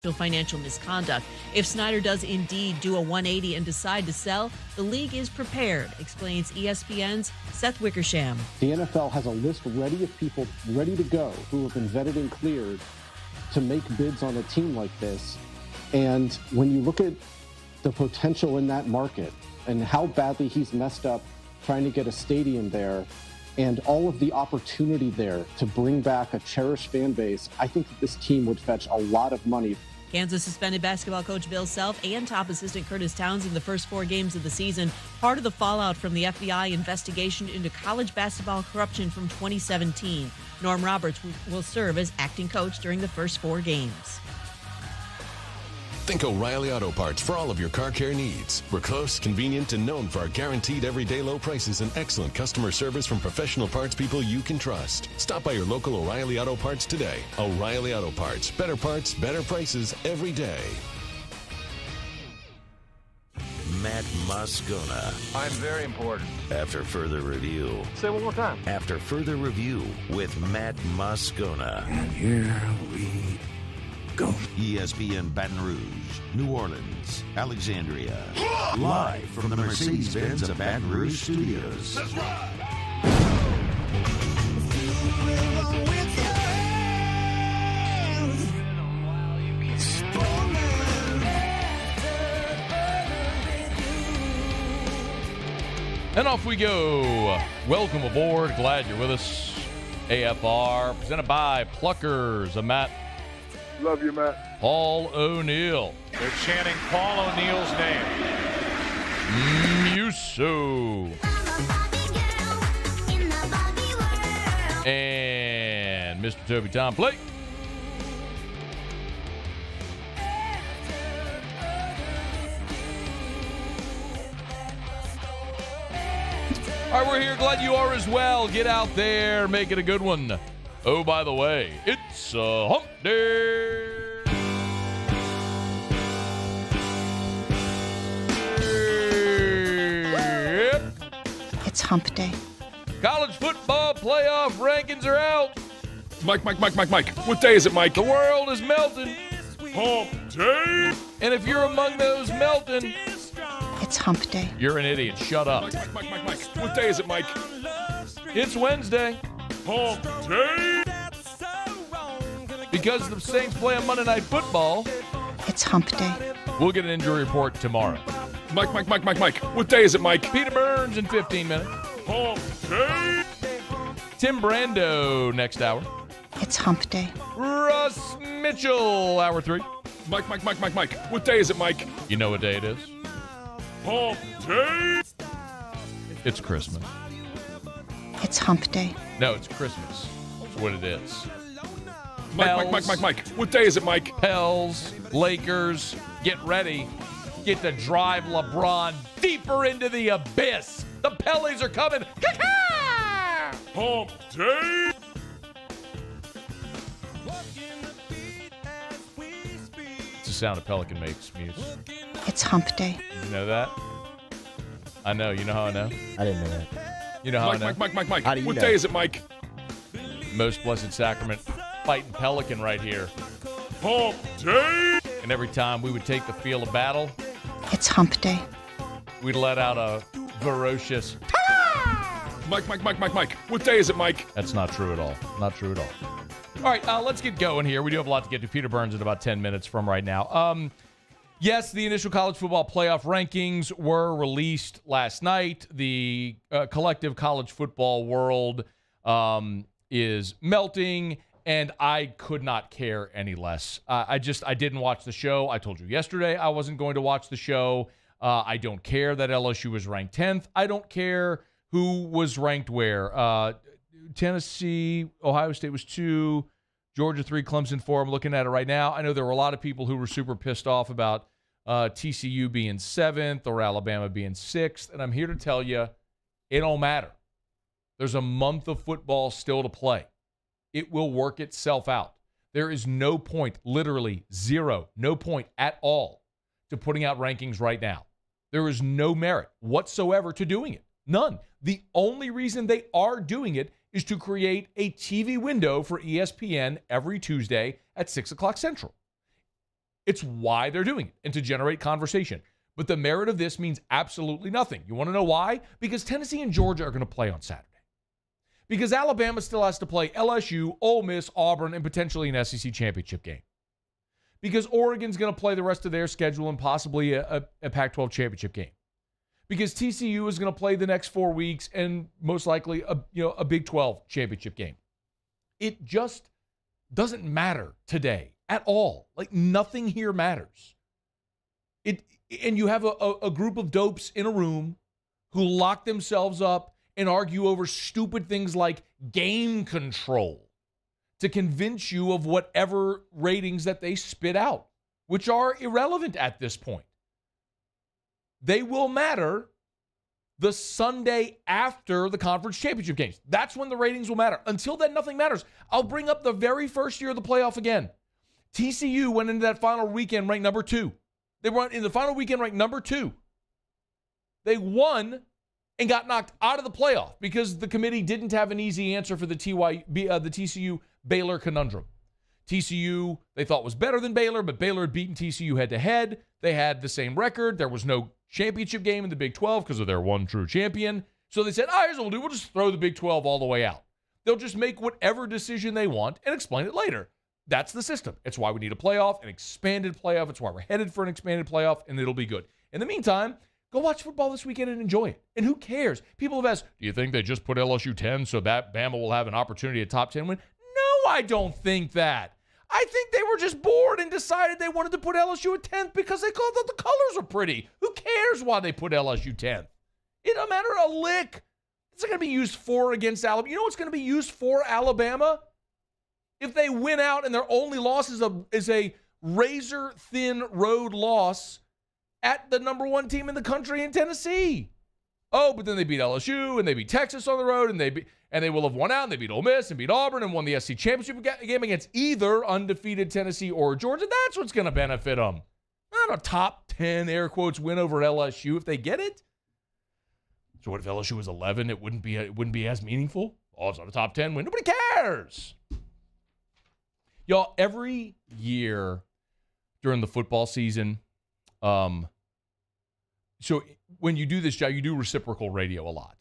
financial misconduct. If Snyder does indeed do a 180 and decide to sell, the league is prepared, explains ESPN's Seth Wickersham. The NFL has a list ready of people ready to go who have been vetted and cleared to make bids on a team like this. And when you look at the potential in that market and how badly he's messed up trying to get a stadium there and all of the opportunity there to bring back a cherished fan base, I think that this team would fetch a lot of money. Kansas suspended basketball coach Bill Self and top assistant Curtis Townsend the first 4 games of the season, part of the fallout from the FBI investigation into college basketball corruption from 2017. Norm Roberts will serve as acting coach during the first 4 games. Think O'Reilly Auto Parts for all of your car care needs. We're close, convenient, and known for our guaranteed everyday low prices and excellent customer service from professional parts people you can trust. Stop by your local O'Reilly Auto Parts today. O'Reilly Auto Parts. Better parts, better prices every day. Matt Moscona. I'm very important. After further review. Say it one more time. After further review with Matt Moscona. And here we go. ESPN Baton Rouge, New Orleans, Alexandria. Live from the Mercedes-Benz of Baton Rouge studios. That's right. And off we go. Welcome aboard. Glad you're with us. AFR, presented by Pluckers. I'm Matt. Love you, Matt. Paul O'Neill. They're chanting Paul O'Neill's name. Muso. And Mr. Toby Tom Blake. All right, we're here. Glad you are as well. Get out there. Make it a good one. Oh, by the way, it's hump day. Yep. It's hump day. College football playoff rankings are out. Mike. What day is it, Mike? The world is melting. Hump day. And if you're among those melting, it's hump day. You're an idiot. Shut up. Mike. What day is it, Mike? It's Wednesday. Hump day. Because the Saints play on Monday Night Football, it's hump day. We'll get an injury report tomorrow. Mike. What day is it, Mike? Peter Burns in 15 minutes. Hump day. Tim Brando next hour. It's hump day. Russ Mitchell, hour 3. Mike. What day is it, Mike? You know what day it is? Hump day. It's Christmas. It's hump day. No, it's Christmas. That's what it is. Mike. What day is it, Mike? Pels, Lakers, get ready. Get to drive LeBron deeper into the abyss. The Pellies are coming. Ka-ka! Hump day. It's the sound a pelican makes music. It's hump day. You know that? I know. You know how I know? I didn't know that. You know how I know? Mike. How do you what know? day is it, Mike? Most Blessed Sacrament fighting pelican right here. Hump day. And every time we would take the field of battle, it's hump day. We'd let out a ferocious Mike. What day is it, Mike? That's not true at all. Not true at all. All right, let's get going here. We do have a lot to get to. Peter Burns in about 10 minutes from right now. Yes, the initial college football playoff rankings were released last night. The collective college football world is melting, and I could not care any less. I didn't watch the show. I told you yesterday I wasn't going to watch the show. I don't care that LSU was ranked 10th. I don't care who was ranked where. Tennessee, Ohio State was 2, Georgia 3, Clemson 4. I'm looking at it right now. I know there were a lot of people who were super pissed off about TCU being 7th or Alabama being 6th, and I'm here to tell you it don't matter. There's a month of football still to play. It will work itself out. There is no point, literally zero, no point at all to putting out rankings right now. There is no merit whatsoever to doing it. None. The only reason they are doing it is to create a TV window for ESPN every Tuesday at 6 o'clock Central. It's why they're doing it, and to generate conversation. But the merit of this means absolutely nothing. You want to know why? Because Tennessee and Georgia are going to play on Saturday. Because Alabama still has to play LSU, Ole Miss, Auburn, and potentially an SEC championship game. Because Oregon's going to play the rest of their schedule and possibly a Pac-12 championship game. Because TCU is going to play the next 4 weeks and most likely a Big 12 championship game. It just doesn't matter today at all. Like, nothing here matters. And you have a group of dopes in a room who lock themselves up and argue over stupid things like game control to convince you of whatever ratings that they spit out, which are irrelevant at this point. They will matter the Sunday after the conference championship games. That's when the ratings will matter. Until then, nothing matters. I'll bring up the very first year of the playoff again. TCU went into that final weekend ranked number 2. They went in the final weekend ranked number 2. They won and got knocked out of the playoff because the committee didn't have an easy answer for the TCU Baylor conundrum. TCU, they thought, was better than Baylor, but Baylor had beaten TCU head-to-head. They had the same record. There was no championship game in the Big 12 because of their one true champion. So they said, here's what we'll do. We'll just throw the Big 12 all the way out. They'll just make whatever decision they want and explain it later. That's the system. It's why we need a playoff, an expanded playoff. It's why we're headed for an expanded playoff, and it'll be good. In the meantime, go watch football this weekend and enjoy it. And who cares? People have asked, do you think they just put LSU 10 so that Bama will have an opportunity at top 10 win? No, I don't think that. I think they were just bored and decided they wanted to put LSU at 10th because they thought the colors were pretty. Who cares why they put LSU 10th? It don't matter a lick. It's not going to be used for against Alabama. You know what's going to be used for Alabama? If they win out and their only loss is a razor-thin road loss at the number 1 team in the country in Tennessee. Oh, but then they beat LSU and they beat Texas on the road and they will have won out and they beat Ole Miss and beat Auburn and won the SEC championship game against either undefeated Tennessee or Georgia. That's what's going to benefit them. Not a top 10 air quotes win over LSU if they get it. So what if LSU was 11? It wouldn't be as meaningful. Oh, it's not a top 10 win. Nobody cares. Y'all, every year during the football season, so when you do this job, you do reciprocal radio a lot.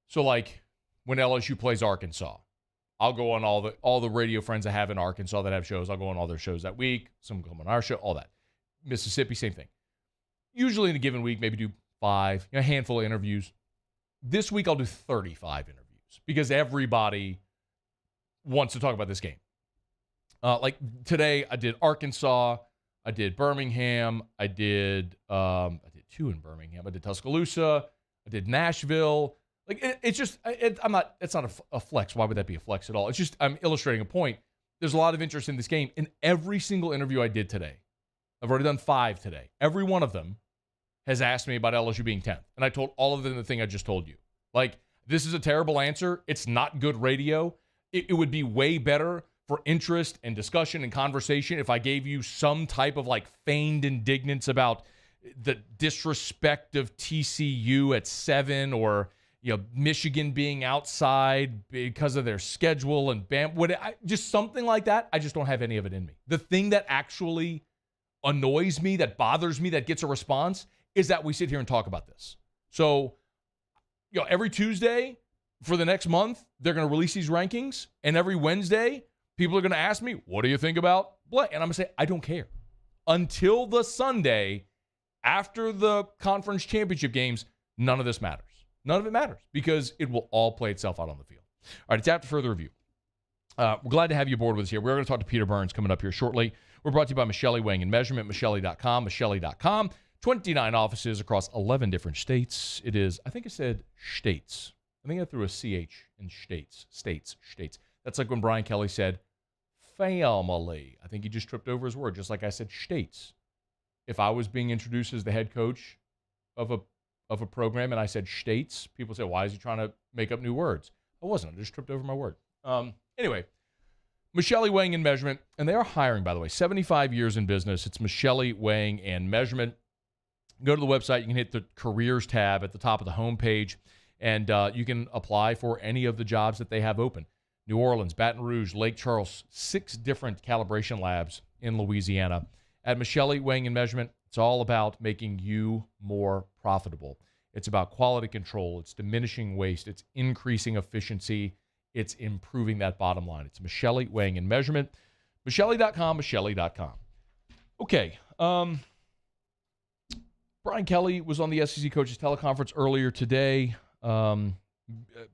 So like when LSU plays Arkansas, I'll go on all the radio friends I have in Arkansas that have shows. I'll go on all their shows that week. Some come on our show, all that. Mississippi, same thing. Usually in a given week, maybe do 5, a handful of interviews. This week I'll do 35 interviews because everybody wants to talk about this game. Like today, I did Arkansas, I did Birmingham, I did 2 in Birmingham, I did Tuscaloosa, I did Nashville. Like it's not a flex. Why would that be a flex at all? It's just I'm illustrating a point. There's a lot of interest in this game. In every single interview I did today, I've already done 5 today. Every one of them has asked me about LSU being 10th, and I told all of them the thing I just told you. Like, this is a terrible answer. It's not good radio. It would be way better for interest and discussion and conversation if I gave you some type of like feigned indignance about the disrespect of TCU at 7 or, Michigan being outside because of their schedule and just something like that. I just don't have any of it in me. The thing that actually annoys me, that bothers me, that gets a response is that we sit here and talk about this. So, every Tuesday for the next month, they're going to release these rankings. And every Wednesday, people are going to ask me, what do you think about blank? And I'm going to say, I don't care. Until the Sunday after the conference championship games, none of this matters. None of it matters because it will all play itself out on the field. All right, it's after further review. We're glad to have you aboard with us here. We're going to talk to Peter Burns coming up here shortly. We're brought to you by Michelli Weighing and Measurement, Michelli.com, Michelli.com. 29 offices across 11 different states. It is, I think I said states. I think I threw a CH in states. That's like when Brian Kelly said family. I think he just tripped over his word, just like I said states. If I was being introduced as the head coach of a program and I said states, people say, why is he trying to make up new words? I wasn't. I just tripped over my word. Anyway, Michelli Weighing and Measurement, and they are hiring, by the way, 75 years in business. It's Michelli Weighing and Measurement. Go to the website. You can hit the careers tab at the top of the homepage, and you can apply for any of the jobs that they have open. New Orleans, Baton Rouge, Lake Charles, 6 different calibration labs in Louisiana. At Michelli Weighing and Measurement, it's all about making you more profitable. It's about quality control. It's diminishing waste. It's increasing efficiency. It's improving that bottom line. It's Michelli Weighing and Measurement. Michelli.com, Michelli.com. Okay. Brian Kelly was on the SEC Coaches Teleconference earlier today.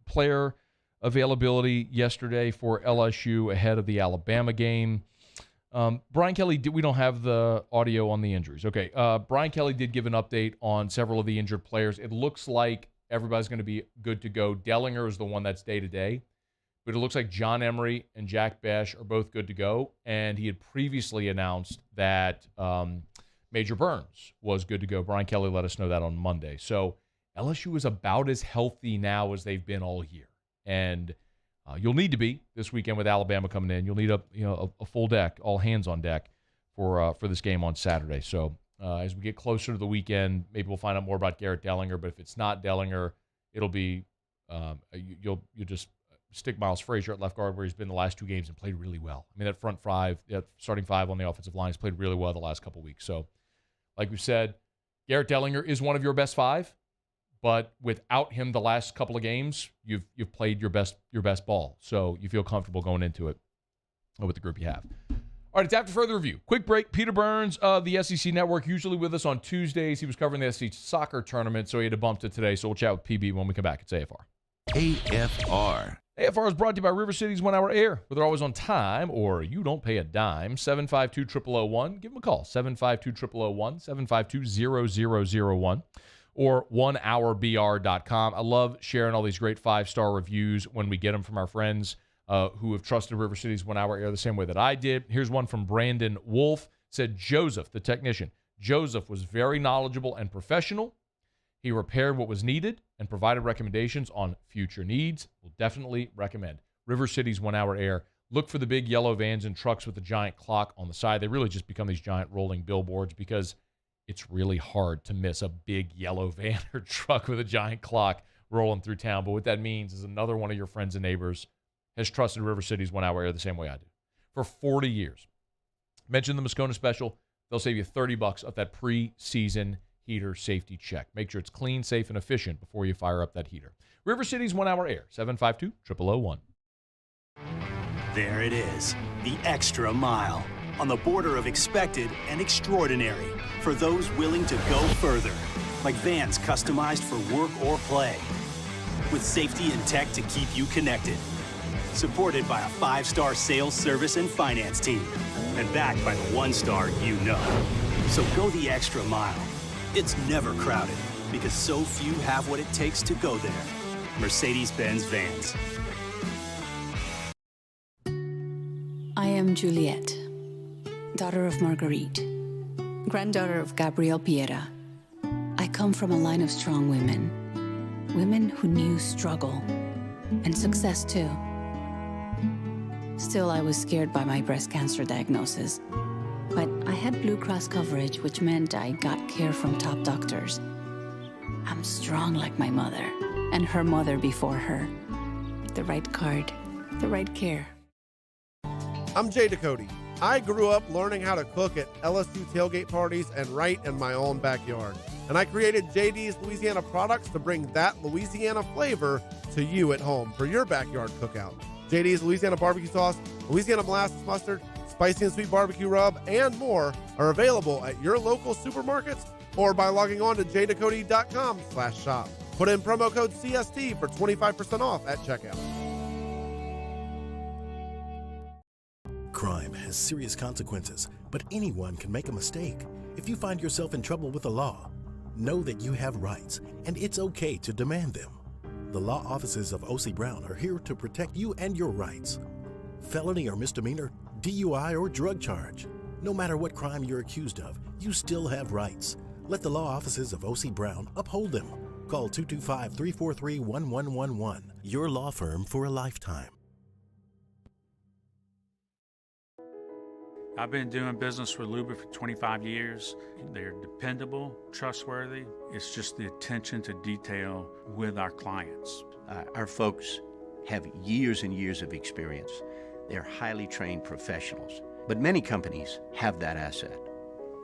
Player availability yesterday for LSU ahead of the Alabama game. Brian Kelly, we don't have the audio on the injuries. Okay. Brian Kelly did give an update on several of the injured players. It looks like everybody's going to be good to go. Dellinger is the one that's day-to-day. But it looks like John Emery and Jack Bash are both good to go. And he had previously announced that Major Burns was good to go. Brian Kelly let us know that on Monday. So LSU is about as healthy now as they've been all year. And you'll need to be this weekend with Alabama coming in. You'll need a full deck, all hands on deck for this game on Saturday. So as we get closer to the weekend, maybe we'll find out more about Garrett Dellinger. But if it's not Dellinger, it'll be you'll just stick Miles Frazier at left guard where he's been the last two games and played really well. I mean, that front five, that starting five on the offensive line has played really well the last couple of weeks. So like we said, Garrett Dellinger is one of your best five. But without him the last couple of games, you've played your best ball. So you feel comfortable going into it with the group you have. All right, it's after further review. Quick break. Peter Burns of the SEC Network, usually with us on Tuesdays. He was covering the SEC soccer tournament, so he had to bump to today. So we'll chat with PB when we come back. It's AFR. AFR. AFR is brought to you by River City's 1 Hour Air, where they're always on time or you don't pay a dime. 752-0001. Give them a call. 752-0001. 752-0001. Or 1hourbr.com. I love sharing all these great 5-star reviews when we get them from our friends who have trusted River City's 1 Hour Air the same way that I did. Here's one from Brandon Wolf. Said, Joseph, the technician. Joseph was very knowledgeable and professional. He repaired what was needed and provided recommendations on future needs. We'll definitely recommend River City's 1 Hour Air. Look for the big yellow vans and trucks with the giant clock on the side. They really just become these giant rolling billboards because it's really hard to miss a big yellow van or truck with a giant clock rolling through town. But what that means is another one of your friends and neighbors has trusted River City's 1 Hour Air the same way I do for 40 years. Mention the Moscona special. They'll save you $30 off that pre-season heater safety check. Make sure it's clean, safe, and efficient before you fire up that heater. River City's 1 Hour Air, 752-0001. There it is, the extra mile. On the border of expected and extraordinary for those willing to go further, like vans customized for work or play, with safety and tech to keep you connected, supported by a 5-star sales, service, and finance team, and backed by the 1-star you know. So go the extra mile. It's never crowded because so few have what it takes to go there. Mercedes-Benz Vans. I am Juliette, daughter of Marguerite, granddaughter of Gabriel Piera. I come from a line of strong women who knew struggle and success too. Still, I was scared by my breast cancer diagnosis, but I had Blue Cross coverage, which meant I got care from top doctors. I'm strong like my mother and her mother before her. The right card, the right care. I'm Jay Ducote. I grew up learning how to cook at LSU tailgate parties and right in my own backyard. And I created JD's Louisiana products to bring that Louisiana flavor to you at home for your backyard cookout. JD's Louisiana barbecue sauce, Louisiana molasses mustard, spicy and sweet barbecue rub, and more are available at your local supermarkets or by logging on to jducote.com/shop. Put in promo code CST for 25% off at checkout. Crime has serious consequences, but anyone can make a mistake. If you find yourself in trouble with the law, know that you have rights, and it's okay to demand them. The law offices of O.C. Brown are here to protect you and your rights. Felony or misdemeanor, DUI or drug charge. No matter what crime you're accused of, you still have rights. Let the law offices of O.C. Brown uphold them. Call 225-343-1111. Your law firm for a lifetime. I've been doing business with Luba for 25 years. They're dependable, trustworthy. It's just the attention to detail with our clients. Our folks have years and years of experience. They're highly trained professionals. But many companies have that asset.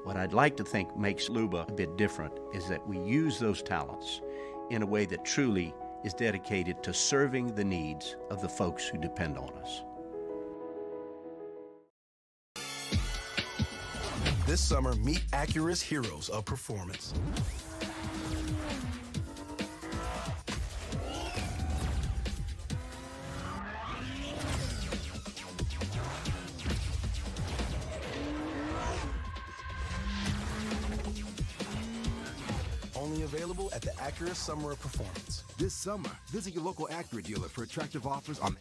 What I'd like to think makes Luba a bit different is that we use those talents in a way that truly is dedicated to serving the needs of the folks who depend on us. This summer, meet Acura's heroes of performance. Only available at the Acura Summer of Performance. This summer, visit your local Acura dealer for attractive offers on the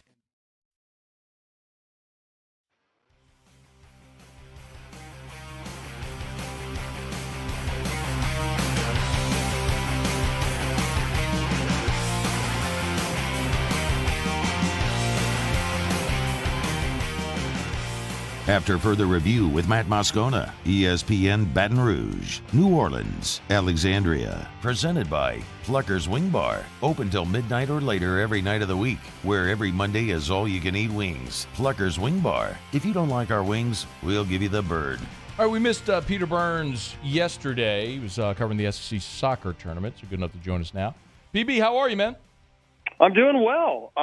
After further review with Matt Moscona, ESPN Baton Rouge, New Orleans, Alexandria. Presented by Plucker's Wing Bar. Open till midnight or later every night of the week, where every Monday is all-you-can-eat wings. Plucker's Wing Bar. If you don't like our wings, we'll give you the bird. All right, we missed Peter Burns yesterday. He was covering the SEC soccer tournament, so good enough to join us now. PB, how are you, man? I'm doing well.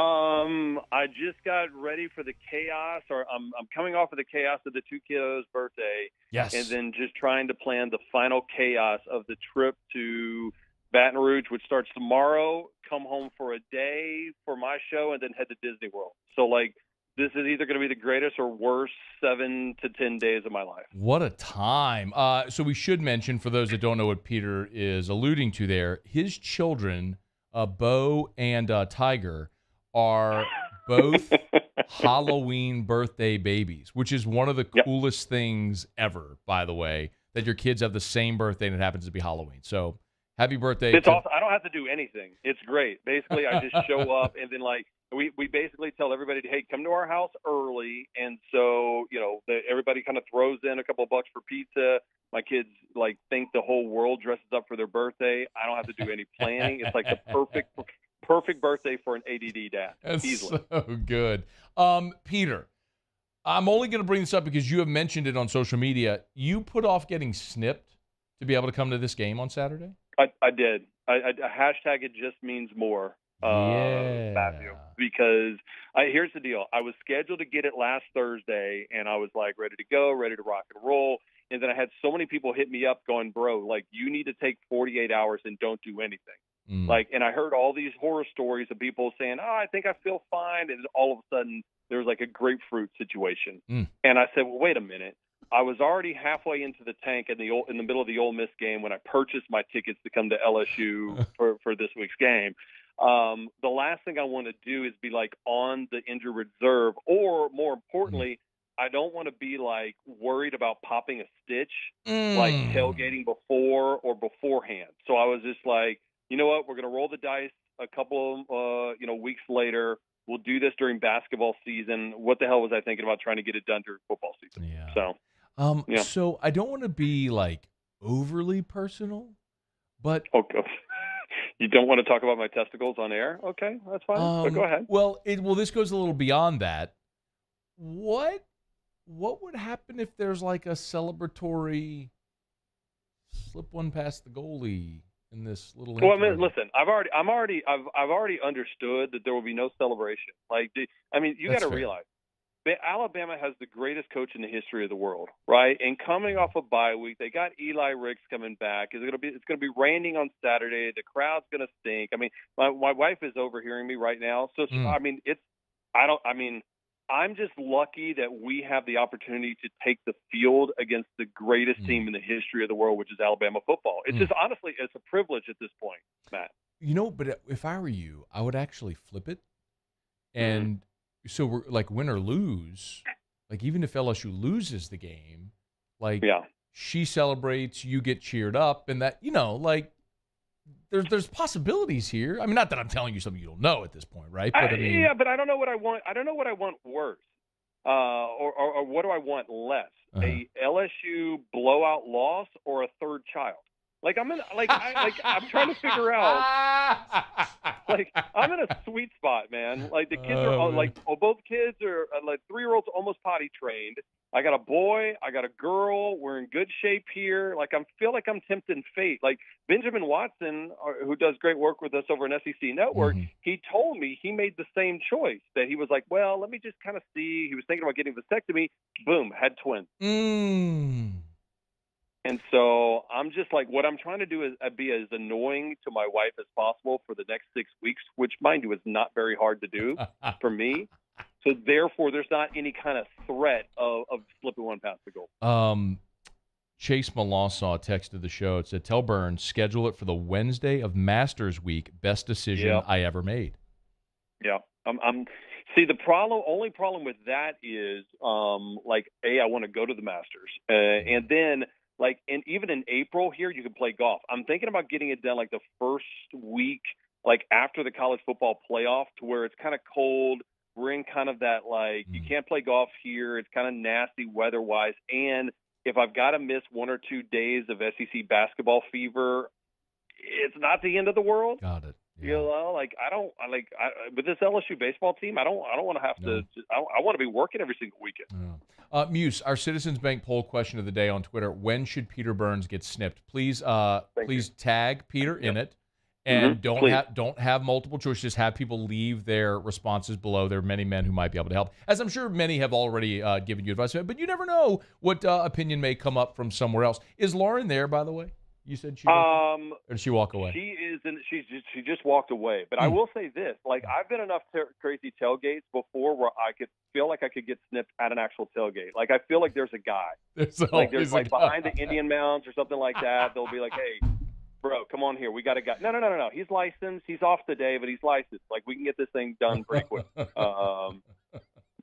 I just got ready for the chaos, or I'm coming off of the chaos of the two kiddos' birthday. Yes. And then just trying to plan the final chaos of the trip to Baton Rouge, which starts tomorrow, come home for a day for my show, and then head to Disney World. So, this is either going to be the greatest or worst 7 to 10 days of my life. What a time. So we should mention, for those that don't know what Peter is alluding to there, his children, Bo and Tiger, are both Halloween birthday babies, which is one of the coolest things ever, by the way, that your kids have the same birthday and it happens to be Halloween. So happy birthday. It's awesome. I don't have to do anything. It's great. Basically, I just show up, and then we basically tell everybody, hey, come to our house early. And so, everybody kind of throws in a couple of bucks for pizza. My kids think the whole world dresses up for their birthday. I don't have to do any planning. It's like the perfect birthday for an ADD dad. That's easily. So good. Peter, I'm only going to bring this up because you have mentioned it on social media. You put off getting snipped to be able to come to this game on Saturday? I did. I hashtag it just means more. Matthew, because here's the deal. I was scheduled to get it last Thursday, and I was ready to go, ready to rock and roll. And then I had so many people hit me up going, bro, you need to take 48 hours and don't do anything. And I heard all these horror stories of people saying, I think I feel fine. And all of a sudden there was a grapefruit situation. And I said, well, wait a minute. I was already halfway into the tank in the middle of the Ole Miss game when I purchased my tickets to come to LSU for this week's game. The last thing I want to do is be on the injured reserve, or more importantly, I don't want to be worried about popping a stitch, tailgating before or beforehand. So I was just you know what, we're going to roll the dice a couple of, weeks later. We'll do this during basketball season. What the hell was I thinking about trying to get it done during football season? Yeah. So, So I don't want to be overly personal, but okay. You don't want to talk about my testicles on air? Okay, that's fine. But go ahead. Well, this goes a little beyond that. What would happen if there's a celebratory slip one past the goalie in this little? Well, I mean, listen, I've already understood that there will be no celebration. You got to realize that Alabama has the greatest coach in the history of the world, right? And coming off a bye week, they got Eli Ricks coming back. It's going to be raining on Saturday. The crowd's going to stink. I mean, my wife is overhearing me right now, so I'm just lucky that we have the opportunity to take the field against the greatest team in the history of the world, which is Alabama football. It's just, honestly, it's a privilege at this point, Matt. But if I were you, I would actually flip it. And so we're win or lose, even if LSU loses the game, she celebrates, you get cheered up, and that, there's possibilities here. I mean, not that I'm telling you something you don't know at this point, right? But but I don't know what I want. I don't know what I want worse, or what do I want less? A LSU blowout loss or a third child? I'm trying to figure out. Like, I'm in a sweet spot, man. Like, the kids are both kids are like 3-year-olds almost potty trained. I got a boy, I got a girl. We're in good shape here. Like, I feel like I'm tempting fate. Like, Benjamin Watson, who does great work with us over an SEC Network, he told me he made the same choice. That he was like, well, let me just kind of see. He was thinking about getting a vasectomy. Boom, had twins. And so I'm just like, what I'm trying to do is be as annoying to my wife as possible for the next 6 weeks, which, mind you, is not very hard to do for me. So therefore, there's not any kind of threat of slipping one past the goal. Chase Melanson texted the show. It said, tell Burns, schedule it for the Wednesday of Masters Week. Best decision I ever made. Yeah. See, the only problem with that is, I want to go to the Masters. And then, and even in April here, you can play golf. I'm thinking about getting it done, the first week, after the college football playoff, to where it's kind of cold. We're in kind of that, you can't play golf here. It's kind of nasty weather-wise. And if I've got to miss 1 or 2 days of SEC basketball fever, it's not the end of the world. Got it. Yeah. With this LSU baseball team, I don't want to have to. I want to be working every single weekend. Muse, our Citizens Bank poll question of the day on Twitter: when should Peter Burns get snipped? Please tag Peter in it, and don't have multiple choices. Just have people leave their responses below. There are many men who might be able to help, as I'm sure many have already given you advice. But you never know what opinion may come up from somewhere else. Is Lauren there, by the way? You said she or did she walk away? She is, and she just walked away. But I will say this: I've been enough crazy tailgates before where I could feel like I could get snipped at an actual tailgate. I feel like there's a guy, there's behind the Indian mounds or something like that. They'll be like, "Hey, bro, come on here. We got a guy." No. He's licensed. He's off today, but he's licensed. We can get this thing done pretty quick.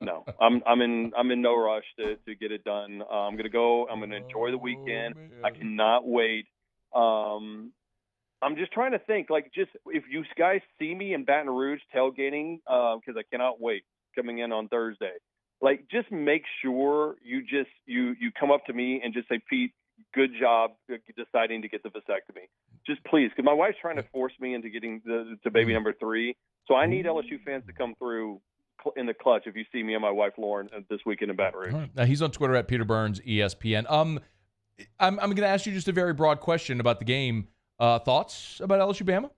No, I'm in no rush to get it done. I'm gonna go. I'm gonna enjoy the weekend. I cannot wait. I'm just trying to think, if you guys see me in Baton Rouge tailgating, because I cannot wait coming in on Thursday, just make sure you come up to me and just say, Pete, good job deciding to get the vasectomy. Just please, because my wife's trying to force me into getting to baby number 3. So I need LSU fans to come through in the clutch if you see me and my wife, Lauren, this weekend in Baton Rouge. Right. Now, he's on Twitter at Peter Burns, ESPN. I'm going to ask you just a very broad question about the game. Thoughts about LSU Bama?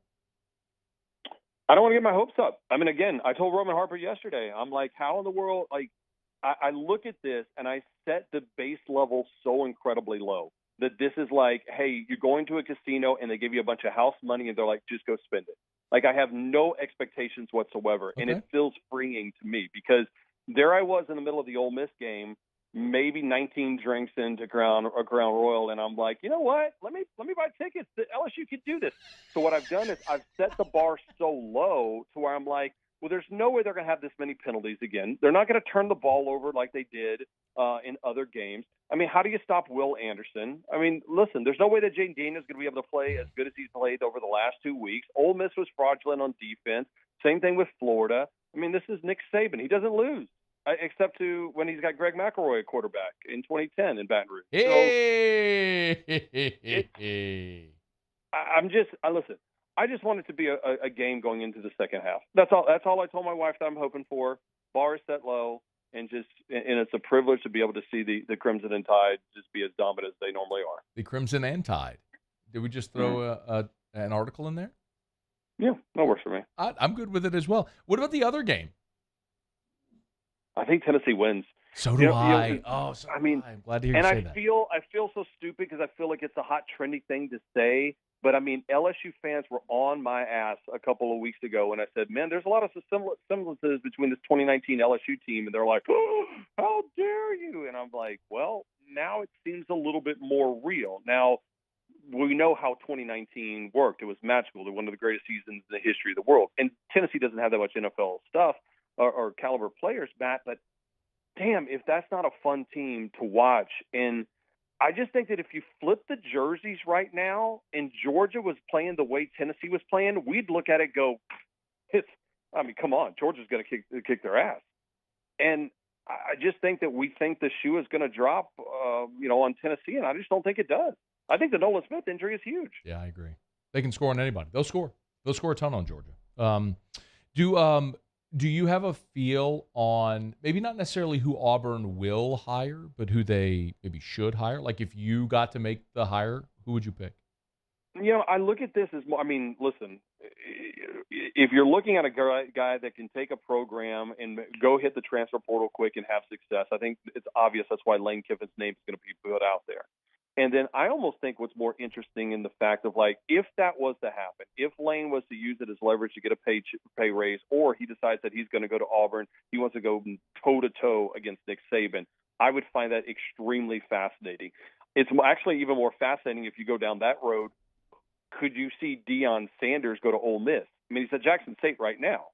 I don't want to get my hopes up. I mean, again, I told Roman Harper yesterday, I'm like, how in the world, I look at this and I set the base level so incredibly low that this is hey, you're going to a casino and they give you a bunch of house money and they're like, just go spend it. I have no expectations whatsoever. Okay. And it feels freeing to me because there I was in the middle of the Ole Miss game, maybe 19 drinks into Crown Royal, and I'm like, you know what? Let me buy tickets. The LSU could do this. So what I've done is I've set the bar so low to where I'm like, well, there's no way they're going to have this many penalties again. They're not going to turn the ball over like they did in other games. I mean, how do you stop Will Anderson? I mean, listen, there's no way that Jaden Daniels is going to be able to play as good as he's played over the last 2 weeks. Ole Miss was fraudulent on defense. Same thing with Florida. I mean, this is Nick Saban. He doesn't lose. Except to when he's got Greg McElroy at quarterback in 2010 in Baton Rouge. Hey. Listen. I just want it to be a game going into the second half. That's all. That's all I told my wife that I'm hoping for. Bar is set low, and it's a privilege to be able to see the Crimson and Tide just be as dominant as they normally are. The Crimson and Tide. Did we just throw an article in there? Yeah, that works for me. I'm good with it as well. What about the other game? I think Tennessee wins. So do I. I'm glad to hear you say that. I feel so stupid because I feel like it's a hot, trendy thing to say. But, I mean, LSU fans were on my ass a couple of weeks ago when I said, man, there's a lot of semblances between this 2019 LSU team. And they're like, oh, how dare you? And I'm like, well, now it seems a little bit more real. Now, we know how 2019 worked. It was magical. They're one of the greatest seasons in the history of the world. And Tennessee doesn't have that much NFL stuff. Or caliber players, Matt, but damn, if that's not a fun team to watch. And I just think that if you flip the jerseys right now and Georgia was playing the way Tennessee was playing, we'd look at it and go, come on, Georgia's going to kick their ass. And I just think that we think the shoe is going to drop, on Tennessee, and I just don't think it does. I think the Nolan Smith injury is huge. Yeah, I agree. They can score on anybody. They'll score a ton on Georgia. Do you have a feel on maybe not necessarily who Auburn will hire, but who they maybe should hire? Like if you got to make the hire, who would you pick? I look at this as more. I mean, listen, if you're looking at a guy that can take a program and go hit the transfer portal quick and have success, I think it's obvious that's why Lane Kiffin's name is going to be put out there. And then I almost think what's more interesting in the fact of, like, if that was to happen, if Lane was to use it as leverage to get a pay raise, or he decides that he's going to go to Auburn, he wants to go toe-to-toe against Nick Saban, I would find that extremely fascinating. It's actually even more fascinating if you go down that road. Could you see Deion Sanders go to Ole Miss? I mean, he's at Jackson State right now.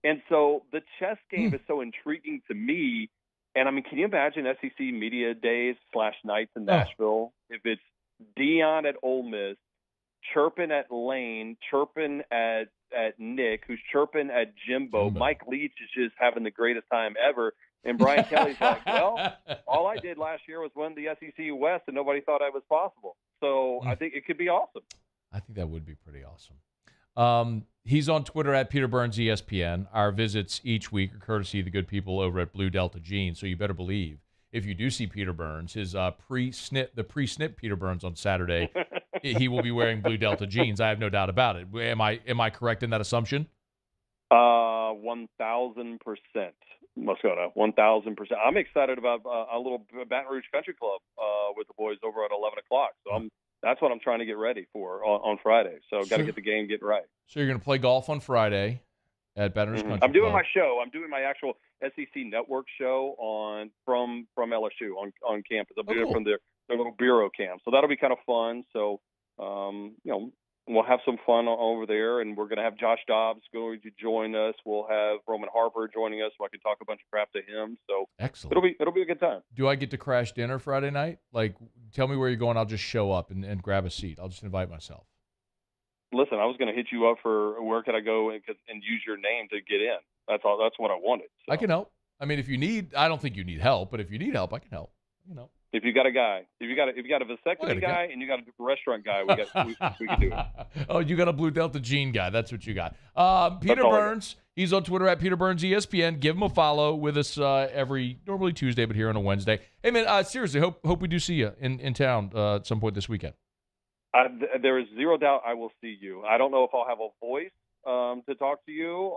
And so the chess game is so intriguing to me. And, I mean, can you imagine SEC media days / nights in Nashville if it's Deion at Ole Miss, chirping at Lane, chirping at Nick, who's chirping at Jimbo. Mike Leach is just having the greatest time ever. And Brian Kelly's like, well, all I did last year was win the SEC West, and nobody thought I was possible. So I think it could be awesome. I think that would be pretty awesome. He's on Twitter at Peter Burns ESPN. Our visits each week are courtesy of the good people over at Blue Delta Jeans. So you better believe if you do see Peter Burns, his pre-snip Peter Burns on Saturday, he will be wearing Blue Delta Jeans. I have no doubt about it. Am I correct in that assumption? 1,000%, Moscona. 1,000%. I'm excited about a little Baton Rouge Country Club with the boys over at 11 o'clock. So that's what I'm trying to get ready for on Friday. So got to get the game getting right. So you're going to play golf on Friday at Baton Rouge Country I'm doing Club. my show. I'm doing my actual SEC Network show from LSU on campus. I'm doing it from their little bureau camp. So that'll be kind of fun. So, we'll have some fun over there, and we're going to have Josh Dobbs going to join us. We'll have Roman Harper joining us, so I can talk a bunch of crap to him. So excellent. It'll be a good time. Do I get to crash dinner Friday night? Like, tell me where you're going. I'll just show up and grab a seat. I'll just invite myself. Listen, I was going to hit you up for where could I go and use your name to get in. That's all. That's what I wanted. So. I can help. I mean, if you need, I don't think you need help, but if you need help, I can help. If you got a guy, if you got a vasectomy guy and you got a restaurant guy, we can do it. Oh, you got a Blue Delta Jean guy. That's what you got. Peter Burns, he's on Twitter at Peter Burns ESPN. Give him a follow with us normally Tuesday, but here on a Wednesday. Hey, man, seriously, hope we do see you in town at some point this weekend. There is zero doubt I will see you. I don't know if I'll have a voice to talk to you,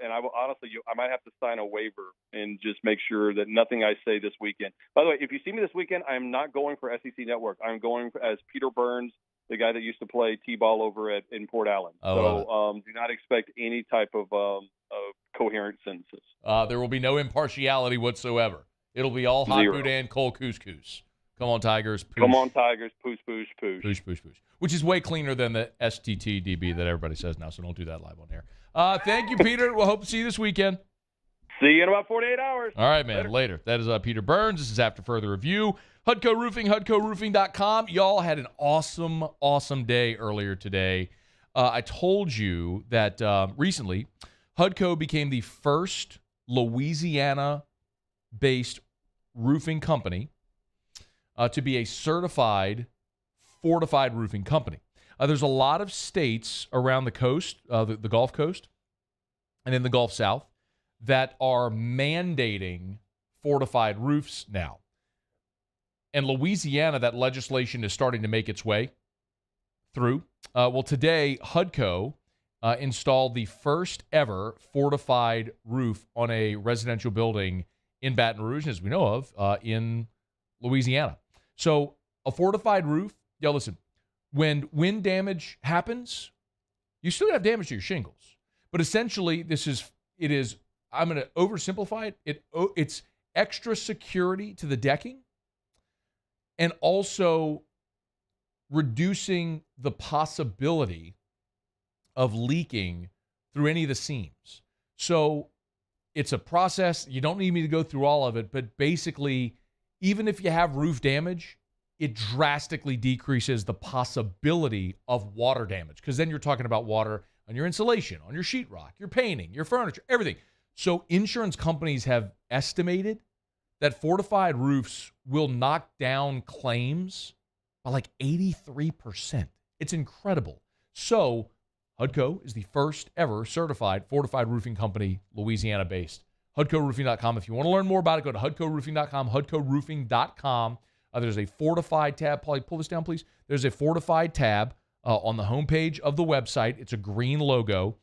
and I will honestly, I might have to sign a waiver and just make sure that nothing I say this weekend. By the way, if you see me this weekend, I'm not going for SEC Network. I'm going as Peter Burns, the guy that used to play T-ball over in Port Allen. Do not expect any type of coherent sentences. There will be no impartiality whatsoever. It'll be all hot boudin, cold couscous. Come on, Tigers. Poosh. Come on, Tigers. Poosh, poosh, poosh. Poosh, poosh, poosh. Which is way cleaner than the STTDB that everybody says now, so don't do that live on air. Thank you, Peter. We'll hope to see you this weekend. See you in about 48 hours. All right, man. Later. That is Peter Burns. This is After Further Review. Hudco Roofing, HudcoRoofing.com. Y'all had an awesome, awesome day earlier today. I told you that recently Hudco became the first Louisiana-based roofing company to be a certified fortified roofing company. There's a lot of states around the coast, the Gulf Coast, and in the Gulf South that are mandating fortified roofs now. And Louisiana, that legislation is starting to make its way through. Well, today, Hudco installed the first ever fortified roof on a residential building in Baton Rouge, as we know of, in Louisiana. So a fortified roof, listen, when wind damage happens, you still have damage to your shingles. But essentially, it is, I'm going to oversimplify it. It's extra security to the decking and also reducing the possibility of leaking through any of the seams. So it's a process. You don't need me to go through all of it, but basically, even if you have roof damage, it drastically decreases the possibility of water damage, because then you're talking about water on your insulation, on your sheetrock, your painting, your furniture, everything. So insurance companies have estimated that fortified roofs will knock down claims by like 83%. It's incredible. So HUDCO is the first ever certified fortified roofing company, Louisiana-based. HUDCOroofing.com. If you want to learn more about it, go to HUDCOroofing.com, HUDCOroofing.com. There's a Fortified tab. Paulie, pull this down, please. There's a Fortified tab on the homepage of the website. It's a green logo.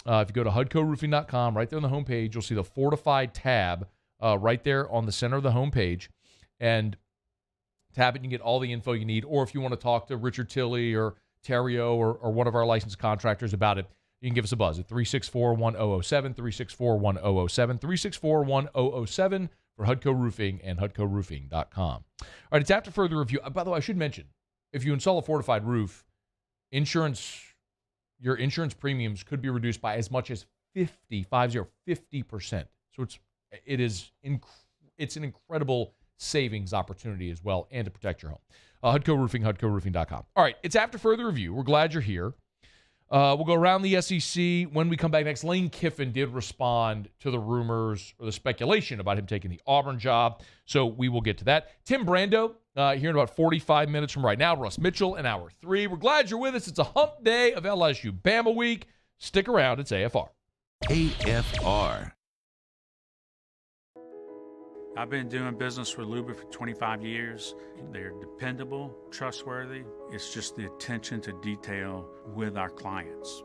If you go to HUDCOroofing.com, right there on the homepage, you'll see the Fortified tab right there on the center of the homepage. And tap it, and you get all the info you need. Or if you want to talk to Richard Tilley or Terrio or one of our licensed contractors about it, you can give us a buzz at 364-1007, 364-1007, 364-1007 for HUDCO Roofing and HUDCOroofing.com. All right, it's after further review. By the way, I should mention, if you install a fortified roof, your insurance premiums could be reduced by as much as 50%. So it's an incredible savings opportunity as well, and to protect your home. HUDCO Roofing, HUDCOroofing.com. All right, it's after further review. We're glad you're here. We'll go around the SEC. When we come back next, Lane Kiffin did respond to the rumors or the speculation about him taking the Auburn job, so we will get to that. Tim Brando here in about 45 minutes from right now. Russ Mitchell in Hour 3. We're glad you're with us. It's a hump day of LSU Bama week. Stick around. It's AFR. AFR. I've been doing business with Luba for 25 years. They're dependable, trustworthy. It's just the attention to detail with our clients.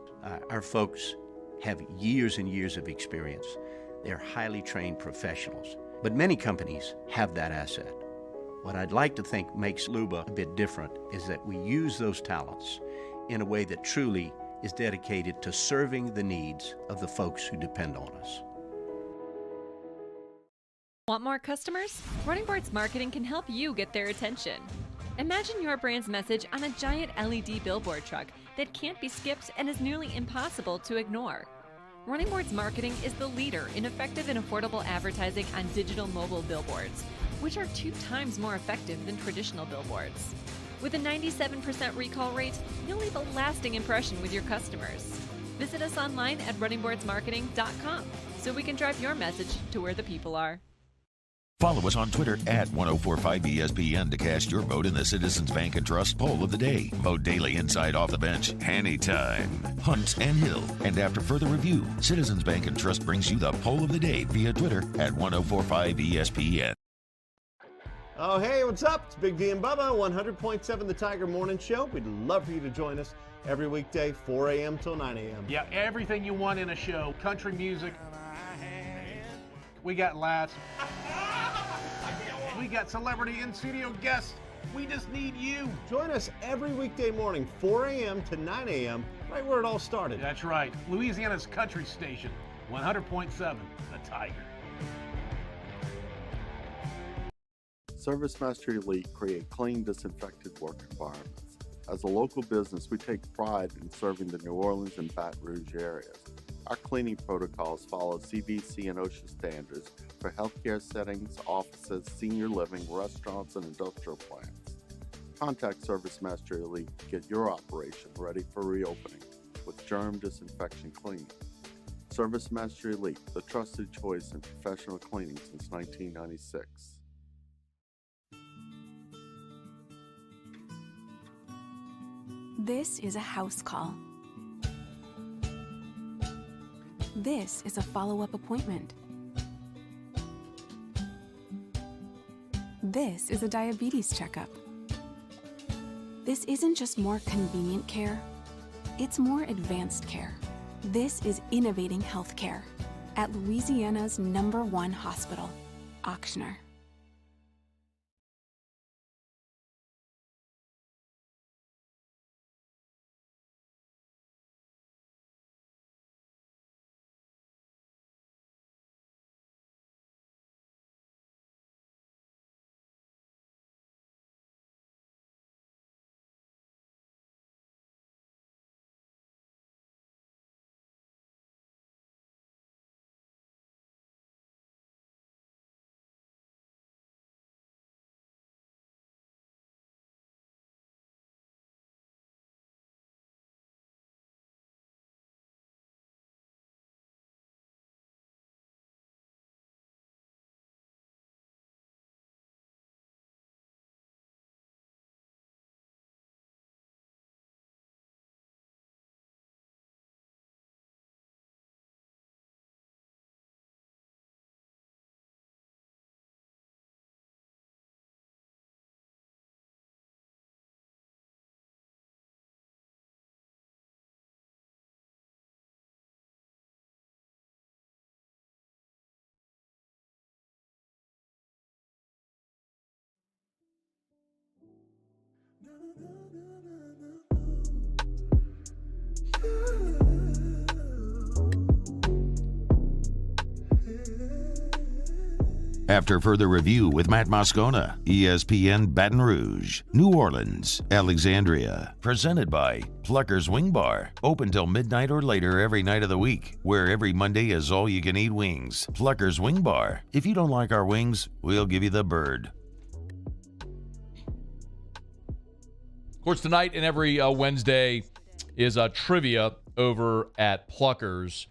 Our folks have years and years of experience. They're highly trained professionals. But many companies have that asset. What I'd like to think makes Luba a bit different is that we use those talents in a way that truly is dedicated to serving the needs of the folks who depend on us. Want more customers? Running Boards Marketing can help you get their attention. Imagine your brand's message on a giant LED billboard truck that can't be skipped and is nearly impossible to ignore. Running Boards Marketing is the leader in effective and affordable advertising on digital mobile billboards, which are 2 times more effective than traditional billboards. With a 97% recall rate, you'll leave a lasting impression with your customers. Visit us online at runningboardsmarketing.com so we can drive your message to where the people are. Follow us on Twitter at 1045ESPN to cast your vote in the Citizens Bank and Trust poll of the day. Vote daily inside Off the Bench, anytime. Hunt and Hill. And after further review, Citizens Bank and Trust brings you the poll of the day via Twitter at 1045ESPN. Oh, hey, what's up? It's Big D and Bubba, 100.7 The Tiger Morning Show. We'd love for you to join us every weekday, 4 a.m. till 9 a.m. Yeah, everything you want in a show. Country music. We got laughs. We got celebrity in-studio guests. We just need you. Join us every weekday morning, 4 a.m. to 9 a.m., right where it all started. That's right. Louisiana's country station, 100.7 The Tiger. ServiceMaster Elite create clean, disinfected work environments. As a local business, we take pride in serving the New Orleans and Baton Rouge areas. Our cleaning protocols follow CDC and OSHA standards for healthcare settings, offices, senior living, restaurants, and industrial plants. Contact ServiceMaster Elite to get your operation ready for reopening with germ disinfection cleaning. ServiceMaster Elite, the trusted choice in professional cleaning since 1996. This is a house call. This is a follow-up appointment. This is a diabetes checkup. This isn't just more convenient care, it's more advanced care. This is innovating healthcare at Louisiana's #1 hospital, Ochsner. After further review with Matt Moscona, ESPN Baton Rouge, New Orleans, Alexandria. Presented by Plucker's Wing Bar. Open till midnight or later every night of the week, where every Monday is all-you-can-eat wings. Plucker's Wing Bar. If you don't like our wings, we'll give you the bird. Of course, tonight and every Wednesday is trivia over at Plucker's.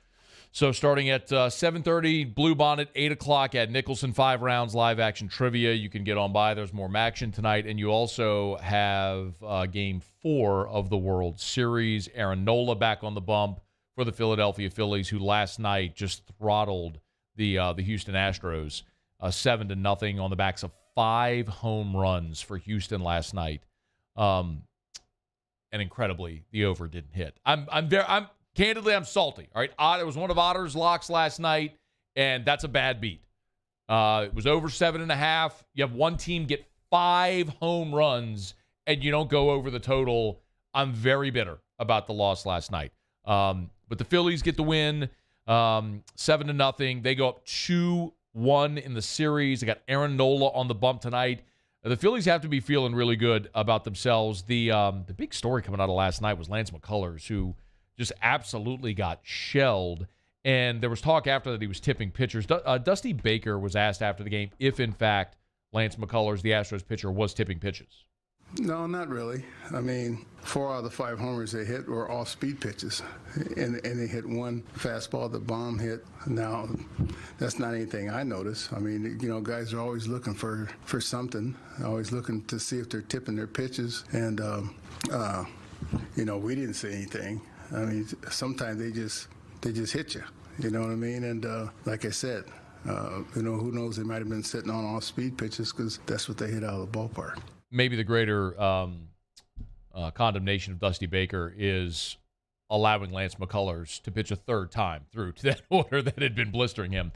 So starting at 7:30, Blue Bonnet, 8 o'clock at Nicholson, 5 rounds, live action trivia. You can get on by. There's more action tonight. And you also have Game 4 of the World Series. Aaron Nola back on the bump for the Philadelphia Phillies, who last night just throttled the Houston Astros 7-0 on the backs of 5 home runs for Houston last night. And incredibly, the over didn't hit. Candidly, I'm salty. All right, it was one of Otter's locks last night, and that's a bad beat. It was over 7.5. You have one team get 5 home runs, and you don't go over the total. I'm very bitter about the loss last night. But the Phillies get the win, 7-0. They go up 2-1 in the series. They got Aaron Nola on the bump tonight. The Phillies have to be feeling really good about themselves. The big story coming out of last night was Lance McCullers, who just absolutely got shelled. And there was talk after that he was tipping pitchers. Dusty Baker was asked after the game if, in fact, Lance McCullers, the Astros pitcher, was tipping pitches. No, not really. I mean, 4 out of the 5 homers they hit were off-speed pitches, and they hit one fastball the bomb hit. Now, that's not anything I notice. I mean, guys are always looking for something, always looking to see if they're tipping their pitches, and we didn't say anything. I mean, sometimes they just hit you. You know what I mean? And like I said, who knows? They might have been sitting on off-speed pitches because that's what they hit out of the ballpark. Maybe the greater condemnation of Dusty Baker is allowing Lance McCullers to pitch a third time through to that order that had been blistering him.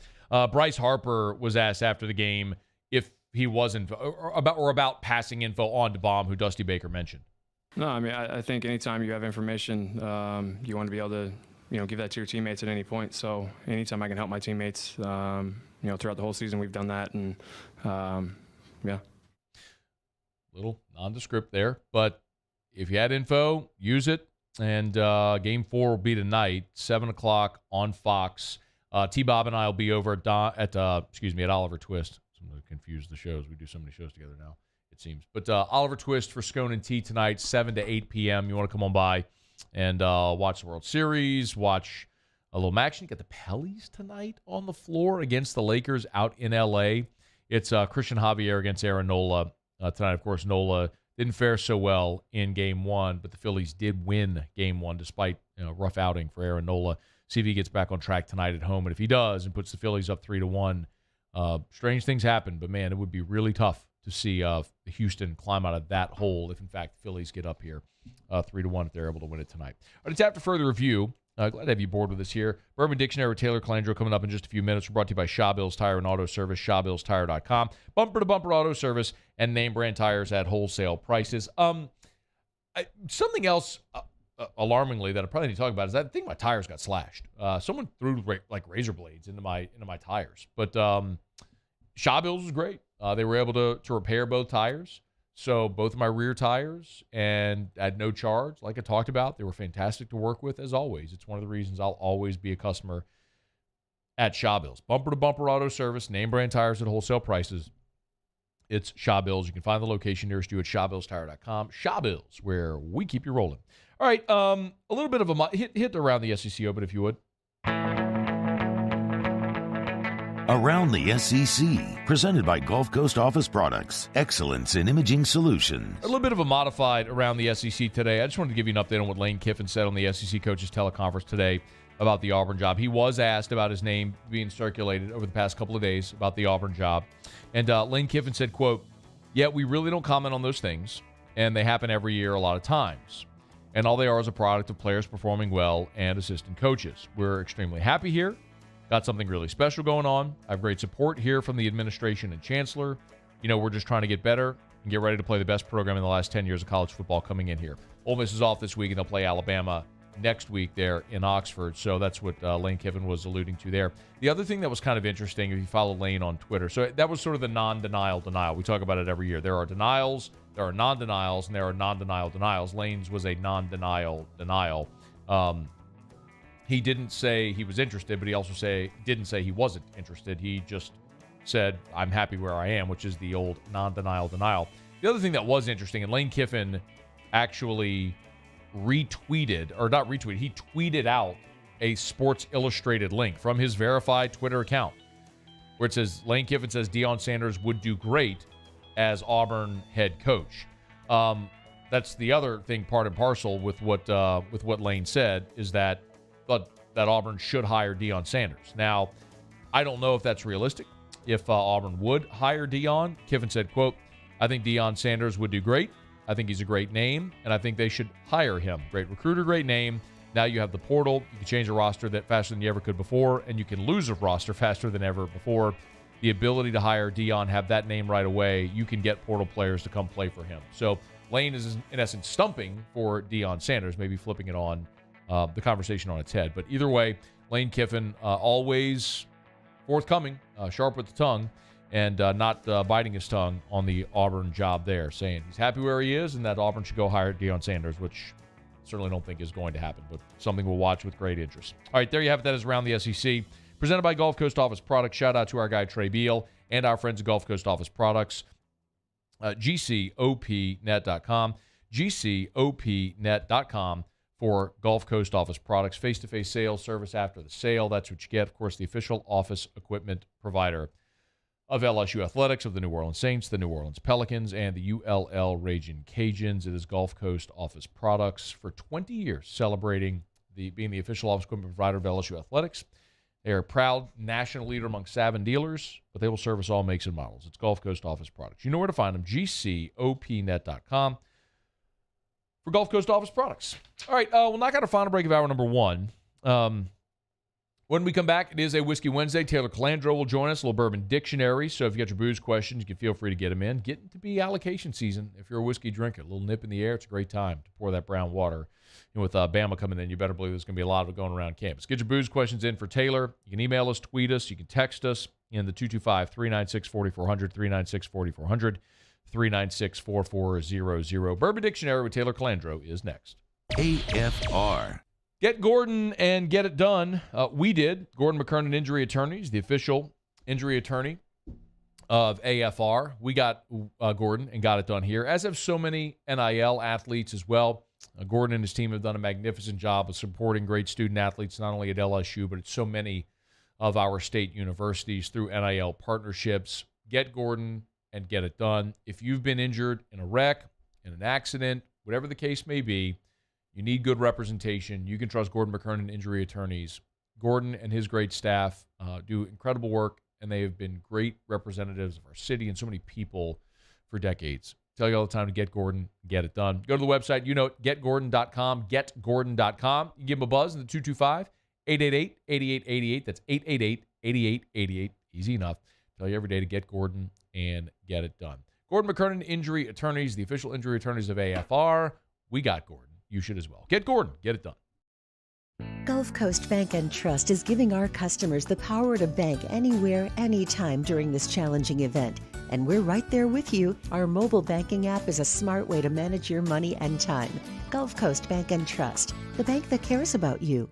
Bryce Harper was asked after the game if he wasn't about passing info on to Baum, who Dusty Baker mentioned. No, I mean, I think anytime you have information, you want to be able to, give that to your teammates at any point. So anytime I can help my teammates, throughout the whole season, we've done that. And, yeah. Little nondescript there. But if you had info, use it. And Game 4 will be tonight, 7 o'clock on Fox. T-Bob and I will be over at Oliver Twist. I'm going to confuse the shows. We do so many shows together now, it seems. But Oliver Twist for Scone and T tonight, 7 to 8 p.m. You want to come on by and watch the World Series, watch a little action. You got the Pellies tonight on the floor against the Lakers out in L.A. It's Christian Javier against Aaron Nola tonight. Of course, Nola didn't fare so well in Game 1, but the Phillies did win Game 1 despite a rough outing for Aaron Nola. See if he gets back on track tonight at home. And if he does and puts the Phillies up 3-1, strange things happen. But, man, it would be really tough to see Houston climb out of that hole if, in fact, the Phillies get up here 3-1 if they're able to win it tonight. All right, it's after further review. Glad to have you aboard with us here. Bourbon Dictionary with Taylor Calandro coming up in just a few minutes. We're brought to you by Shaw Bills Tire and Auto Service, ShawBillsTire.com. Bumper-to-bumper auto service and name-brand tires at wholesale prices. Something else, alarmingly, that I probably need to talk about is that I think my tires got slashed. Someone threw razor blades into my tires. But Shaw Bills was great. They were able to repair both tires. So both of my rear tires, and at no charge, like I talked about, they were fantastic to work with, as always. It's one of the reasons I'll always be a customer at Shaw Bills. Bumper-to-bumper auto service, name-brand tires at wholesale prices. It's Shaw Bills. You can find the location nearest you at ShawBillsTire.com. Shaw Bills, where we keep you rolling. All right, a little bit of a hit around the SEC Open, if you would. Around the SEC, presented by Gulf Coast Office Products, excellence in imaging solutions. A little bit of a modified around the SEC today. I just wanted to give you an update on what Lane Kiffin said on the SEC coaches teleconference today about the Auburn job. He was asked about his name being circulated over the past couple of days about the Auburn job. And Lane Kiffin said, quote, "Yeah, we really don't comment on those things, and they happen every year a lot of times. And all they are is a product of players performing well and assistant coaches. We're extremely happy here. Got something really special going on. I have great support here from the administration and chancellor. We're just trying to get better. and get ready to play the best program in the last 10 years of college football coming in here. Ole Miss is off this week, and they'll play Alabama next week there in Oxford. So that's what Lane Kiffin was alluding to there. The other thing that was kind of interesting, if you follow Lane on Twitter, so that was sort of the non-denial denial. We talk about it every year. There are denials, there are non-denials, and there are non-denial denials. Lane's was a non-denial denial. He didn't say he was interested, but he also didn't say he wasn't interested. He just said, I'm happy where I am, which is the old non-denial denial. The other thing that was interesting, and Lane Kiffin actually he tweeted out a Sports Illustrated link from his verified Twitter account where it says, Lane Kiffin says Deion Sanders would do great as Auburn head coach. That's the other thing, part and parcel with what Lane said, is that Auburn should hire Deion Sanders. Now, I don't know if that's realistic, if Auburn would hire Deion. Kiffin said, quote, I think Deion Sanders would do great. I think he's a great name, and I think they should hire him. Great recruiter, great name. Now you have the portal. You can change a roster that faster than you ever could before, and you can lose a roster faster than ever before. The ability to hire Deion, have that name right away, you can get portal players to come play for him. So Lane is, in essence, stumping for Deion Sanders, maybe flipping it on the conversation on its head. But either way, Lane Kiffin always forthcoming, sharp with the tongue, and not biting his tongue on the Auburn job there, saying he's happy where he is and that Auburn should go hire Deion Sanders, which I certainly don't think is going to happen, but something we'll watch with great interest. All right, there you have it. That is Around the SEC, presented by Gulf Coast Office Products. Shout out to our guy Trey Beal and our friends at Gulf Coast Office Products. GCOPnet.com, GCOPnet.com for Gulf Coast Office Products. Face-to-face sales, service after the sale. That's what you get. Of course, the official office equipment provider of LSU Athletics, of the New Orleans Saints, the New Orleans Pelicans, and the ULL Ragin' Cajuns. It is Gulf Coast Office Products for 20 years, celebrating being the official office equipment provider of LSU Athletics. They are a proud national leader among Saban dealers, but they will service all makes and models. It's Gulf Coast Office Products. You know where to find them, GCOPnet.com for Gulf Coast Office Products. All right, we'll knock out our final break of hour number one. When we come back, it is a Whiskey Wednesday. Taylor Calandro will join us, a little bourbon dictionary. So if you got your booze questions, you can feel free to get them in. Getting to be allocation season. If you're a whiskey drinker, a little nip in the air, it's a great time to pour that brown water. And with Bama coming in, you better believe there's going to be a lot of it going around campus. Get your booze questions in for Taylor. You can email us, tweet us, you can text us in the 225-396-4400, 396-4400, 396-4400. Bourbon Dictionary with Taylor Calandro is next. AFR. Get Gordon and get it done. We did. Gordon McKernan Injury Attorneys, the official injury attorney of AFR. We got Gordon and got it done here, as have so many NIL athletes as well. Gordon and his team have done a magnificent job of supporting great student athletes, not only at LSU, but at so many of our state universities through NIL partnerships. Get Gordon and get it done. If you've been injured in a wreck, in an accident, whatever the case may be, you need good representation. You can trust Gordon McKernan Injury Attorneys. Gordon and his great staff do incredible work, and they have been great representatives of our city and so many people for decades. Tell you all the time to get Gordon, get it done. Go to the website, getgordon.com, getgordon.com. You give him a buzz in the 225-888-8888. That's 888-8888. Easy enough. Tell you every day to get Gordon and get it done. Gordon McKernan Injury Attorneys, the official injury attorneys of AFR. We got Gordon. You should as well. Get Gordon. Get it done. Gulf Coast Bank and Trust is giving our customers the power to bank anywhere, anytime during this challenging event. And we're right there with you. Our mobile banking app is a smart way to manage your money and time. Gulf Coast Bank and Trust, the bank that cares about you.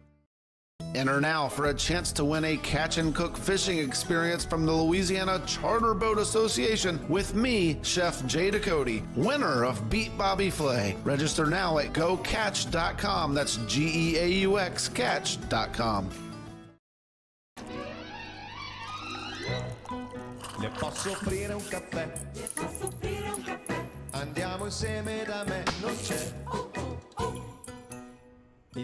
Enter now for a chance to win a catch and cook fishing experience from the Louisiana Charter Boat Association with me, Chef Jay Ducote, winner of Beat Bobby Flay. Register now at gocatch.com. That's GEAUX catch.com. Le posso offrire un caffè? Andiamo insieme da me, non c'è.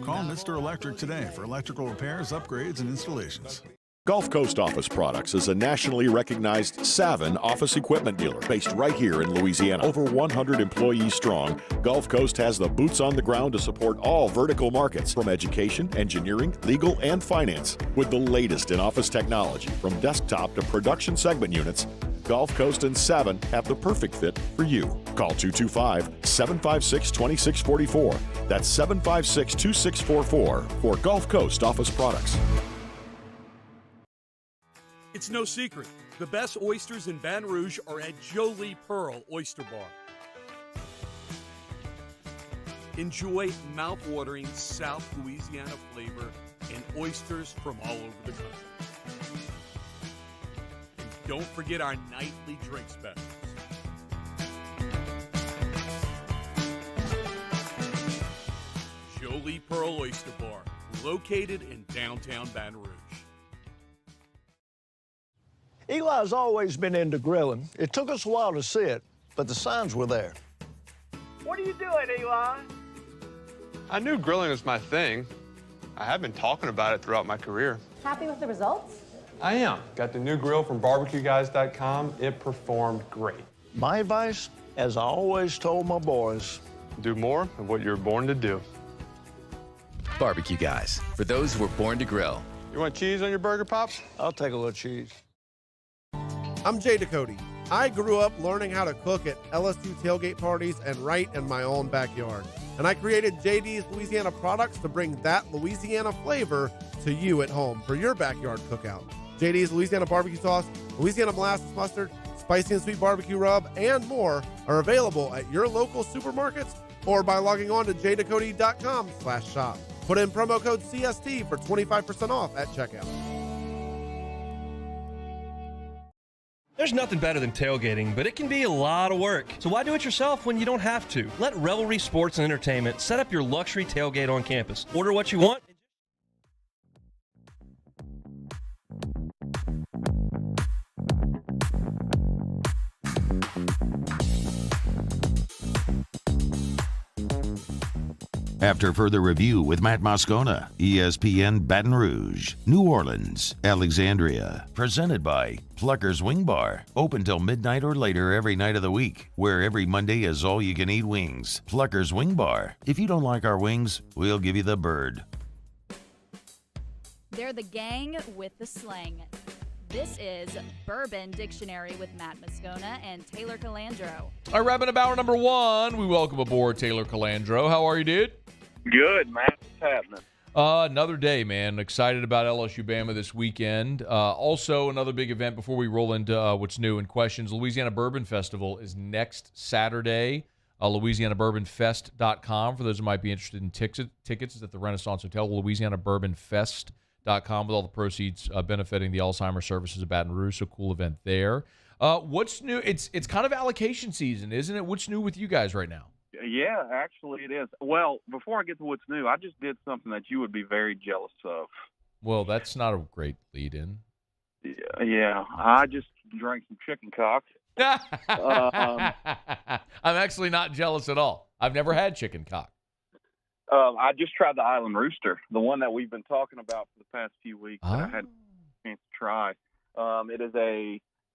Call Mr. Electric today for electrical repairs, upgrades, and installations. Gulf Coast Office Products is a nationally recognized Saban office equipment dealer based right here in Louisiana. Over 100 employees strong, Gulf Coast has the boots on the ground to support all vertical markets, from education, engineering, legal, and finance. With the latest in office technology, from desktop to production segment units, Gulf Coast and Savin have the perfect fit for you. Call 225-756-2644. That's 756-2644 for Gulf Coast office products. It's no secret. The best oysters in Baton Rouge are at Jolie Pearl Oyster Bar. Enjoy mouth-watering South Louisiana flavor and oysters from all over the country. And don't forget our nightly drink specials. Jolie Pearl Oyster Bar, located in downtown Baton Rouge. Eli's always been into grilling. It took us a while to see it, but the signs were there. What are you doing, Eli? I knew grilling was my thing. I have been talking about it throughout my career. Happy with the results? I am. Got the new grill from barbecueguys.com. It performed great. My advice, as I always told my boys, do more of what you're born to do. Barbecue Guys, for those who were born to grill. You want cheese on your burger, Pops? I'll take a little cheese. I'm Jay Ducote. I grew up learning how to cook at LSU tailgate parties and right in my own backyard. And I created JD's Louisiana products to bring that Louisiana flavor to you at home for your backyard cookout. JD's Louisiana barbecue sauce, Louisiana molasses mustard, spicy and sweet barbecue rub, and more are available at your local supermarkets or by logging on to jducote.com/shop. Put in promo code CST for 25% off at checkout. There's nothing better than tailgating, but it can be a lot of work. So why do it yourself when you don't have to? Let Revelry Sports and Entertainment set up your luxury tailgate on campus. Order what you want. After further review with Matt Moscona, ESPN Baton Rouge, New Orleans, Alexandria. Presented by Plucker's Wing Bar. Open till midnight or later every night of the week, where every Monday is all-you-can-eat wings. Plucker's Wing Bar. If you don't like our wings, we'll give you the bird. They're the gang with the slang. This is Bourbon Dictionary with Matt Moscona and Taylor Calandro. All right, wrapping up hour number one. We welcome aboard Taylor Calandro. How are you, dude? Good, Matt. What's happening? Another day, man. Excited about LSU Bama this weekend. Also, another big event before we roll into what's new and questions. Louisiana Bourbon Festival is next Saturday. LouisianaBourbonFest.com for those who might be interested in tickets. Is at the Renaissance Hotel. LouisianaBourbonFest.com with all the proceeds benefiting the Alzheimer's Services of Baton Rouge. So cool event there. What's new? It's kind of allocation season, isn't it? What's new with you guys right now? Yeah, actually it is. Well, before I get to what's new, I just did something that you would be very jealous of. Well, that's not a great lead-in. Yeah, I just drank some chicken cock. I'm actually not jealous at all. I've never had chicken cock. I just tried the Island Rooster, the one that we've been talking about for the past few weeks that I had a chance to try.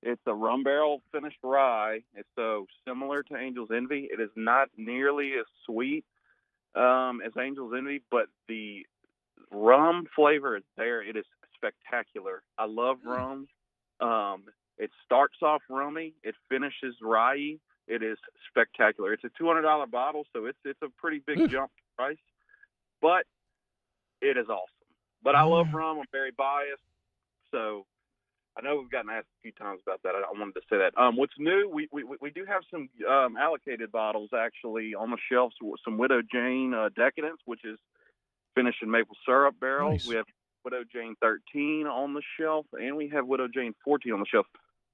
It's a rum barrel finished rye. It's so similar to Angel's Envy. It is not nearly as sweet as Angel's Envy, but the rum flavor is there. It is spectacular. I love rum. It starts off rummy. It finishes rye. It is spectacular. It's a $200 bottle, so it's a pretty big jump in price, but it is awesome. But I love rum. I'm very biased, so I know we've gotten asked a few times about that. I wanted to say that. What's new, we do have some allocated bottles actually on the shelves. Some Widow Jane Decadence, which is finished in maple syrup barrels. Nice. We have Widow Jane 13 on the shelf, and we have Widow Jane 14 on the shelf.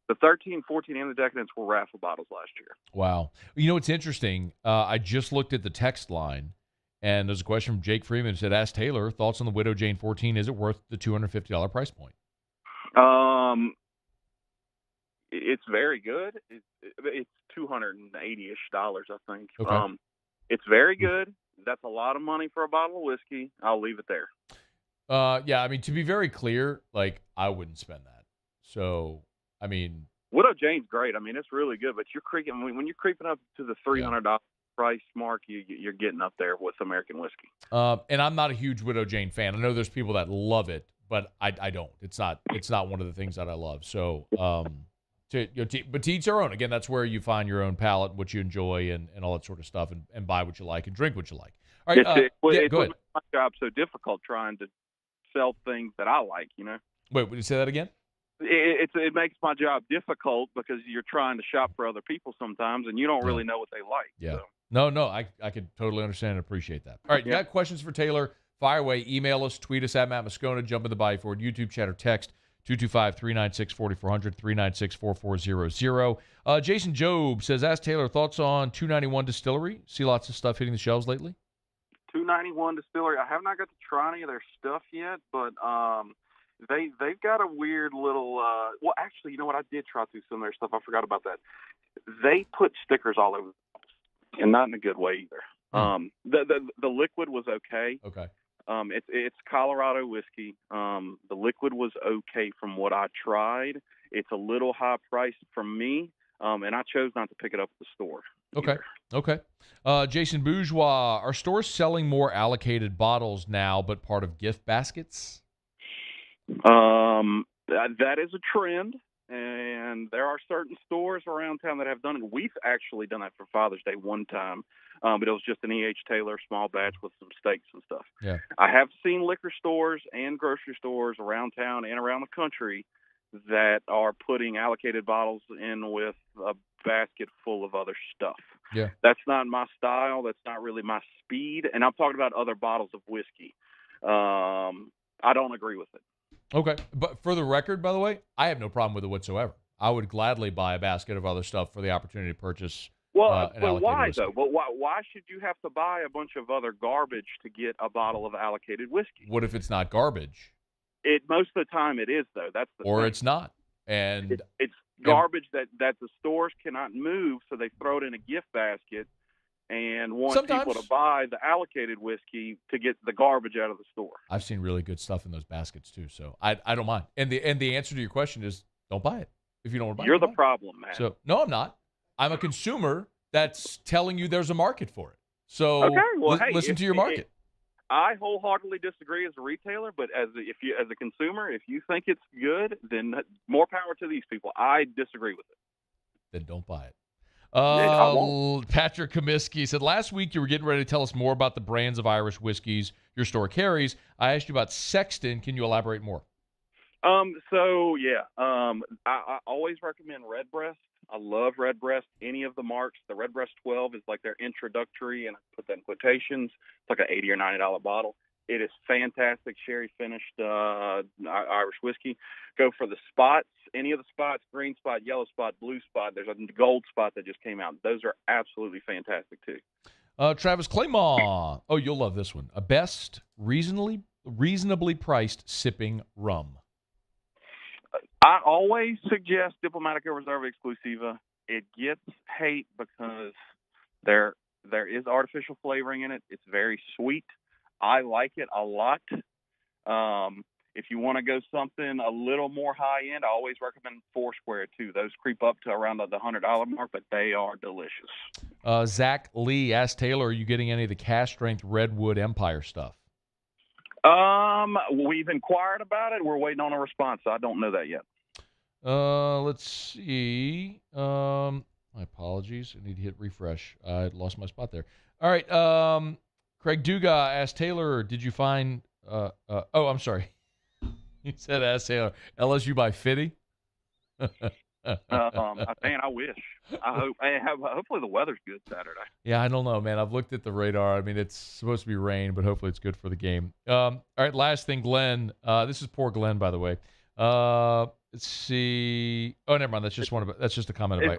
The 13, 14, and the Decadence were raffle bottles last year. Wow. You know, it's interesting. I just looked at the text line, and there's a question from Jake Freeman. It said, ask Taylor, thoughts on the Widow Jane 14. Is it worth the $250 price point? It's very good. It's $280-ish, I think. Okay. It's very good. That's a lot of money for a bottle of whiskey. I'll leave it there. Yeah, I mean, to be very clear, like, I wouldn't spend that. So, I mean, Widow Jane's great. I mean, it's really good, but when you're creeping up to the $300 price mark, you're getting up there with American whiskey. And I'm not a huge Widow Jane fan. I know there's people that love it, but I don't. It's not one of the things that I love. So, But to each their own. Again, that's where you find your own palate, what you enjoy, and all that sort of stuff, and buy what you like and drink what you like. All right, Go ahead. ahead. My job so difficult trying to sell things that I like. Wait, would you say that again? It makes my job difficult because you're trying to shop for other people sometimes, and you don't really know what they like. Yeah. So. No, I could totally understand and appreciate that. All right, you got questions for Taylor? Fire away. Email us, tweet us at Matt Moscona, jump in the Bayou Forward YouTube chat or text 225-396-4400, 396-4400. Jason Job says, ask Taylor thoughts on 291 Distillery. See lots of stuff hitting the shelves lately? 291 Distillery. I have not got to try any of their stuff yet, but they've got a weird little. Well, actually, you know what? I did try through some of their stuff. I forgot about that. They put stickers all over, and not in a good way either. The liquid was okay. Okay. It's Colorado whiskey. The liquid was okay from what I tried. It's a little high priced for me, and I chose not to pick it up at the store. Okay. Okay. Jason Bourgeois, are stores selling more allocated bottles now, but part of gift baskets? That is a trend, and there are certain stores around town that have done it. We've actually done that for Father's Day one time, but it was just an E.H. Taylor small batch with some steaks and stuff. Yeah. I have seen liquor stores and grocery stores around town and around the country that are putting allocated bottles in with a basket full of other stuff. Yeah. That's not my style. That's not really my speed. And I'm talking about other bottles of whiskey. I don't agree with it. Okay. But for the record, by the way, I have no problem with it whatsoever. I would gladly buy a basket of other stuff for the opportunity to purchase. Well, but why whiskey. though? Well, why should you have to buy a bunch of other garbage to get a bottle of allocated whiskey? What if it's not garbage? It most of the time it is though. That's the or thing. it's not, and it's garbage that the stores cannot move, so they throw it in a gift basket and want people to buy the allocated whiskey to get the garbage out of the store. I've seen really good stuff in those baskets too, so I don't mind. And the answer to your question is don't buy it if you don't want to buy it. You're the problem, man. So no, I'm not. I'm a consumer that's telling you there's a market for it. So okay, well, hey, listen to your market. I wholeheartedly disagree as a retailer, but as a consumer, if you think it's good, then more power to these people. I disagree with it. Then don't buy it. I won't. Patrick Comiskey said, last week you were getting ready to tell us more about the brands of Irish whiskeys your store carries. I asked you about Sexton. Can you elaborate more? I always recommend Redbreast. I love Redbreast. Any of the marks. The Redbreast 12 is like their introductory, and I put that in quotations. It's like an $80 or $90 bottle. It is fantastic, sherry finished Irish whiskey. Go for the spots. Any of the spots: green spot, yellow spot, blue spot. There's a gold spot that just came out. Those are absolutely fantastic too. Travis Claymore. Oh, you'll love this one. A best reasonably priced sipping rum. I always suggest Diplomática Reserva Exclusiva. It gets hate because there is artificial flavoring in it. It's very sweet. I like it a lot. If you want to go something a little more high end, I always recommend Foursquare too. Those creep up to around the $100 mark, but they are delicious. Zach Lee asked Taylor, are you getting any of the cast strength Redwood Empire stuff? We've inquired about it. We're waiting on a response. I don't know that yet. Let's see. My apologies. I need to hit refresh. I lost my spot there. All right. Craig Duga asked Taylor, did you find I'm sorry. He said ask Taylor, LSU by Fitty? Man, I wish. Hopefully the weather's good Saturday. Yeah, I don't know, man. I've looked at the radar. I mean, it's supposed to be rain, but hopefully it's good for the game. All right, last thing, Glenn. This is poor Glenn, by the way. Let's see. Oh, never mind. That's just a comment about.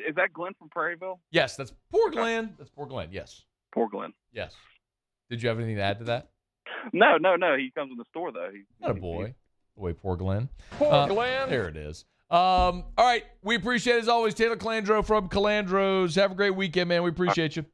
Is that Glenn from Prairieville? Yes, that's poor Glenn. That's poor Glenn. Yes. Poor Glenn. Yes. Did you have anything to add to that? No. He comes in the store though. Not a boy. Boy, poor Glenn. Poor Glenn. There it is. All right. We appreciate it as always. Taylor Calandro from Calandro's. Have a great weekend, man. We appreciate you.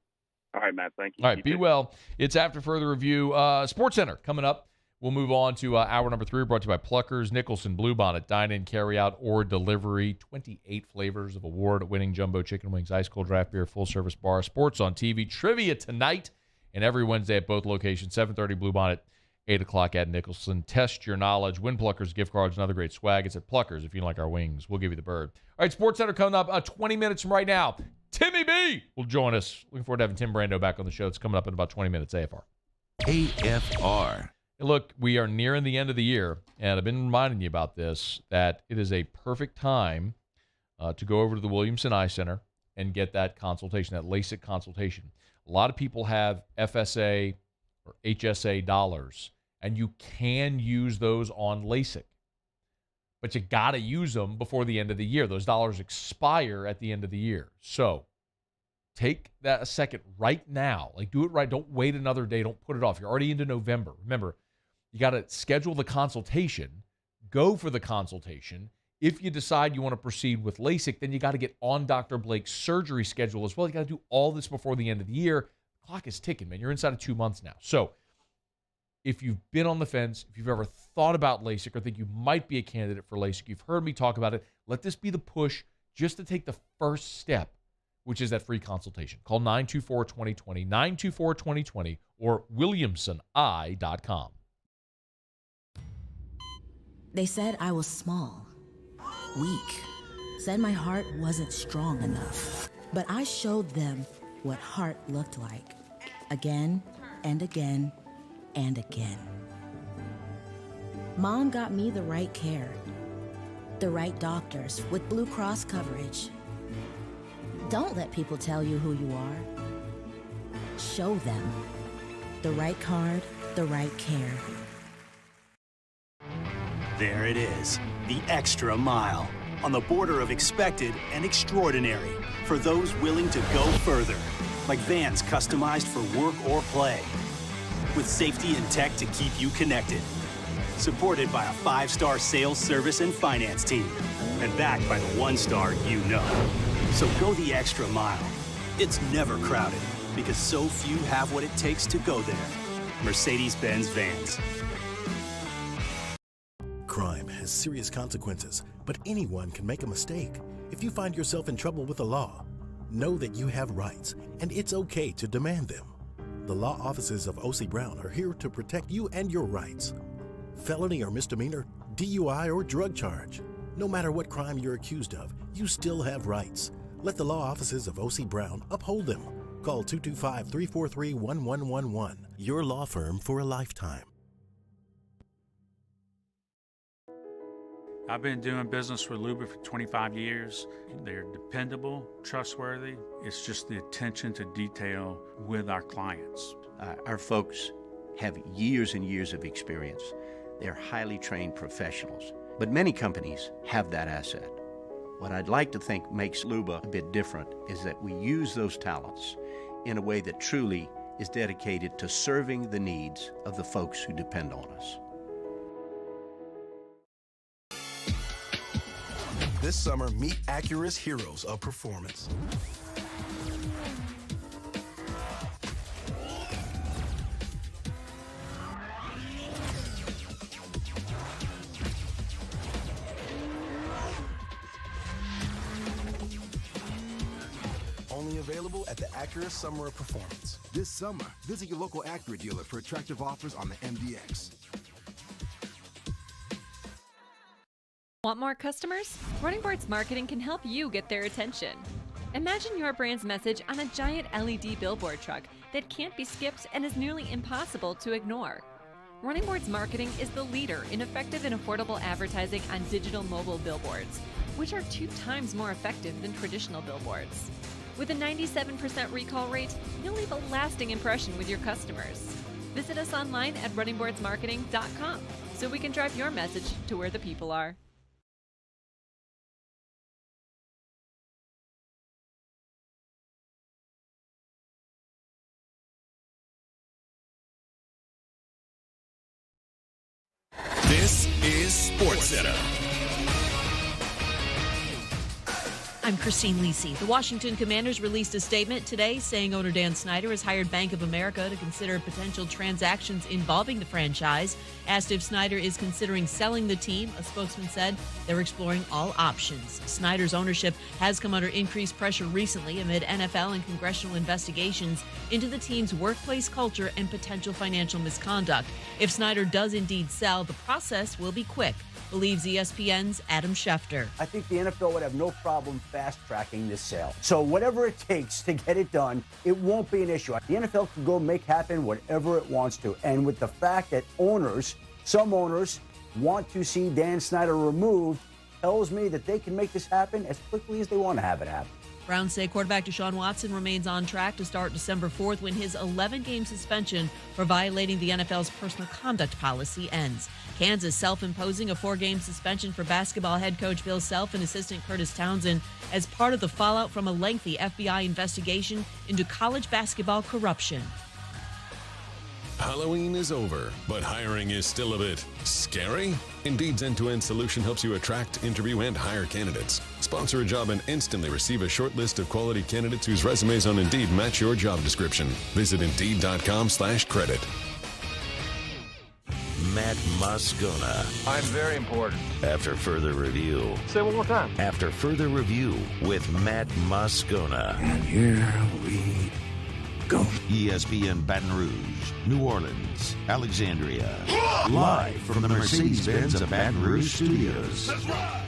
All right, Matt. Thank you. All right. Be well. It's after further review. SportsCenter coming up. We'll move on to hour number 3, brought to you by Pluckers, Nicholson, Bluebonnet, dine-in, carry-out, or delivery. 28 flavors of award-winning jumbo chicken wings, ice cold draft beer, full-service bar, sports on TV, trivia tonight, and every Wednesday at both locations, 7:30 Bluebonnet, 8 o'clock at Nicholson. Test your knowledge. Win Pluckers gift cards and other great swag. It's at Pluckers. If you like our wings, we'll give you the bird. All right, SportsCenter coming up 20 minutes from right now. Timmy B will join us. Looking forward to having Tim Brando back on the show. It's coming up in about 20 minutes. AFR. AFR. Look, we are nearing the end of the year, and I've been reminding you about this, that it is a perfect time to go over to the Williamson Eye Center and get that consultation, that LASIK consultation. A lot of people have FSA or HSA dollars, and you can use those on LASIK. But you got to use them before the end of the year. Those dollars expire at the end of the year. So take that a second right now. Like, do it right. Don't wait another day. Don't put it off. You're already into November. Remember, you got to schedule the consultation. Go for the consultation. If you decide you want to proceed with LASIK, then you got to get on Dr. Blake's surgery schedule as well. You got to do all this before the end of the year. The clock is ticking, man. You're inside of 2 months now. So if you've been on the fence, if you've ever thought about LASIK or think you might be a candidate for LASIK, you've heard me talk about it, let this be the push just to take the first step, which is that free consultation. Call 924-2020, 924-2020, or williamsoneye.com. They said I was small, weak, said my heart wasn't strong enough. But I showed them what heart looked like, again and again and again. Mom got me the right care, the right doctors with Blue Cross coverage. Don't let people tell you who you are. Show them the right card, the right care. There it is, the extra mile, on the border of expected and extraordinary for those willing to go further, like vans customized for work or play, with safety and tech to keep you connected, supported by a 5-star sales, service, and finance team, and backed by the 1-star you know. So go the extra mile. It's never crowded, because so few have what it takes to go there. Mercedes-Benz Vans. Crime has serious consequences, but anyone can make a mistake. If you find yourself in trouble with the law, know that you have rights, and it's okay to demand them. The law offices of O.C. Brown are here to protect you and your rights. Felony or misdemeanor, DUI or drug charge. No matter what crime you're accused of, you still have rights. Let the law offices of O.C. Brown uphold them. Call 225-343-1111. Your law firm for a lifetime. I've been doing business with Luba for 25 years. They're dependable, trustworthy. It's just the attention to detail with our clients. Our folks have years and years of experience. They're highly trained professionals, but many companies have that asset. What I'd like to think makes Luba a bit different is that we use those talents in a way that truly is dedicated to serving the needs of the folks who depend on us. This summer, meet Acura's heroes of performance. Only available at the Acura Summer of Performance. This summer, visit your local Acura dealer for attractive offers on the MDX. Want more customers? Running Boards Marketing can help you get their attention. Imagine your brand's message on a giant LED billboard truck that can't be skipped and is nearly impossible to ignore. Running Boards Marketing is the leader in effective and affordable advertising on digital mobile billboards, which are 2 times more effective than traditional billboards. With a 97% recall rate, you'll leave a lasting impression with your customers. Visit us online at runningboardsmarketing.com so we can drive your message to where the people are. This is SportsCenter. I'm Christine Lisi. The Washington Commanders released a statement today saying owner Dan Snyder has hired Bank of America to consider potential transactions involving the franchise. Asked if Snyder is considering selling the team, a spokesman said they're exploring all options. Snyder's ownership has come under increased pressure recently amid NFL and congressional investigations into the team's workplace culture and potential financial misconduct. If Snyder does indeed sell, the process will be quick, believes ESPN's Adam Schefter. I think the NFL would have no problem fast-tracking this sale. So whatever it takes to get it done, it won't be an issue. The NFL can go make happen whatever it wants to. And with the fact that some owners want to see Dan Snyder removed, tells me that they can make this happen as quickly as they want to have it happen. Browns say quarterback Deshaun Watson remains on track to start December 4th when his 11-game suspension for violating the NFL's personal conduct policy ends. Kansas self-imposing a 4-game suspension for basketball head coach Bill Self and assistant Curtis Townsend as part of the fallout from a lengthy FBI investigation into college basketball corruption. Halloween is over, but hiring is still a bit scary? Indeed's end-to-end solution helps you attract, interview, and hire candidates. Sponsor a job and instantly receive a short list of quality candidates whose resumes on Indeed match your job description. Visit Indeed.com/credit. Matt Moscona. I'm very important. After further review. Say it one more time. After further review with Matt Moscona. And here we go. ESPN Baton Rouge, New Orleans, Alexandria. Live from the Mercedes-Benz of Baton Rouge studios. That's right.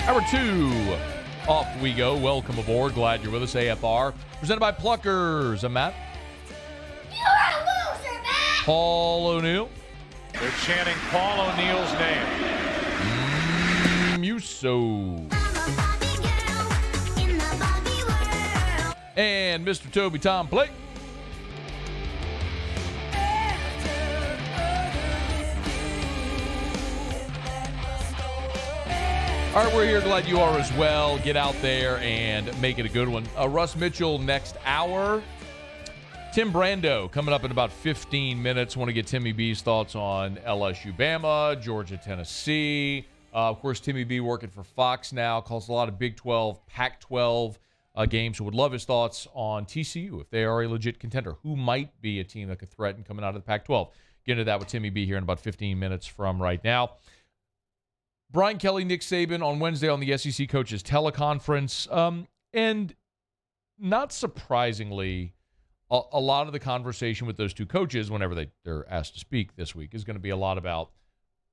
Hour 2, off we go. Welcome aboard. Glad you're with us. AFR, presented by Pluckers. I'm Matt. You're a loser, Matt! Paul O'Neill. They're chanting Paul O'Neill's name. Muso. And Mr. Toby Tom Plate. All right, we're here. Glad you are as well. Get out there and make it a good one. Russ Mitchell next hour. Tim Brando coming up in about 15 minutes. Want to get Timmy B's thoughts on LSU, Bama, Georgia, Tennessee. Of course, Timmy B working for Fox now. Calls a lot of Big 12, Pac-12 games. So would love his thoughts on TCU if they are a legit contender. Who might be a team that could threaten coming out of the Pac-12? Get into that with Timmy B here in about 15 minutes from right now. Brian Kelly, Nick Saban on Wednesday on the SEC Coaches Teleconference. And not surprisingly, a lot of the conversation with those two coaches, whenever they're asked to speak this week, is going to be a lot about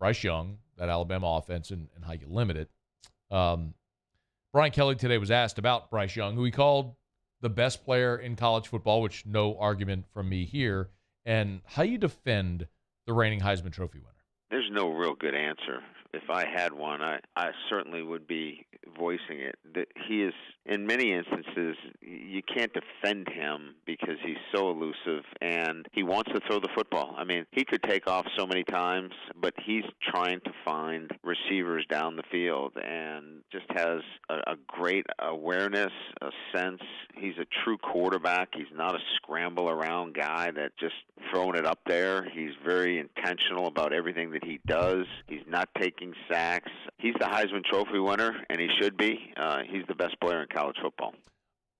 Bryce Young, that Alabama offense, and how you limit it. Brian Kelly today was asked about Bryce Young, who he called the best player in college football, which no argument from me here, and how you defend the reigning Heisman Trophy winner. There's no real good answer. If I had one, I certainly would be voicing it. That he is, in many instances, you can't defend him because he's so elusive and he wants to throw the football. I mean, he could take off so many times, but he's trying to find receivers down the field and just has a great awareness, a sense. He's a true quarterback. He's not a scramble around guy that just throwing it up there. He's very intentional about everything that he does. He's not taking sacks. He's the Heisman Trophy winner, and he should be. He's the best player in college football.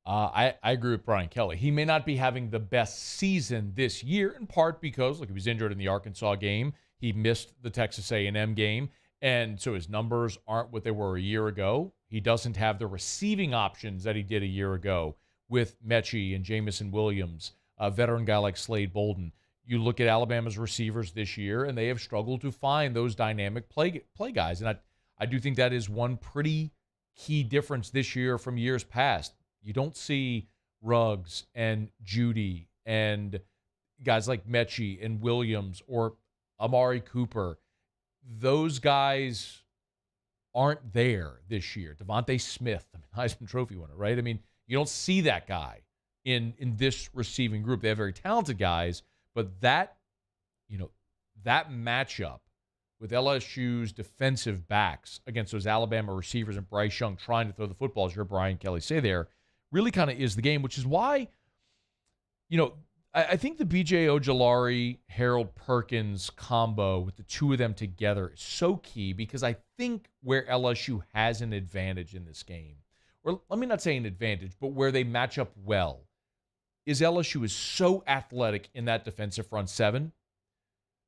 I agree with Brian Kelly. He may not be having the best season this year, in part because, he was injured in the Arkansas game. He missed the Texas A&M game, and so his numbers aren't what they were a year ago. He doesn't have the receiving options that he did a year ago with Mechie and Jamison Williams, a veteran guy like Slade Bolden. You look at Alabama's receivers this year, and they have struggled to find those dynamic play guys. And I do think that is one pretty key difference this year from years past. You don't see Ruggs and Judy and guys like Mechie and Williams or Amari Cooper. Those guys aren't there this year. Devontae Smith, Heisman Trophy winner, right? I mean, you don't see that guy in this receiving group. They have very talented guys, but that matchup with LSU's defensive backs against those Alabama receivers and Bryce Young trying to throw the football, as you heard Brian Kelly say there, really kind of is the game, which is why, I think the B.J. Ojulari, Harold Perkins combo with the two of them together is so key because I think where LSU has an advantage in this game, or let me not say an advantage, but where they match up well, is LSU is so athletic in that defensive front seven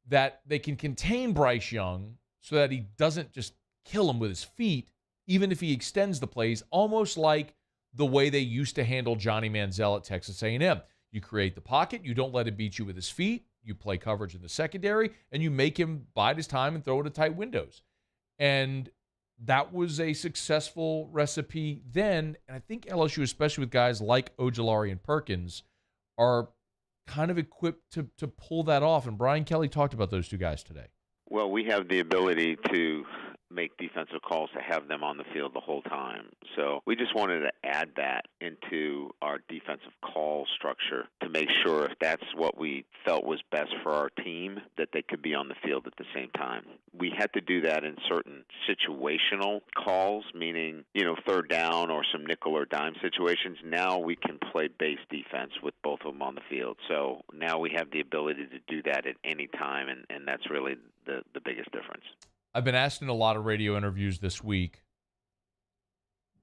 that they can contain Bryce Young so that he doesn't just kill him with his feet, even if he extends the plays, almost like the way they used to handle Johnny Manziel at Texas A&M. You create the pocket, you don't let him beat you with his feet, you play coverage in the secondary, and you make him bide his time and throw it at tight windows. And that was a successful recipe then, and I think LSU, especially with guys like Ojulari and Perkins, are kind of equipped to pull that off. And Brian Kelly talked about those two guys today. Well, we have the ability to make defensive calls to have them on the field the whole time. So we just wanted to add that into our defensive call structure to make sure if that's what we felt was best for our team, that they could be on the field at the same time. We had to do that in certain situational calls, meaning, third down or some nickel or dime situations. Now we can play base defense with both of them on the field. So now we have the ability to do that at any time, and that's really the biggest difference. I've been asked in a lot of radio interviews this week,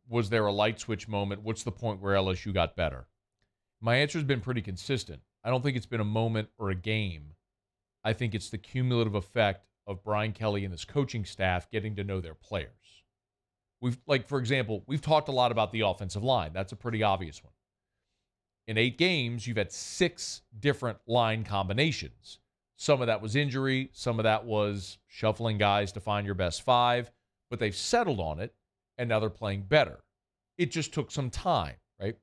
was there a light switch moment? What's the point where LSU got better? My answer has been pretty consistent. I don't think it's been a moment or a game. I think it's the cumulative effect of Brian Kelly and his coaching staff getting to know their players. For example, we've talked a lot about the offensive line. That's a pretty obvious one. In 8 games, you've had 6 different line combinations. Some of that was injury. Some of that was shuffling guys to find your best 5. But they've settled on it, and now they're playing better. It just took some time, right?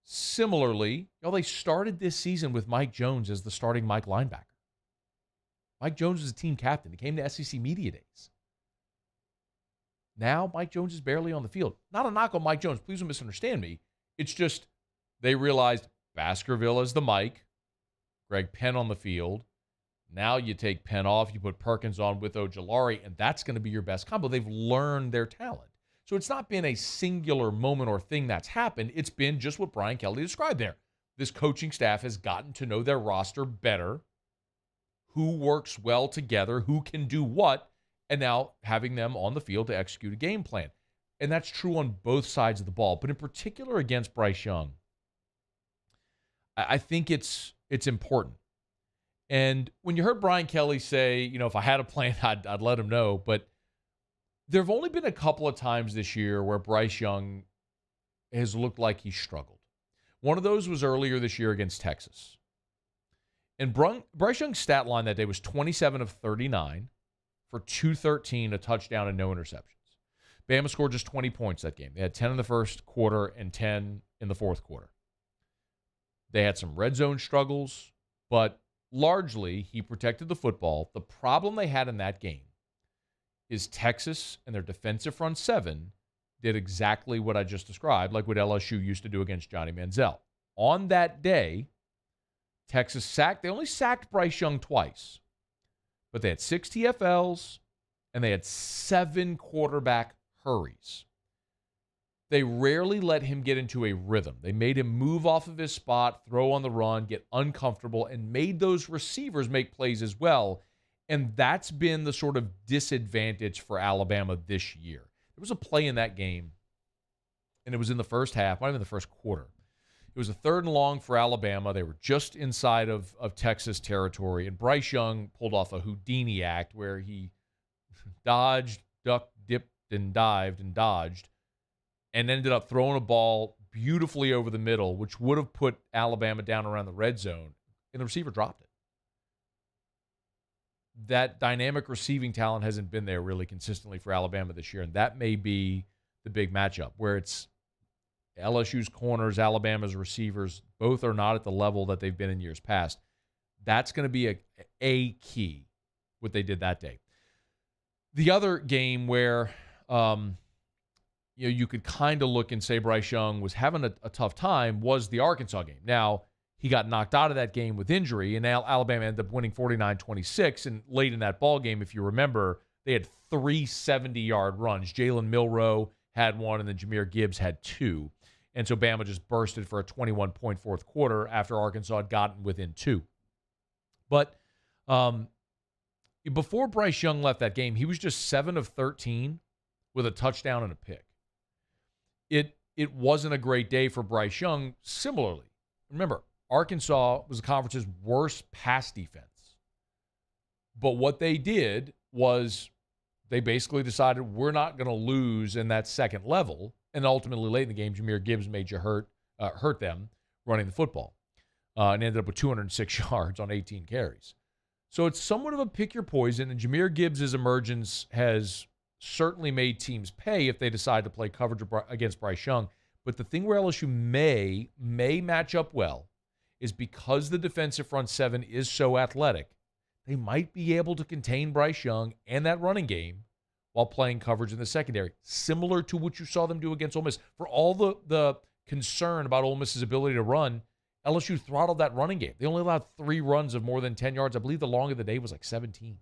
Similarly, they started this season with Mike Jones as the starting Mike linebacker. Mike Jones was a team captain. He came to SEC Media Days. Now Mike Jones is barely on the field. Not a knock on Mike Jones. Please don't misunderstand me. It's just they realized Baskerville as the Mike, Greg Penn on the field. Now you take Penn off, you put Perkins on with Ojulari, and that's going to be your best combo. They've learned their talent. So it's not been a singular moment or thing that's happened. It's been just what Brian Kelly described there. This coaching staff has gotten to know their roster better, who works well together, who can do what, and now having them on the field to execute a game plan. And that's true on both sides of the ball, but in particular against Bryce Young. I think it's important. And when you heard Brian Kelly say, if I had a plan, I'd let him know. But there have only been a couple of times this year where Bryce Young has looked like he struggled. One of those was earlier this year against Texas. And Bryce Young's stat line that day was 27 of 39 for 213, a touchdown, and no interceptions. Bama scored just 20 points that game. They had 10 in the first quarter and 10 in the fourth quarter. They had some red zone struggles, but largely, he protected the football. The problem they had in that game is Texas and their defensive front 7 did exactly what I just described, like what LSU used to do against Johnny Manziel. On that day, Texas they only sacked Bryce Young twice, but they had 6 TFLs and they had 7 quarterback hurries. They rarely let him get into a rhythm. They made him move off of his spot, throw on the run, get uncomfortable, and made those receivers make plays as well. And that's been the sort of disadvantage for Alabama this year. There was a play in that game, and it was in the first half, might have been the first quarter. It was a 3rd and long for Alabama. They were just inside of Texas territory, and Bryce Young pulled off a Houdini act where he dodged, ducked, dipped, and dived and dodged, and ended up throwing a ball beautifully over the middle, which would have put Alabama down around the red zone, and the receiver dropped it. That dynamic receiving talent hasn't been there really consistently for Alabama this year, and that may be the big matchup, where it's LSU's corners, Alabama's receivers, both are not at the level that they've been in years past. That's going to be a key, what they did that day. The other game where you could kind of look and say Bryce Young was having a tough time was the Arkansas game. Now, he got knocked out of that game with injury, and Alabama ended up winning 49-26. And late in that ball game, if you remember, they had 3 70-yard runs. Jalen Milroe had one, and then Jahmyr Gibbs had 2. And so Bama just bursted for a 21-point fourth quarter after Arkansas had gotten within 2. But before Bryce Young left that game, he was just 7 of 13 with a touchdown and a pick. It wasn't a great day for Bryce Young. Similarly, remember, Arkansas was the conference's worst pass defense. But what they did was they basically decided we're not going to lose in that second level. And ultimately, late in the game, Jahmyr Gibbs made you hurt them running the football and ended up with 206 yards on 18 carries. So it's somewhat of a pick your poison, and Jahmyr Gibbs' emergence has certainly made teams pay if they decide to play coverage against Bryce Young. But the thing where LSU may match up well is because the defensive front seven is so athletic, they might be able to contain Bryce Young and that running game while playing coverage in the secondary, similar to what you saw them do against Ole Miss. For all the concern about Ole Miss's ability to run, LSU throttled that running game. They only allowed 3 runs of more than 10 yards. I believe the long of the day was like 17.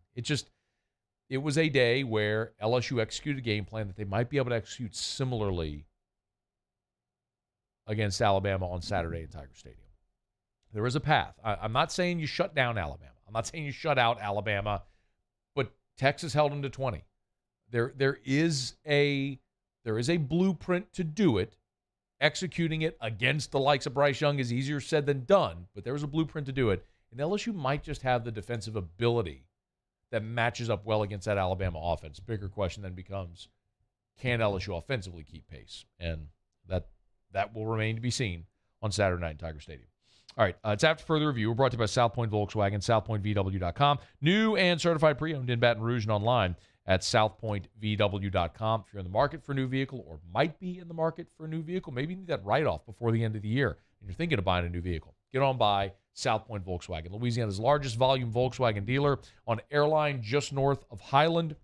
It was a day where LSU executed a game plan that they might be able to execute similarly against Alabama on Saturday at Tiger Stadium. There is a path. I'm not saying you shut down Alabama. I'm not saying you shut out Alabama, but Texas held them to 20. There is a blueprint to do it. Executing it against the likes of Bryce Young is easier said than done, but there was a blueprint to do it. And LSU might just have the defensive ability that matches up well against that Alabama offense. Bigger question then becomes, can LSU offensively keep pace? And that will remain to be seen on Saturday night in Tiger Stadium. All right, it's After Further Review. We're brought to you by South Point Volkswagen, southpointvw.com. New and certified pre-owned in Baton Rouge and online at southpointvw.com. If you're in the market for a new vehicle or might be in the market for a new vehicle, maybe you need that write-off before the end of the year and you're thinking of buying a new vehicle, get on by South Point Volkswagen, Louisiana's largest volume Volkswagen dealer on Airline just north of Highland.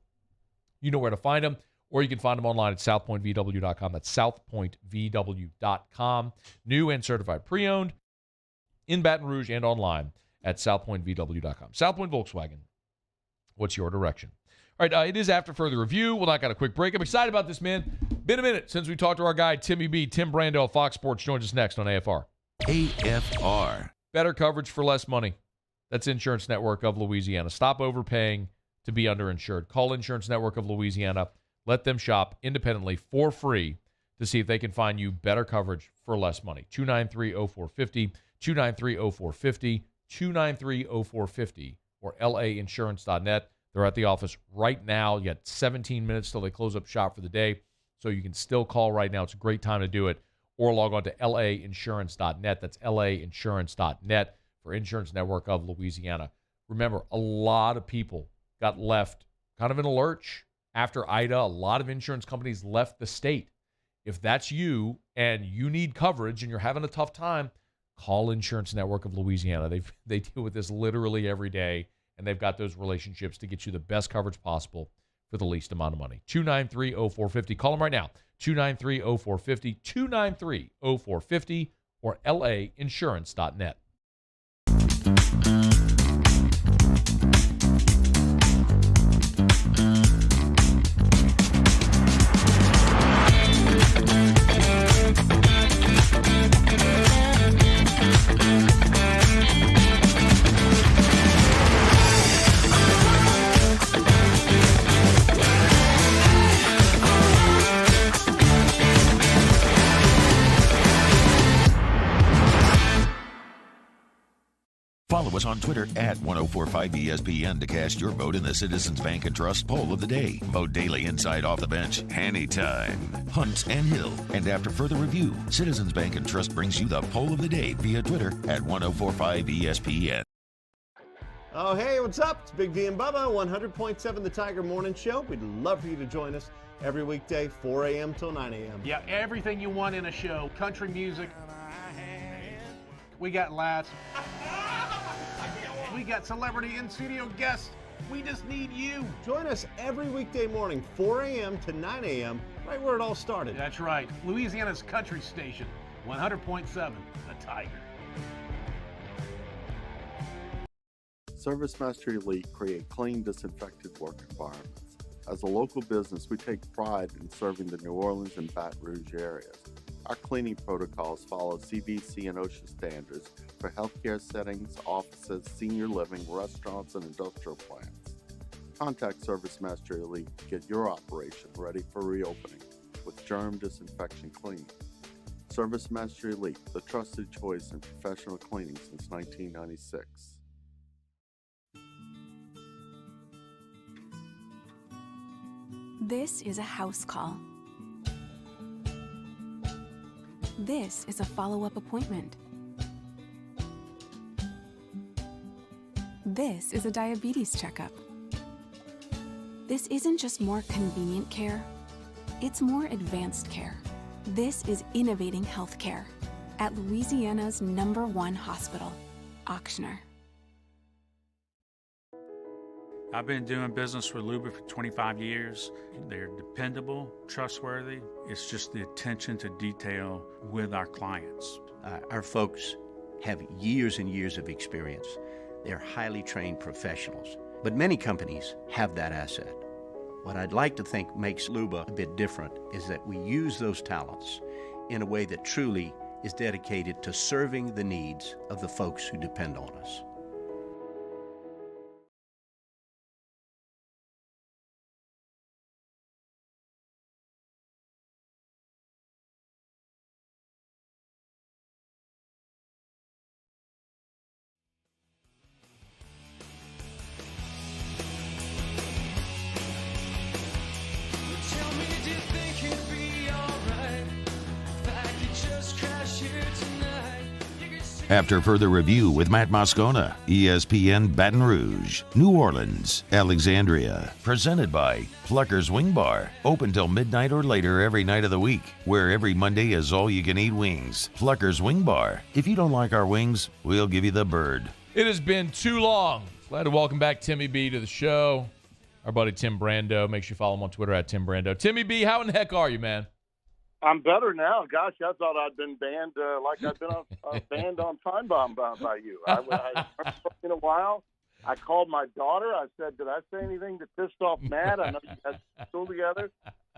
You know where to find them, or you can find them online at southpointvw.com. That's southpointvw.com. New and certified pre-owned in Baton Rouge and online at southpointvw.com. South Point Volkswagen, what's your direction? All right, it is After Further Review. We'll knock out a quick break. I'm excited about this, man. Been a minute since we talked to our guy, Timmy B. Tim Brando of Fox Sports joins us next on AFR. AFR. Better coverage for less money. That's Insurance Network of Louisiana. Stop overpaying to be underinsured. Call Insurance Network of Louisiana. Let them shop independently for free to see if they can find you better coverage for less money. 293-0450, 293-0450, 293-0450, or lainsurance.net. They're at the office right now. You got 17 minutes till they close up shop for the day, so you can still call right now. It's a great time to do it. Or log on to lainsurance.net. That's lainsurance.net for Insurance Network of Louisiana. Remember, a lot of people got left kind of in a lurch after Ida. A lot of insurance companies left the state. If that's you and you need coverage and you're having a tough time, call Insurance Network of Louisiana. They deal with this literally every day, and they've got those relationships to get you the best coverage possible for the least amount of money. 293-0450. Call them right now. 293-0450, 293-0450, or lainsurance.net. Follow us on Twitter at 1045ESPN to cast your vote in the Citizens Bank and Trust Poll of the Day. Vote daily inside Off the Bench, anytime. Hunt and Hill. And After Further Review, Citizens Bank and Trust brings you the Poll of the Day via Twitter at 1045ESPN. Oh, hey, what's up? It's Big V and Bubba, 100.7 The Tiger Morning Show. We'd love for you to join us every weekday, 4 a.m. till 9 a.m. Yeah, everything you want in a show. Country music. We got laughs. We got celebrity in-studio guests. We just need you. Join us every weekday morning, 4 a.m. to 9 a.m., right where it all started. That's right. Louisiana's country station, 100.7 The Tiger. Service Master Elite create clean, disinfected work environments. As a local business, we take pride in serving the New Orleans and Baton Rouge areas. Our cleaning protocols follow CDC and OSHA standards for healthcare settings, offices, senior living, restaurants, and industrial plants. Contact Service Master Elite to get your operation ready for reopening with germ disinfection cleaning. Service Master Elite, the trusted choice in professional cleaning since 1996. This is a house call. This is a follow-up appointment. This is a diabetes checkup. This isn't just more convenient care, it's more advanced care. This is innovating healthcare at Louisiana's #1 hospital, Ochsner. I've been doing business with Luba for 25 years. They're dependable, trustworthy. It's just the attention to detail with our clients. Our folks have years and years of experience. They're highly trained professionals, but many companies have that asset. What I'd like to think makes Luba a bit different is that we use those talents in a way that truly is dedicated to serving the needs of the folks who depend on us. After further review with Matt Moscona, ESPN Baton Rouge, New Orleans, Alexandria. Presented by Plucker's Wing Bar. Open till midnight or later every night of the week, where every Monday is all-you-can-eat wings. Plucker's Wing Bar. If you don't like our wings, we'll give you the bird. It has been too long. Glad to welcome back Timmy B to the show. Our buddy Tim Brando. Make sure you follow him on Twitter at Tim Brando. Timmy B, how in the heck are you, man? I'm better now. Gosh, I thought I'd been banned like I've been banned on Time Bomb by you. I haven't in a while. I called my daughter. I said, did I say anything that pissed off Matt? I know you guys school together.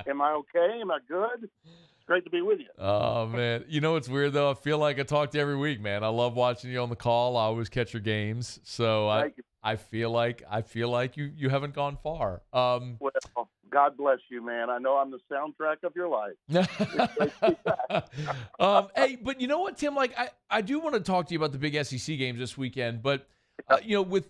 Am I okay? Am I good? It's great to be with you. Oh, man. You know what's weird, though? I feel like I talk to you every week, man. I love watching you on the call. I always catch your games. So I feel like you haven't gone far. Well, God bless you, man. I know I'm the soundtrack of your life. Hey, but you know what, Tim? Like, I do want to talk to you about the big SEC games this weekend. But, with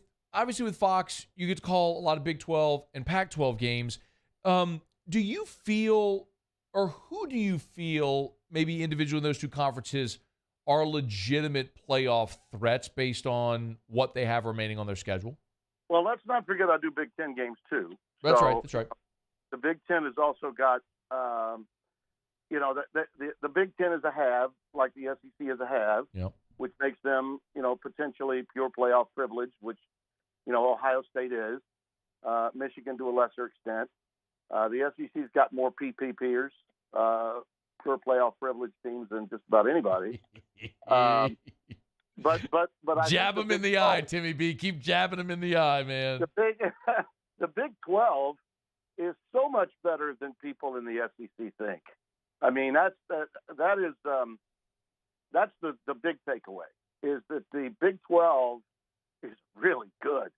Fox, you get to call a lot of Big 12 and Pac-12 games. Do you feel, or who do you feel, maybe individual in those two conferences, are legitimate playoff threats based on what they have remaining on their schedule? Well, let's not forget I do Big Ten games, too. That's right. The Big Ten has also got, the Big Ten is a have, like the SEC is a have, which makes them, potentially pure playoff privilege, which, Ohio State is, Michigan to a lesser extent. The SEC's got more PPPers, pure playoff privilege teams than just about anybody. But I jab them in the eye, Timmy B. Keep jabbing them in the eye, man. The Big 12 is so much better than people in the SEC think. I mean, that's the big takeaway, is that the Big 12 is really good.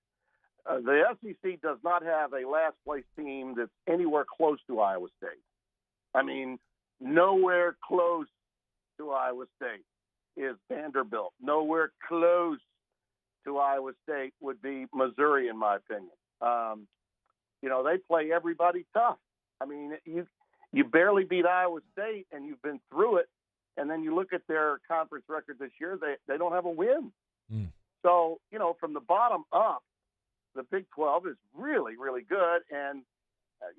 The SEC does not have a last place team that's anywhere close to Iowa State. I mean, nowhere close to Iowa State is Vanderbilt. Nowhere close to Iowa State would be Missouri, in my opinion. They play everybody tough. I mean, you barely beat Iowa State, and you've been through it. And then you look at their conference record this year; they don't have a win. So, from the bottom up, the Big 12 is really, really good. And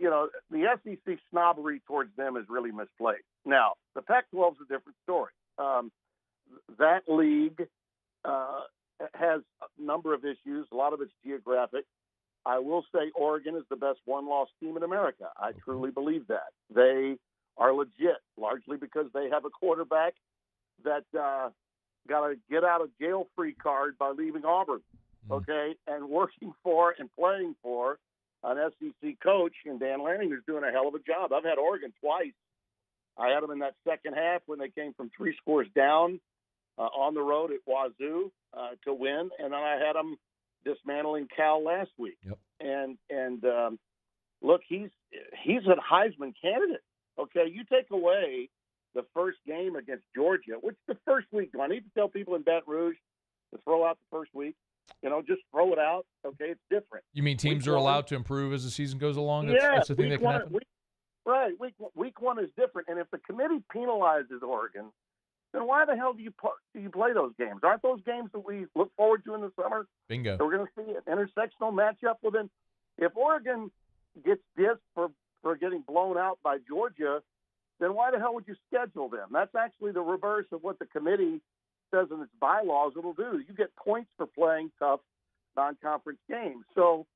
the SEC snobbery towards them is really misplaced. Now, the Pac-12 is a different story. That league has a number of issues. A lot of it's geographic. I will say Oregon is the best one-loss team in America. I truly believe that. They are legit, largely because they have a quarterback that got a get-out-of-jail-free card by leaving Auburn, okay, and working for and playing for an SEC coach in Dan Lanning, who's doing a hell of a job. I've had Oregon twice I had them in that second half when they came from 3 scores down on the road at Wazoo to win, and then I had them dismantling Cal last week. Yep. And look, he's a Heisman candidate. Okay, you take away the first game against Georgia, which the first week. Do I need to tell people in Baton Rouge to throw out the first week? Just throw it out. Okay, it's different. You mean teams are allowed to improve as the season goes along? That's the thing that can happen? Right. Week one is different. And if the committee penalizes Oregon, then why the hell do you play those games? Aren't those games that we look forward to in the summer? Bingo. So we're going to see an intersectional matchup. Well, then if Oregon gets dissed for getting blown out by Georgia, then why the hell would you schedule them? That's actually the reverse of what the committee says in its bylaws it'll do. You get points for playing tough non-conference games. So,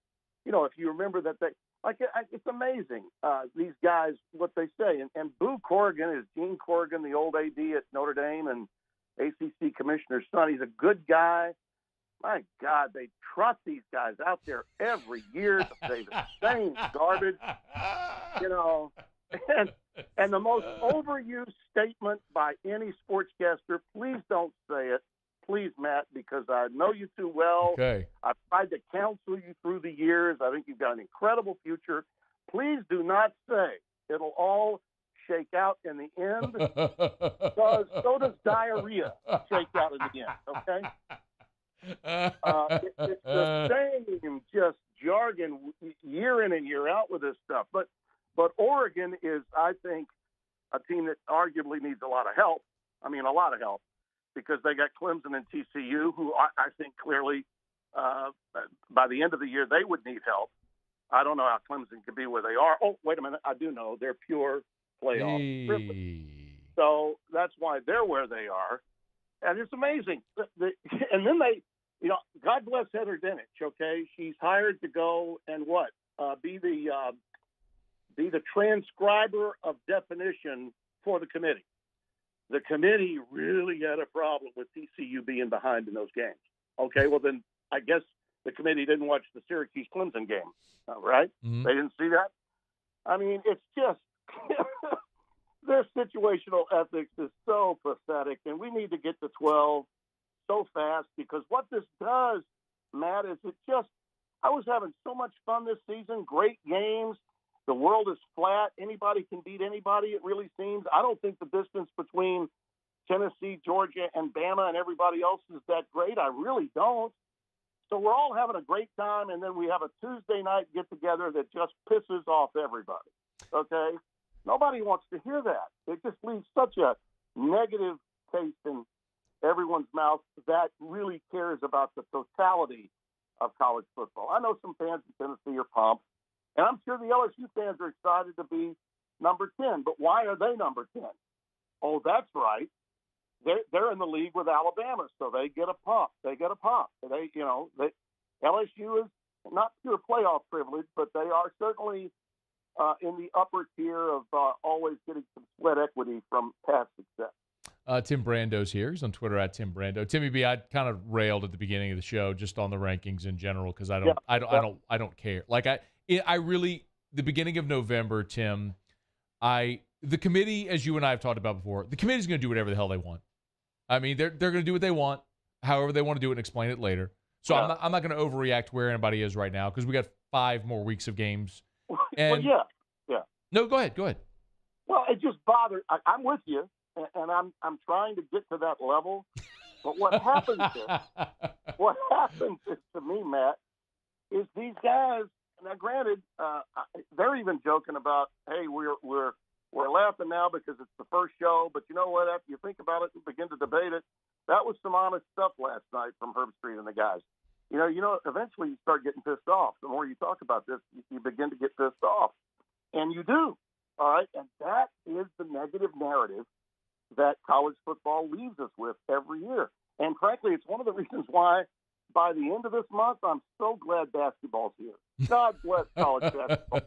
if you remember that it's amazing, these guys, what they say. And Boo Corrigan is Gene Corrigan, the old AD at Notre Dame and ACC commissioner's son. He's a good guy. My God, they trust these guys out there every year to say the same garbage, And the most overused statement by any sportscaster, please don't say it. Please, Matt, because I know you too well. Okay. I've tried to counsel you through the years. I think you've got an incredible future. Please do not say it'll all shake out in the end. So does diarrhea shake out in the end, okay? It's the same just jargon year in and year out with this stuff. But Oregon is, I think, a team that arguably needs a lot of help. I mean, a lot of help, because they got Clemson and TCU, who I think clearly by the end of the year they would need help. I don't know how Clemson could be where they are. Oh, wait a minute. I do know. They're pure playoff privilege. So that's why they're where they are. And it's amazing. And then they, God bless Heather Dinich, okay? She's hired to go and be the transcriber of definition for the committee. The committee really had a problem with TCU being behind in those games. Okay, well then I guess the committee didn't watch the Syracuse-Clemson game, right? Mm-hmm. They didn't see that? I mean, it's just their situational ethics is so pathetic, and we need to get to 12 so fast, because what this does, Matt, is I was having so much fun this season, great games. The world is flat. Anybody can beat anybody, it really seems. I don't think the distance between Tennessee, Georgia, and Bama and everybody else is that great. I really don't. So we're all having a great time, and then we have a Tuesday night get-together that just pisses off everybody, okay? Nobody wants to hear that. It just leaves such a negative taste in everyone's mouth that really cares about the totality of college football. I know some fans in Tennessee are pumped, and I'm sure the LSU fans are excited to be number 10. But why are they number 10? Oh, that's right. They're in the league with Alabama, so they get a pump. LSU is not pure playoff privilege, but they are certainly in the upper tier of always getting some sweat equity from past success. Tim Brando's here. He's on Twitter at Tim Brando. Timmy B, I kind of railed at the beginning of the show just on the rankings in general, because I don't care. Like I really, the beginning of November, Tim, the committee, as you and I have talked about before, the committee's going to do whatever the hell they want. I mean, they're going to do what they want, however they want to do it, and explain it later. So yeah. I'm not going to overreact where anybody is right now, because we got 5 more weeks of games. And well, yeah. No, go ahead. Well, it just bothered. I'm with you, and I'm trying to get to that level. But what happens is to me, Matt, is these guys. Now, granted, they're even joking about, hey, we're laughing now because it's the first show. But you know what? After you think about it and begin to debate it, that was some honest stuff last night from Herb Street and the guys. You know, eventually you start getting pissed off. The more you talk about this, you begin to get pissed off. And you do. All right? And that is the negative narrative that college football leaves us with every year. And frankly, it's one of the reasons why by the end of this month, I'm so glad basketball's here. God bless college basketball,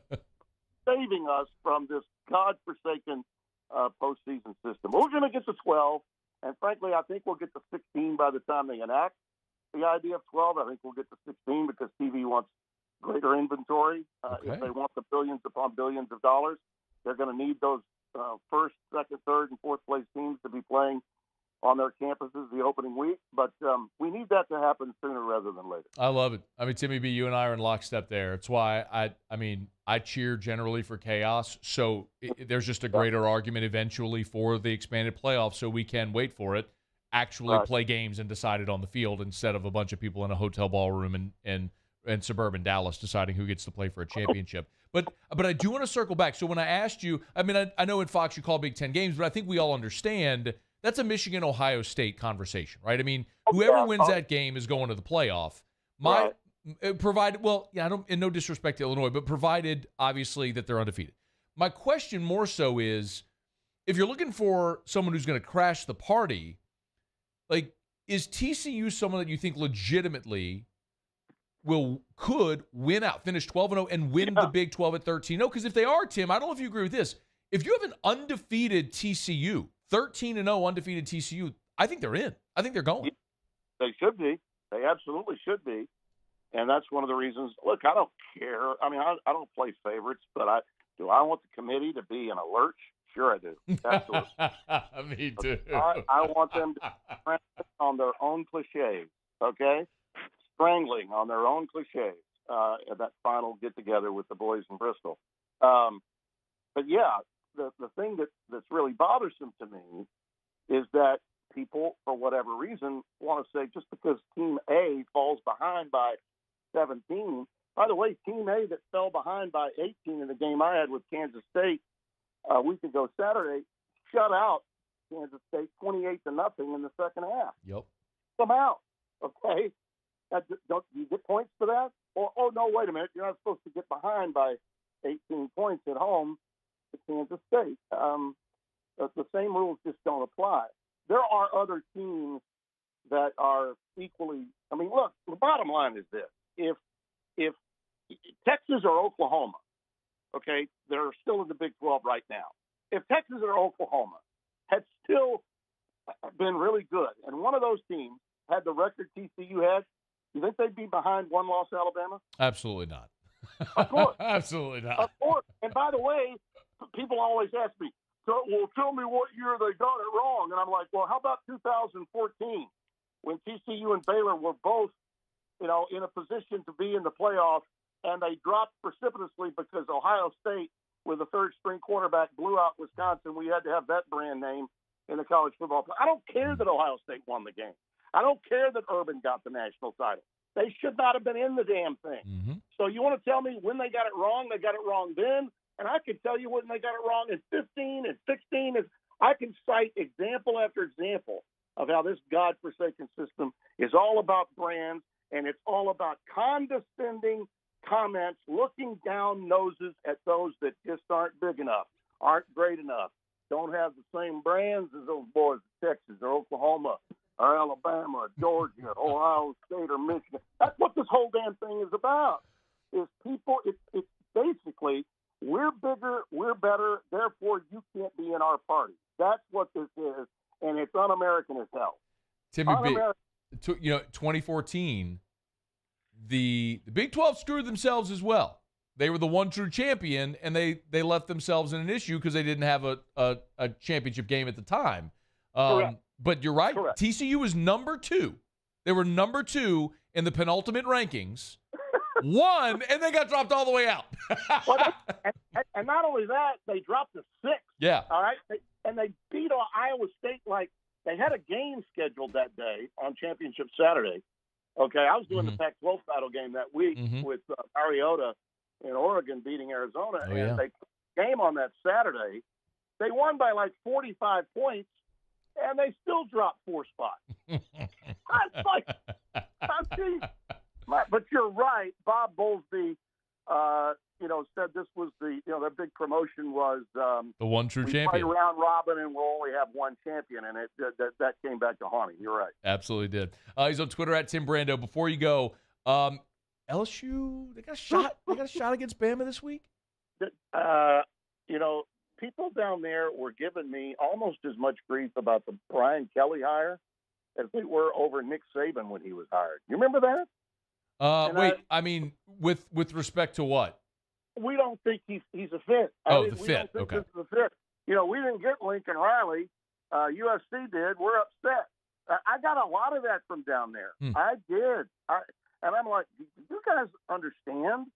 saving us from this godforsaken postseason system. We're going to get to 12, and frankly, I think we'll get to 16 by the time they enact the idea of 12. I think we'll get to 16 because TV wants greater inventory. If they want the billions upon billions of dollars, they're going to need those first second, third, and fourth place teams to be playing on their campuses the opening week. But we need that to happen sooner rather than later. I love it. I mean, Timmy B, you and I are in lockstep there. It's why I cheer generally for chaos. So there's just a greater argument eventually for the expanded playoffs, so we can wait for it, actually play games and decide it on the field instead of a bunch of people in a hotel ballroom in suburban Dallas deciding who gets to play for a championship. But I do want to circle back. So when I asked you, I mean, I know in Fox you call Big Ten games, but I think we all understand that's a Michigan-Ohio State conversation, right? I mean, whoever wins that game is going to the playoff. Provided, well, yeah, I don't, in no disrespect to Illinois, but provided, obviously, that they're undefeated. My question more so is, if you're looking for someone who's going to crash the party, like, is TCU someone that you think legitimately could win out, finish 12-0, and win the Big 12 at 13-0? Because if they are, Tim, I don't know if you agree with this. If you have an undefeated TCU, 13-0 undefeated TCU, I think they're in. I think they're going. They should be. They absolutely should be. And that's one of the reasons. Look, I don't care. I mean, I don't play favorites, but do I want the committee to be in a lurch? Sure I do. Absolutely. Me too. I want them to strangling on their own cliches, okay? Strangling on their own cliches at that final get-together with the boys in Bristol. But, yeah, the thing that's really bothersome to me is that people, for whatever reason, want to say just because Team A falls behind by 17. By the way, Team A that fell behind by 18 in the game I had with Kansas State a week ago Saturday shut out Kansas State 28-0 in the second half. Yep. Come out, okay? Don't you get points for that? Or, oh, no, wait a minute. You're not supposed to get behind by 18 points at home to Kansas State. The same rules just don't apply. There are other teams that are equally – I mean, look, the bottom line is this. If Texas or Oklahoma, okay, they're still in the Big 12 right now. If Texas or Oklahoma had still been really good and one of those teams had the record TCU had, you think they'd be behind one-loss Alabama? Absolutely not. Of course. Absolutely not. Of course. And by the way, people always ask me, well, tell me what year they got it wrong. And I'm like, well, how about 2014 when TCU and Baylor were both, in a position to be in the playoffs, and they dropped precipitously because Ohio State, with a third-string quarterback, blew out Wisconsin. We had to have that brand name in the college football. I don't care that Ohio State won the game. I don't care that Urban got the national title. They should not have been in the damn thing. Mm-hmm. So you want to tell me when they got it wrong? They got it wrong then. And I can tell you when they got it wrong in 15 and 16. I can cite example after example of how this godforsaken system is all about brands, and it's all about condescending comments, looking down noses at those that just aren't big enough, aren't great enough, don't have the same brands as those boys in Texas or Oklahoma or Alabama or Georgia, Ohio State or Michigan. That's what this whole damn thing is about. Is people, it's basically, we're bigger, we're better, therefore you can't be in our party. That's what this is, and it's un-American as hell. Timmy B, 2014, the Big 12 screwed themselves as well. They were the one true champion, and they left themselves in an issue because they didn't have a championship game at the time. But you're right. Correct. TCU was number 2. They were number 2 in the penultimate rankings. Won, and they got dropped all the way out. and not only that, they dropped to 6. Yeah. All right. And they beat Iowa State like they had a game scheduled that day on Championship Saturday. Okay, I was doing the Pac-12 title game that week with Mariota in Oregon beating Arizona, and they put the game on that Saturday. They won by like 45 points, and they still dropped 4 spots. It's like, but you're right. Bob Bowlesby, said this was their big promotion was the one true champion. Play round robin, and we'll only have one champion, and that came back to haunt him. You're right. Absolutely did. He's on Twitter at Tim Brando. Before you go, LSU they got a shot. They got a shot against Bama this week. People down there were giving me almost as much grief about the Brian Kelly hire as they were over Nick Saban when he was hired. You remember that? I mean, with respect to what? We don't think he's a fit. The fit. Okay. This is a fit. we didn't get Lincoln Riley. USC did. We're upset. I got a lot of that from down there. I did. And I'm like, do you guys understand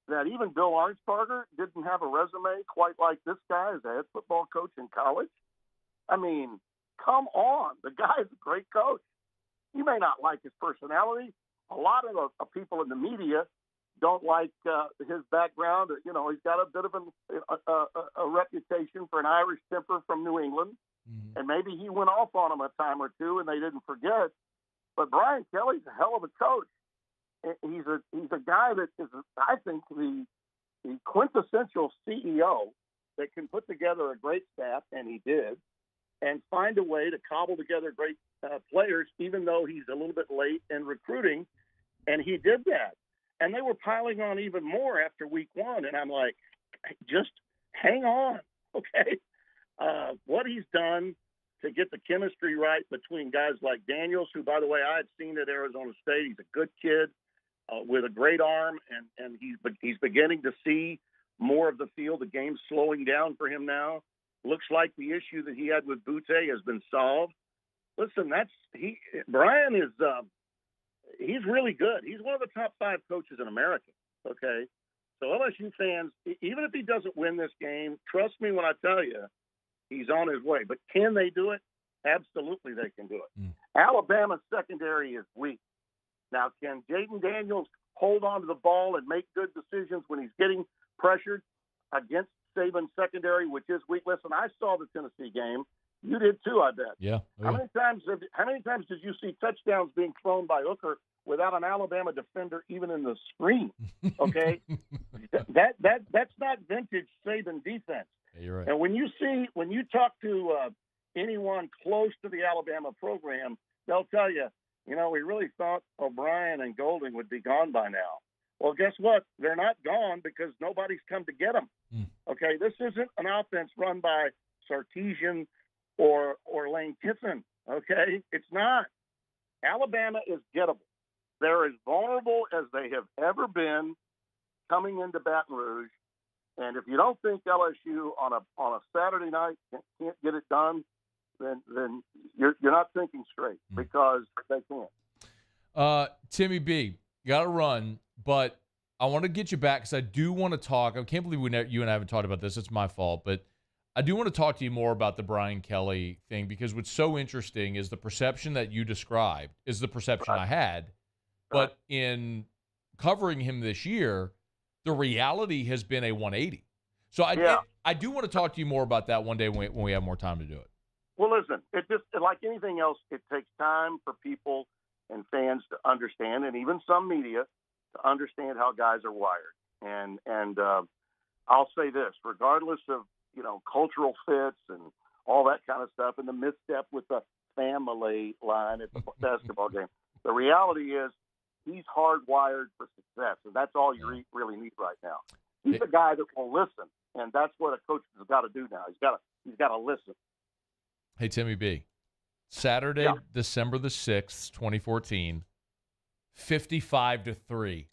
that even Bill Arnsparger didn't have a resume quite like this guy as a head football coach in college? I mean, come on. The guy's a great coach. You may not like his personality. A lot of the people in the media don't like his background. He's got a bit of a reputation for an Irish temper from New England. And maybe he went off on them a time or two and they didn't forget. But Brian Kelly's a hell of a coach. He's a guy that is, I think, the quintessential CEO that can put together a great staff, and he did, and find a way to cobble together great players, even though he's a little bit late in recruiting, and he did that. And they were piling on even more after week one, and I'm like, just hang on, okay? What he's done to get the chemistry right between guys like Daniels, who, by the way, I had seen at Arizona State. He's a good kid with a great arm, and he's beginning to see more of the field. The game's slowing down for him now. Looks like the issue that he had with Butte has been solved. Listen, Brian is he's really good. He's one of the top 5 coaches in America, okay? So LSU fans, even if he doesn't win this game, trust me when I tell you, he's on his way. But can they do it? Absolutely they can do it. Alabama's secondary is weak. Now, can Jaden Daniels hold on to the ball and make good decisions when he's getting pressured against Saban's secondary, which is weak? Listen, I saw the Tennessee game. You did too, I bet. Yeah. How many times did you see touchdowns being thrown by Hooker without an Alabama defender even in the screen? Okay, that's not vintage Saban defense. Yeah, you're right. And when you talk to anyone close to the Alabama program, they'll tell you, we really thought O'Brien and Golding would be gone by now. Well, guess what? They're not gone because nobody's come to get them. Okay, this isn't an offense run by Sarkisian or Lane Kiffin. Okay, it's not. Alabama is gettable. They're as vulnerable as they have ever been coming into Baton Rouge. And if you don't think LSU on a Saturday night can't get it done, then you're not thinking straight, because they can't. Timmy B, you got to run, but I want to get you back because I do want to talk. I can't believe you and I haven't talked about this. It's my fault, but I do want to talk to you more about the Brian Kelly thing, because what's so interesting is the perception that you described is the perception I had, but in covering him this year, the reality has been a 180. So I do want to talk to you more about that one day when we have more time to do it. Well, listen, it just, like anything else, it takes time for people and fans to understand, and even some media to understand how guys are wired. And I'll say this, regardless of, cultural fits and all that kind of stuff, and the misstep with the family line at the basketball game, the reality is he's hardwired for success, and that's all you really need right now. He's a guy that will listen, and that's what a coach has got to do now. He's got to listen. Hey, Timmy B, Saturday, December the 6th, 2014, 55-3.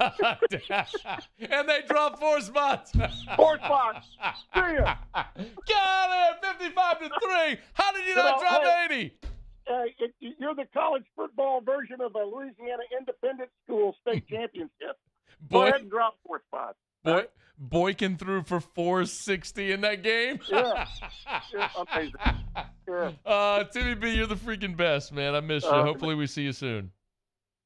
And they dropped 4 spots. 4 spots. See ya. Got it. 55-3. How did you not drop 80? You're the college football version of a Louisiana Independent School state championship. Go ahead and drop 4 spots. Boykin threw for 460 in that game. Yeah. Amazing. Yeah. Timmy B, you're the freaking best, man. I miss you. Hopefully we see you soon.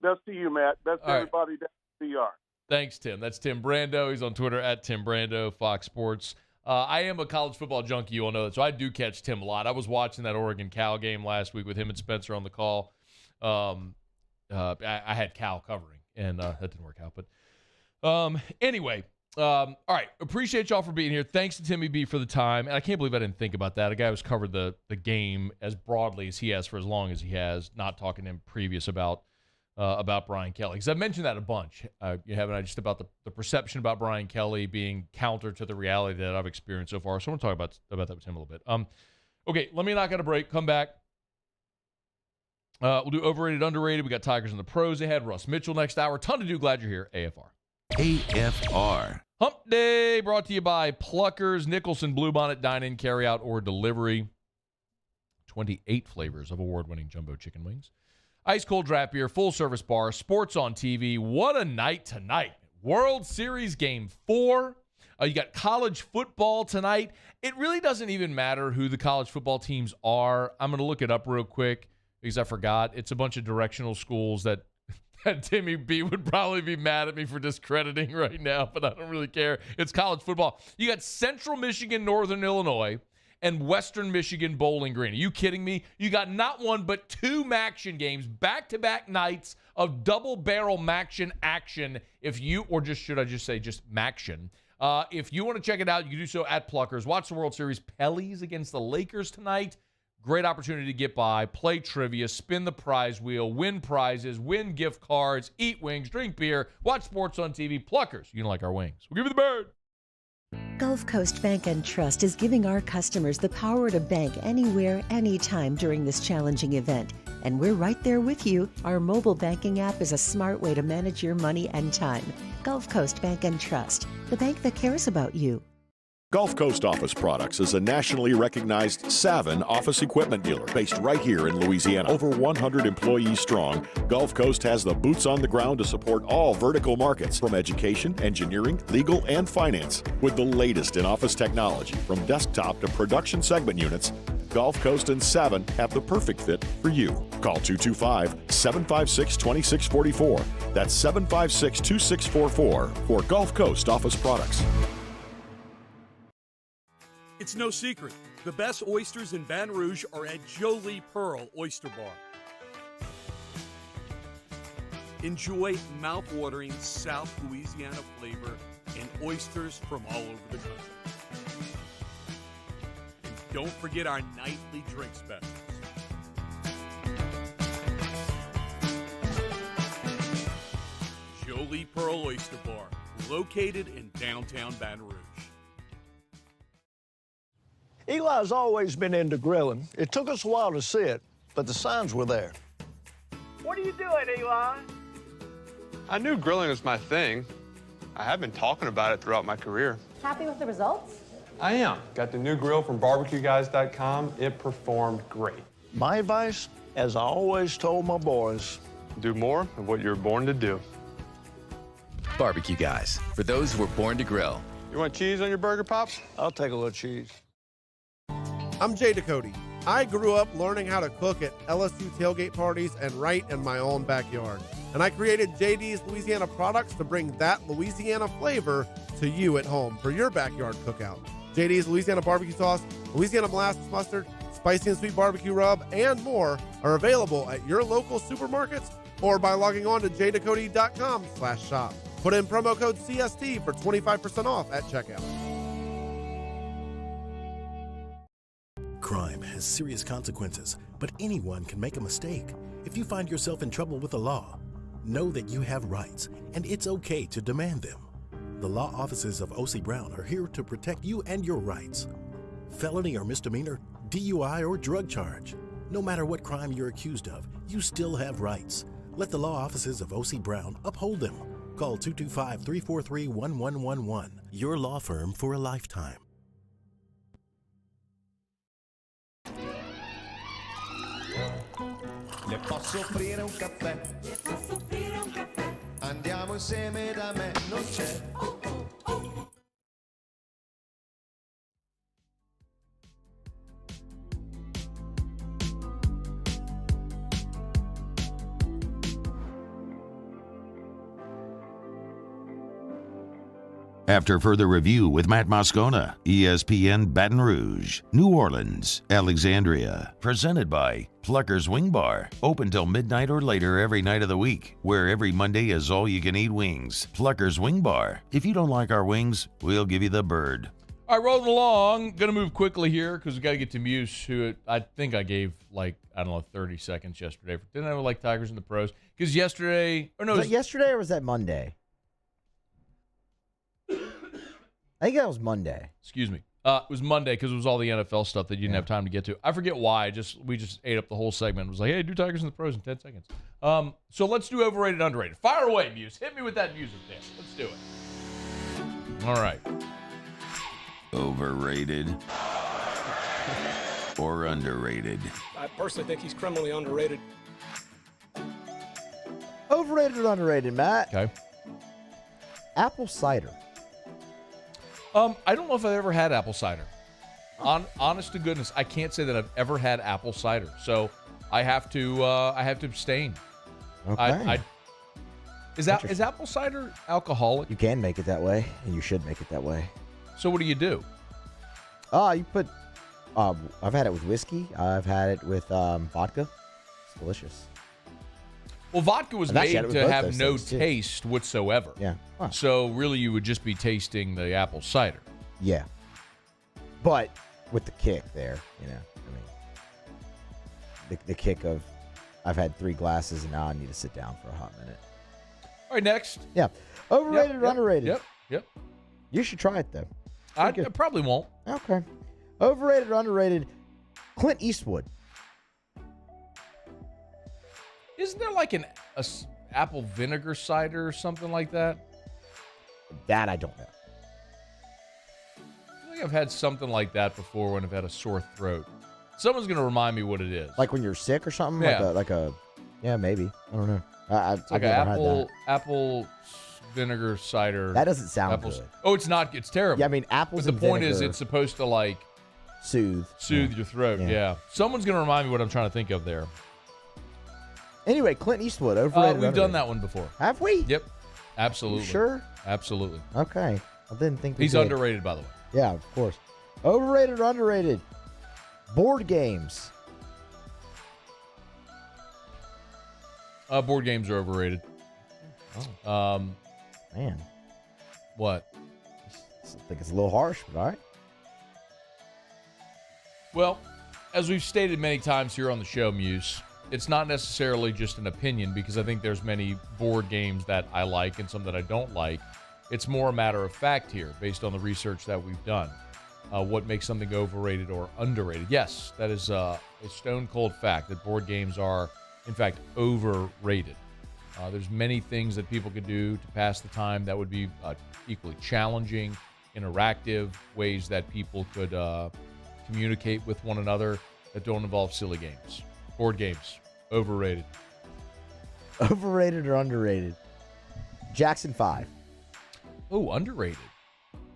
Best to you, Matt. Best to everybody down at CR. Thanks, Tim. That's Tim Brando. He's on Twitter at Tim Brando, Fox Sports. I am a college football junkie, you all know that, so I do catch Tim a lot. I was watching that Oregon-Cal game last week with him and Spencer on the call. I had Cal covering, and that didn't work out. But anyway, all right, appreciate y'all for being here. Thanks to Timmy B for the time. And I can't believe I didn't think about that. A guy who's covered the game as broadly as he has for as long as he has, not talking to him previous about Brian Kelly. Because I've mentioned that a bunch, you haven't I, just about the perception about Brian Kelly being counter to the reality that I've experienced so far. So I want to talk about that with him a little bit. Okay, let me knock out a break. Come back. We'll do overrated, underrated. We got Tigers and the pros ahead. Russ Mitchell next hour. Ton to do. Glad you're here. AFR. AFR, Hump Day brought to you by Pluckers, Nicholson, Bluebonnet, dine-in, carry-out, or delivery. 28 flavors of award-winning jumbo chicken wings. Ice-cold draft beer, full-service bar, sports on TV. What a night tonight. World Series Game 4. You got college football tonight. It really doesn't even matter who the college football teams are. I'm going to look it up real quick because I forgot. It's a bunch of directional schools that Timmy B would probably be mad at me for discrediting right now, but I don't really care. It's college football. You got Central Michigan, Northern Illinois, and Western Michigan, Bowling Green. Are you kidding me? You got not one but two Maction games, back-to-back nights of double-barrel Maction action. Should I just say just Maction? If you want to check it out, you can do so at Pluckers. Watch the World Series. Pellies against the Lakers tonight. Great opportunity to get by, play trivia, spin the prize wheel, win prizes, win gift cards, eat wings, drink beer, watch sports on TV. Pluckers, you like our wings. We'll give you the bird. Gulf Coast Bank and Trust is giving our customers the power to bank anywhere, anytime during this challenging event. And we're right there with you. Our mobile banking app is a smart way to manage your money and time. Gulf Coast Bank and Trust, the bank that cares about you. Gulf Coast Office Products is a nationally recognized Saban office equipment dealer based right here in Louisiana. Over 100 employees strong, Gulf Coast has the boots on the ground to support all vertical markets, from education, engineering, legal, and finance. With the latest in office technology, from desktop to production segment units, Gulf Coast and Saban have the perfect fit for you. Call 225-756-2644. That's 756-2644 for Gulf Coast Office Products. It's no secret. The best oysters in Baton Rouge are at Jolie Pearl Oyster Bar. Enjoy mouth-watering South Louisiana flavor and oysters from all over the country. And don't forget our nightly drink specials. Jolie Pearl Oyster Bar, located in downtown Baton Rouge. Eli's always been into grilling. It took us a while to see it, but the signs were there. What are you doing, Eli? I knew grilling was my thing. I have been talking about it throughout my career. Happy with the results? I am. Got the new grill from barbecueguys.com. It performed great. My advice, as I always told my boys, do more of what you're born to do. Barbecue Guys, for those who were born to grill. You want cheese on your burger, Pops? I'll take a little cheese. I'm Jay Ducote. I grew up learning how to cook at LSU tailgate parties and right in my own backyard. And I created JD's Louisiana Products to bring that Louisiana flavor to you at home for your backyard cookout. JD's Louisiana Barbecue Sauce, Louisiana Molasses Mustard, Spicy and Sweet Barbecue Rub, and more are available at your local supermarkets or by logging on to jducote.com/shop. Put in promo code CST for 25% off at checkout. Crime has serious consequences, but anyone can make a mistake. If you find yourself in trouble with the law, know that you have rights, and it's okay to demand them. The law offices of O.C. Brown are here to protect you and your rights. Felony or misdemeanor, DUI or drug charge. No matter what crime you're accused of, you still have rights. Let the law offices of O.C. Brown uphold them. Call 225-343-1111. Your law firm for a lifetime. Le posso offrire un caffè? Le posso offrire un caffè? Andiamo insieme da me, non c'è. Oh, oh, oh. After further review with Matt Moscona, ESPN Baton Rouge, New Orleans, Alexandria. Presented by Pluckers Wing Bar. Open till midnight or later every night of the week, where every Monday is all-you-can-eat wings. Pluckers Wing Bar. If you don't like our wings, we'll give you the bird. All right, rolling along. Going to move quickly here because we got to get to Muse, who I think I gave, 30 seconds yesterday. Didn't I have, Tigers in the pros? Because yesterday... Or no, was that yesterday or was that Monday? I think that was Monday. Excuse me. It was Monday because it was all the NFL stuff that you didn't have time to get to. I forget why. We just ate up the whole segment. It was like, hey, do Tigers in the pros in 10 seconds. So let's do overrated, underrated. Fire away, Muse. Hit me with that music there. Let's do it. All right. Overrated or underrated? I personally think he's criminally underrated. Overrated or underrated, Matt? Okay. Apple cider. I don't know if I've ever had apple cider. Honest to goodness, I can't say that I've ever had apple cider. So I have to abstain. Okay. Is apple cider alcoholic? You can make it that way, and you should make it that way. So what do you do? You put. I've had it with whiskey. I've had it with vodka. It's delicious. Well, vodka was made to have no taste whatsoever. Yeah. Huh. So really, you would just be tasting the apple cider. Yeah. But with the kick there, I mean, the kick of, I've had 3 glasses and now I need to sit down for a hot minute. All right, next. Yeah. Overrated or underrated? Yep. You should try it, though. I probably won't. Okay. Overrated or underrated? Clint Eastwood. Isn't there like an apple vinegar cider or something like that? That I don't know. I think I've had something like that before when I've had a sore throat. Someone's going to remind me what it is. Like when you're sick or something? Yeah. Yeah, maybe. I don't know. I've like never an had that. apple vinegar cider. That doesn't sound good. Oh, it's not. It's terrible. Yeah, I mean, apples But the and point is, vinegar it's supposed to like soothe your throat. Yeah. Someone's going to remind me what I'm trying to think of there. Anyway, Clint Eastwood, overrated. We've done that one before. Have we? Yep. Absolutely. You sure? Absolutely. Okay. I didn't think we He's did. underrated, by the way. Yeah, of course. Overrated or underrated? Board games. Board games are overrated. Oh. Man. What? I think it's a little harsh, but all right. Well, as we've stated many times here on the show, Muse, it's not necessarily just an opinion because I think there's many board games that I like and some that I don't like. It's more a matter of fact here based on the research that we've done. What makes something overrated or underrated? Yes, that is a stone cold fact that board games are, in fact, overrated. There's many things that people could do to pass the time that would be equally challenging, interactive, ways that people could communicate with one another that don't involve silly games. Board games, overrated. Overrated or underrated? Jackson 5. Oh, underrated.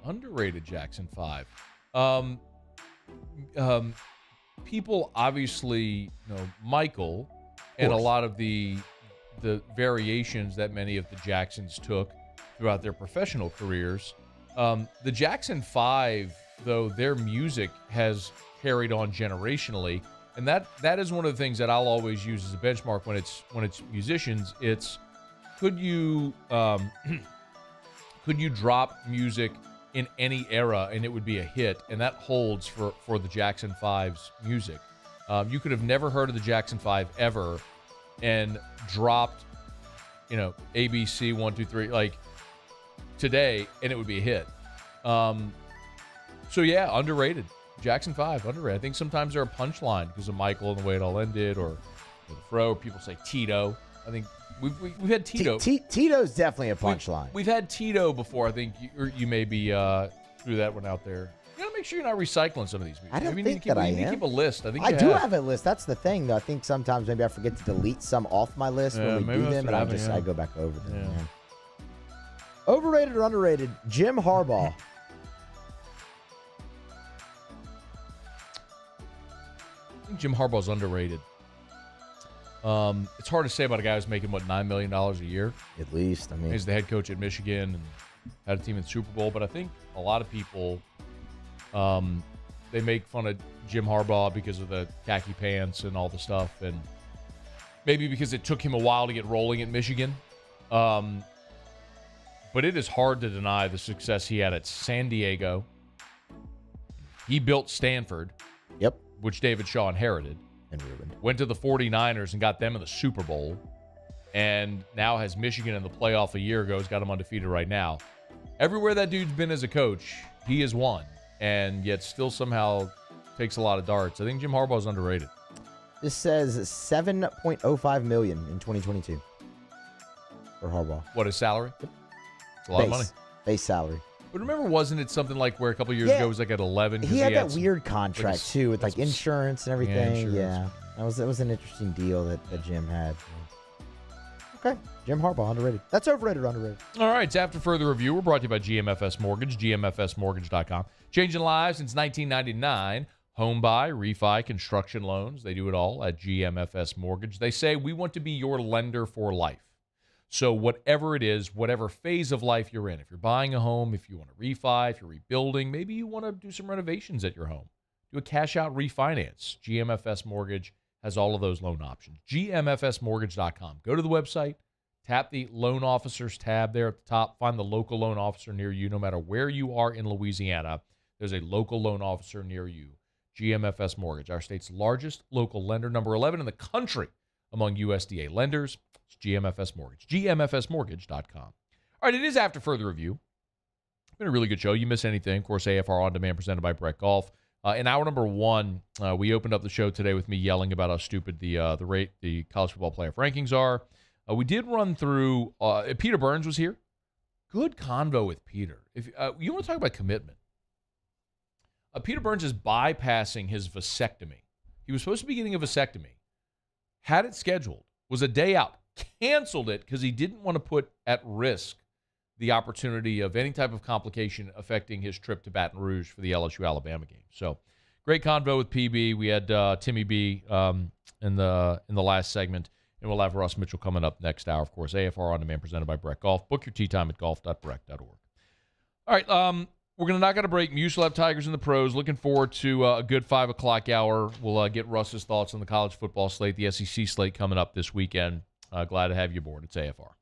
Underrated Jackson 5. People obviously know Michael and a lot of the variations that many of the Jacksons took throughout their professional careers. The Jackson 5, though, their music has carried on generationally, and that is one of the things that I'll always use as a benchmark when it's musicians. It's could you drop music in any era and it would be a hit, and that holds for the Jackson 5's music. You could have never heard of the Jackson 5 ever and dropped, ABC 1, 2, 3 like today, and it would be a hit. So yeah, underrated. Jackson 5, underrated. I think sometimes they're a punchline because of Michael and the way it all ended, or the Fro, or people say Tito. I think we've had Tito. Tito's definitely a punchline. We've had Tito before. I think you maybe threw that one out there. You gotta make sure you're not recycling some of these movies. I don't maybe think that I am. You need to keep a list. I do have a list. That's the thing, though. I think sometimes maybe I forget to delete some off my list when we do them, and I go back over them. Yeah. Overrated or underrated? Jim Harbaugh. I think Jim Harbaugh's underrated. It's hard to say about a guy who's making, $9 million a year? At least, I mean. He's the head coach at Michigan and had a team in the Super Bowl. But I think a lot of people, they make fun of Jim Harbaugh because of the khaki pants and all the stuff. And maybe because it took him a while to get rolling at Michigan. But it is hard to deny the success he had at San Diego. He built Stanford. Yep. Which David Shaw inherited. And ruined. Went to the 49ers and got them in the Super Bowl. And now has Michigan in the playoff a year ago. He's got them undefeated right now. Everywhere that dude's been as a coach, he has won. And yet still somehow takes a lot of darts. I think Jim Harbaugh's underrated. This says $7.05 million in 2022 for Harbaugh. What, his salary? Yep. It's a lot of money. Base salary. But remember, wasn't it something like where a couple years ago it was like at 11? He had that weird contract, too, with like insurance and everything. Yeah. That was an interesting deal that Jim had. Okay. Jim Harbaugh, underrated. That's overrated or underrated. All right. It's After Further Review. We're brought to you by GMFS Mortgage, GMFSmortgage.com. Changing lives since 1999. Home buy, refi, construction loans. They do it all at GMFS Mortgage. They say we want to be your lender for life. So whatever it is, whatever phase of life you're in, if you're buying a home, if you want to refi, if you're rebuilding, maybe you want to do some renovations at your home. Do a cash-out refinance. GMFS Mortgage has all of those loan options. GMFSmortgage.com. Go to the website, tap the loan officers tab there at the top, find the local loan officer near you. No matter where you are in Louisiana, there's a local loan officer near you. GMFS Mortgage, our state's largest local lender, number 11 in the country among USDA lenders. It's GMFS Mortgage. GMFSmortgage.com. All right, it is After Further Review. It's been a really good show. You miss anything, of course, AFR On Demand presented by Brett Golf. In hour number 1, we opened up the show today with me yelling about how stupid the college football playoff rankings are. We did run through. Peter Burns was here. Good convo with Peter. If you want to talk about commitment, Peter Burns is bypassing his vasectomy. He was supposed to be getting a vasectomy, had it scheduled, was a day out, canceled it because he didn't want to put at risk the opportunity of any type of complication affecting his trip to Baton Rouge for the LSU Alabama game. So, great convo with PB. We had Timmy B in the last segment, and we'll have Russ Mitchell coming up next hour. Of course, AFR On Demand presented by Brett Golf. Book your tee time at golf.breck.org. All right, we're going to knock out a break. Mucil have Tigers in the pros. Looking forward to a good 5 o'clock hour. We'll get Russ's thoughts on the college football slate, the SEC slate coming up this weekend. Glad to have you aboard. It's AFR.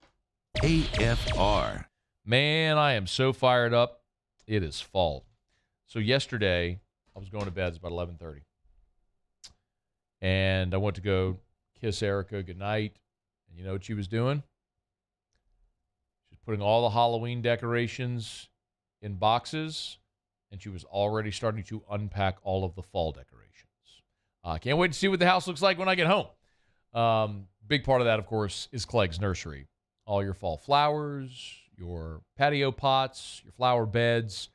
AFR. Man, I am so fired up. It is fall. So yesterday, I was going to bed. It's about 11:30. And I went to go kiss Erica goodnight. And you know what she was doing? She was putting all the Halloween decorations in boxes, and she was already starting to unpack all of the fall decorations. Can't wait to see what the house looks like when I get home. Big part of that, of course, is Clegg's Nursery. All your fall flowers, your patio pots, your flower beds.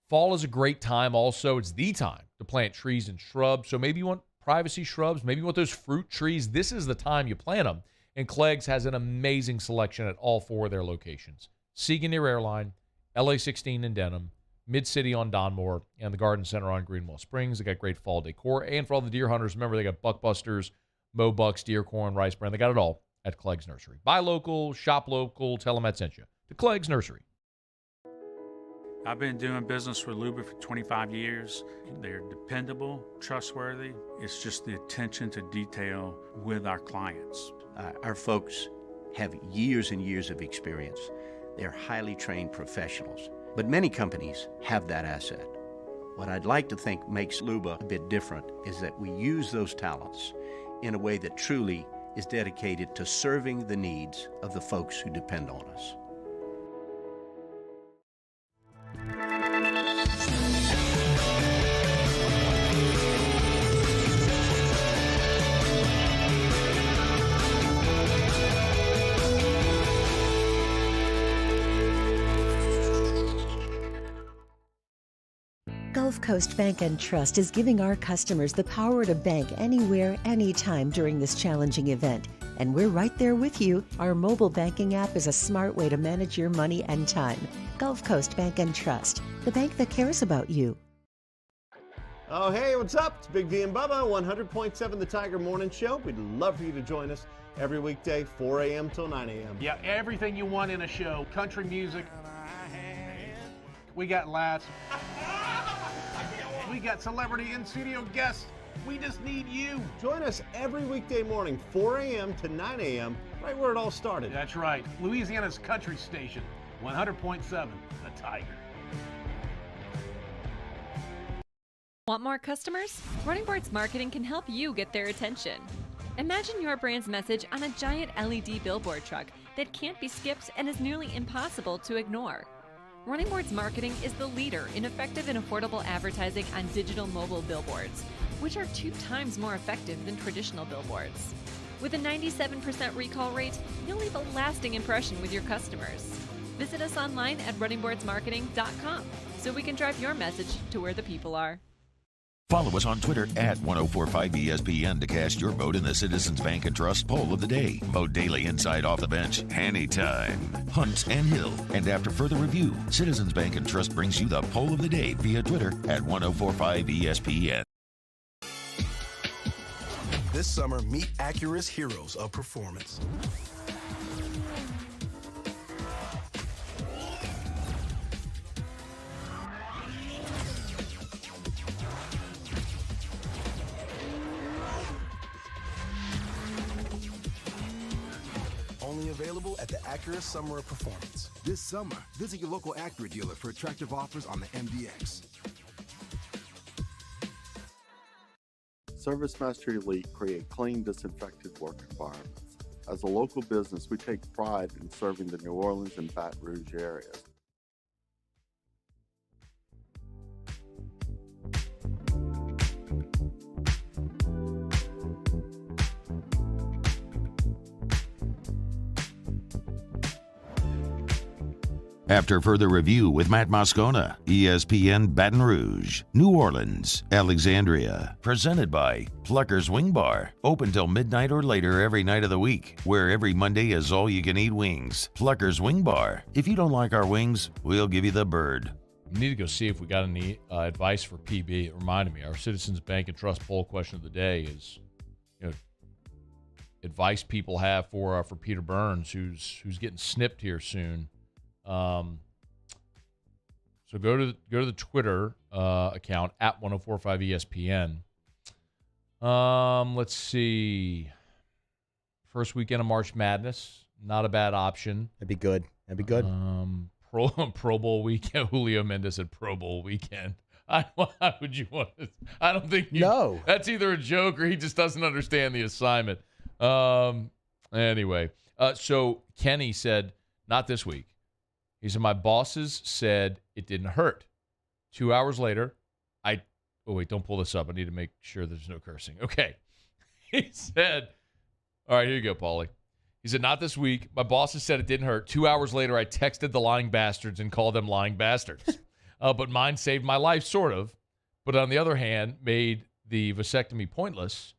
Fall is a great time also. It's the time to plant trees and shrubs. So maybe you want privacy shrubs. Maybe you want those fruit trees. This is the time you plant them. And Clegg's has an amazing selection at all 4 of their locations. Siegen near Airline, LA 16 in Denham, Mid-City on Donmore, and the Garden Center on Greenwell Springs. They got great fall decor. And for all the deer hunters, remember they got buckbusters, Mo Bucks, deer corn, rice bran. They got it all at Clegg's Nursery. Buy local, shop local, tell them Matt sent you. To Clegg's Nursery. I've been doing business with Luba for 25 years. They're dependable, trustworthy. It's just the attention to detail with our clients. Our folks have years and years of experience. They're highly trained professionals, but many companies have that asset. What I'd like to think makes Luba a bit different is that we use those talents in a way that truly is dedicated to serving the needs of the folks who depend on us. Gulf Coast Bank and Trust is giving our customers the power to bank anywhere, anytime during this challenging event. And we're right there with you. Our mobile banking app is a smart way to manage your money and time. Gulf Coast Bank and Trust, the bank that cares about you. Oh, hey, what's up? It's Big V and Bubba, 100.7 The Tiger Morning Show. We'd love for you to join us every weekday, 4 a.m. till 9 a.m. Yeah, everything you want in a show. Country music. We got laughs. We got celebrity in-studio guests. We just need you. Join us every weekday morning, 4 a.m. to 9 a.m., right where it all started. That's right. Louisiana's country station, 100.7 The Tiger. Want more customers? Running Boards Marketing can help you get their attention. Imagine your brand's message on a giant LED billboard truck that can't be skipped and is nearly impossible to ignore. Running Boards Marketing is the leader in effective and affordable advertising on digital mobile billboards, which are 2 times more effective than traditional billboards. With a 97% recall rate, you'll leave a lasting impression with your customers. Visit us online at runningboardsmarketing.com so we can drive your message to where the people are. Follow us on Twitter at 1045ESPN to cast your vote in the Citizens Bank and Trust poll of the day. Vote daily inside Off the Bench, anytime. Hunt and Hill. And after further review, Citizens Bank and Trust brings you the poll of the day via Twitter at 1045ESPN. This summer, meet Acura's heroes of performance. Only available at the Acura Summer of Performance. This summer, visit your local Acura dealer for attractive offers on the MDX. Service Mastery Elite create clean, disinfected work environments. As a local business, we take pride in serving the New Orleans and Baton Rouge areas. After further review with Matt Moscona, ESPN Baton Rouge, New Orleans, Alexandria. Presented by Plucker's Wing Bar. Open till midnight or later every night of the week, where every Monday is all-you-can-eat wings. Plucker's Wing Bar. If you don't like our wings, we'll give you the bird. We need to go see if we got any advice for PB. It reminded me, our Citizens Bank and Trust poll question of the day is, advice people have for Peter Burns, who's getting snipped here soon. So go to the Twitter account at 1045ESPN. Let's see. First weekend of March Madness, not a bad option. That'd be good. Pro Bowl weekend. Julio Mendes said Pro Bowl weekend. Why would you want to? I don't think you. No. That's either a joke or he just doesn't understand the assignment. Anyway, so Kenny said, not this week. He said, my bosses said it didn't hurt. 2 hours later, oh, wait, don't pull this up. I need to make sure there's no cursing. Okay. He said, all right, here you go, Paulie. He said, not this week. My bosses said it didn't hurt. 2 hours later, I texted the lying bastards and called them lying bastards. But mine saved my life, sort of. But on the other hand, made the vasectomy pointless.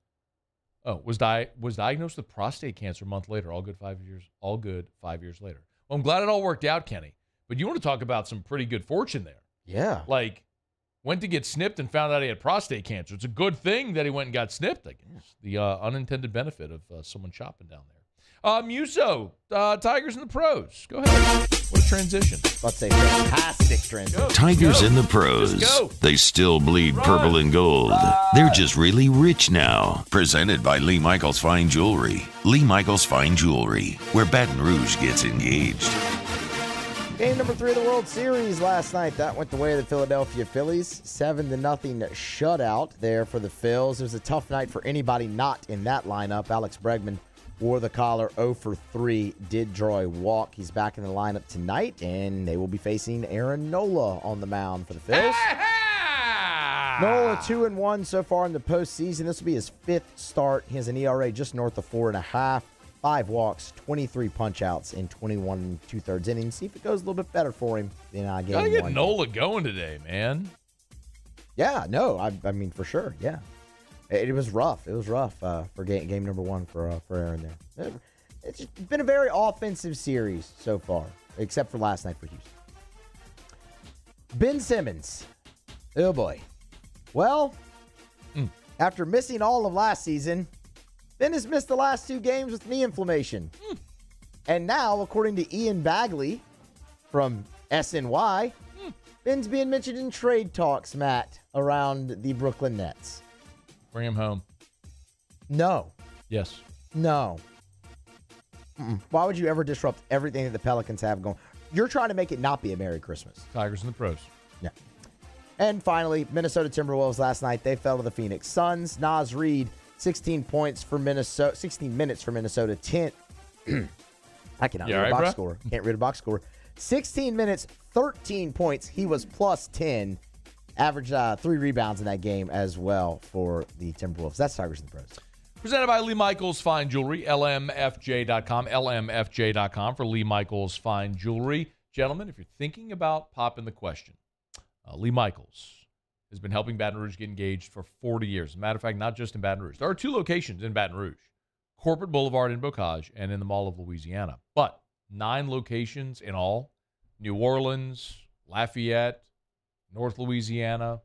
Oh, was diagnosed with prostate cancer a month later. All good 5 years later. Well, I'm glad it all worked out, Kenny. But you want to talk about some pretty good fortune there. Yeah. Like, went to get snipped and found out he had prostate cancer. It's a good thing that he went and got snipped, I guess. The unintended benefit of someone chopping down there. Muso, Tigers in the pros. Go ahead. What a transition. Let's say fantastic transition. Tigers in the pros. They still bleed purple and gold. They're just really rich now. Presented by Lee Michaels Fine Jewelry. Lee Michaels Fine Jewelry, where Baton Rouge gets engaged. Game number 3 of the World Series last night. That went the way of the Philadelphia Phillies. 7-0 shutout there for the Phils. It was a tough night for anybody not in that lineup. Alex Bregman wore the collar 0 for 3, did draw a walk. He's back in the lineup tonight, and they will be facing Aaron Nola on the mound for the Phils. Nola 2-1 so far in the postseason. This will be his 5th start. He has an ERA just north of 4.5. 5 walks, 23 punch-outs in 21 2/3 innings. See if it goes a little bit better for him in game 1. Gotta get Nola going today, man. Yeah, no, I mean, for sure, yeah. It was rough. It was rough for game number 1 for Aaron there. It's been a very offensive series so far, except for last night for Houston. Ben Simmons. Oh, boy. Well, after missing all of last season, Ben has missed the last 2 games with knee inflammation. And now, according to Ian Bagley from SNY, Ben's being mentioned in trade talks, Matt, around the Brooklyn Nets. Bring him home. No. Yes. No. Why would you ever disrupt everything that the Pelicans have going? You're trying to make it not be a Merry Christmas. Tigers in the pros. Yeah. And finally, Minnesota Timberwolves last night. They fell to the Phoenix Suns. Naz Reid, 16 points for Minnesota, 16 minutes for Minnesota, 10. I cannot read a box score. Can't read a box score. 16 minutes, 13 points. He was plus 10. Averaged 3 rebounds in that game as well for the Timberwolves. That's Tigers in the pros. Presented by Lee Michaels Fine Jewelry, lmfj.com, lmfj.com for Lee Michaels Fine Jewelry. Gentlemen, if you're thinking about popping the question, Lee Michaels has been helping Baton Rouge get engaged for 40 years. As a matter of fact, not just in Baton Rouge. There are 2 locations in Baton Rouge, Corporate Boulevard in Bocage and in the Mall of Louisiana. But 9 locations in all, New Orleans, Lafayette, North Louisiana.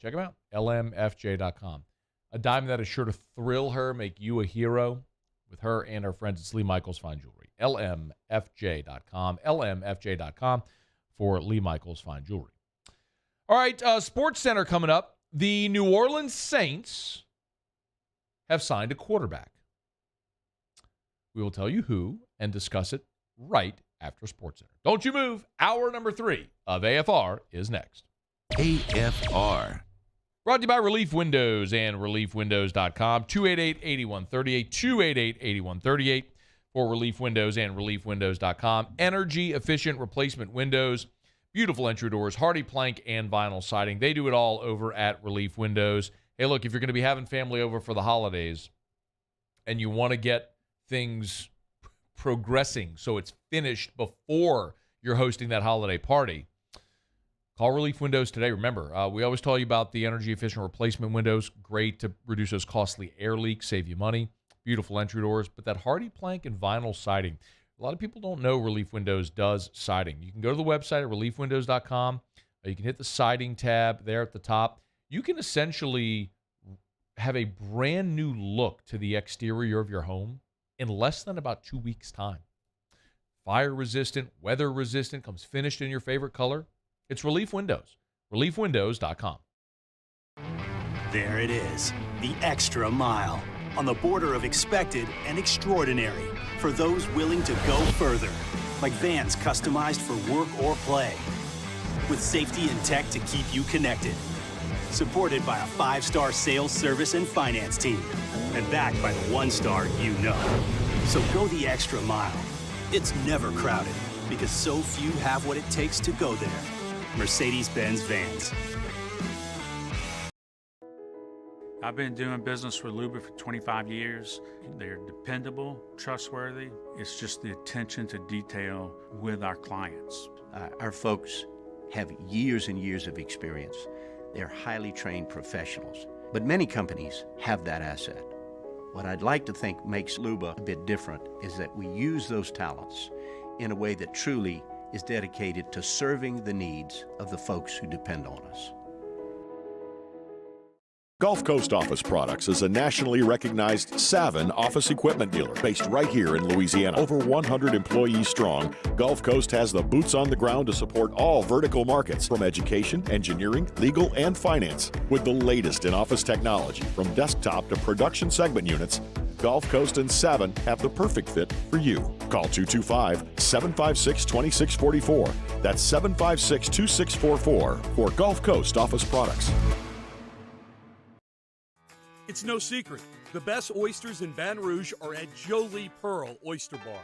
Check them out, lmfj.com. A diamond that is sure to thrill her, make you a hero with her and her friends at Lee Michaels Fine Jewelry. lmfj.com, lmfj.com for Lee Michaels Fine Jewelry. All right, SportsCenter coming up. The New Orleans Saints have signed a quarterback. We will tell you who and discuss it right after SportsCenter. Don't you move. Hour number 3 of AFR is next. AFR. Brought to you by Relief Windows and ReliefWindows.com. 288-8138, 288-8138 for Relief Windows and ReliefWindows.com. Energy-efficient replacement windows, beautiful entry doors, hardy plank and vinyl siding. They do it all over at Relief Windows. Hey, look, if you're going to be having family over for the holidays and you want to get things progressing so it's finished before you're hosting that holiday party, call Relief Windows today. Remember, we always tell you about the energy-efficient replacement windows. Great to reduce those costly air leaks, save you money. Beautiful entry doors. But that hardy plank and vinyl siding, a lot of people don't know Relief Windows does siding. You can go to the website at reliefwindows.com. You can hit the siding tab there at the top. You can essentially have a brand new look to the exterior of your home in less than about 2 weeks' time. Fire-resistant, weather-resistant, comes finished in your favorite color. It's Relief Windows. ReliefWindows.com. There it is, the extra mile. On the border of expected and extraordinary for those willing to go further. Like vans customized for work or play. With safety and tech to keep you connected. Supported by a 5-star sales, service, and finance team. And backed by the 1-star you know. So go the extra mile. It's never crowded because so few have what it takes to go there. Mercedes-Benz Vans. I've been doing business with Luba for 25 years. They're dependable, trustworthy. It's just the attention to detail with our clients. Our folks have years and years of experience. They're highly trained professionals. But many companies have that asset. What I'd like to think makes Luba a bit different is that we use those talents in a way that truly is dedicated to serving the needs of the folks who depend on us. Gulf Coast Office Products is a nationally recognized Saban office equipment dealer based right here in Louisiana. Over 100 employees strong, Gulf Coast has the boots on the ground to support all vertical markets from education, engineering, legal, and finance. With the latest in office technology from desktop to production segment units, Gulf Coast and Saban have the perfect fit for you. Call 225-756-2644. That's 756-2644 for Gulf Coast Office Products. It's no secret. The best oysters in Baton Rouge are at Jolie Pearl Oyster Bar.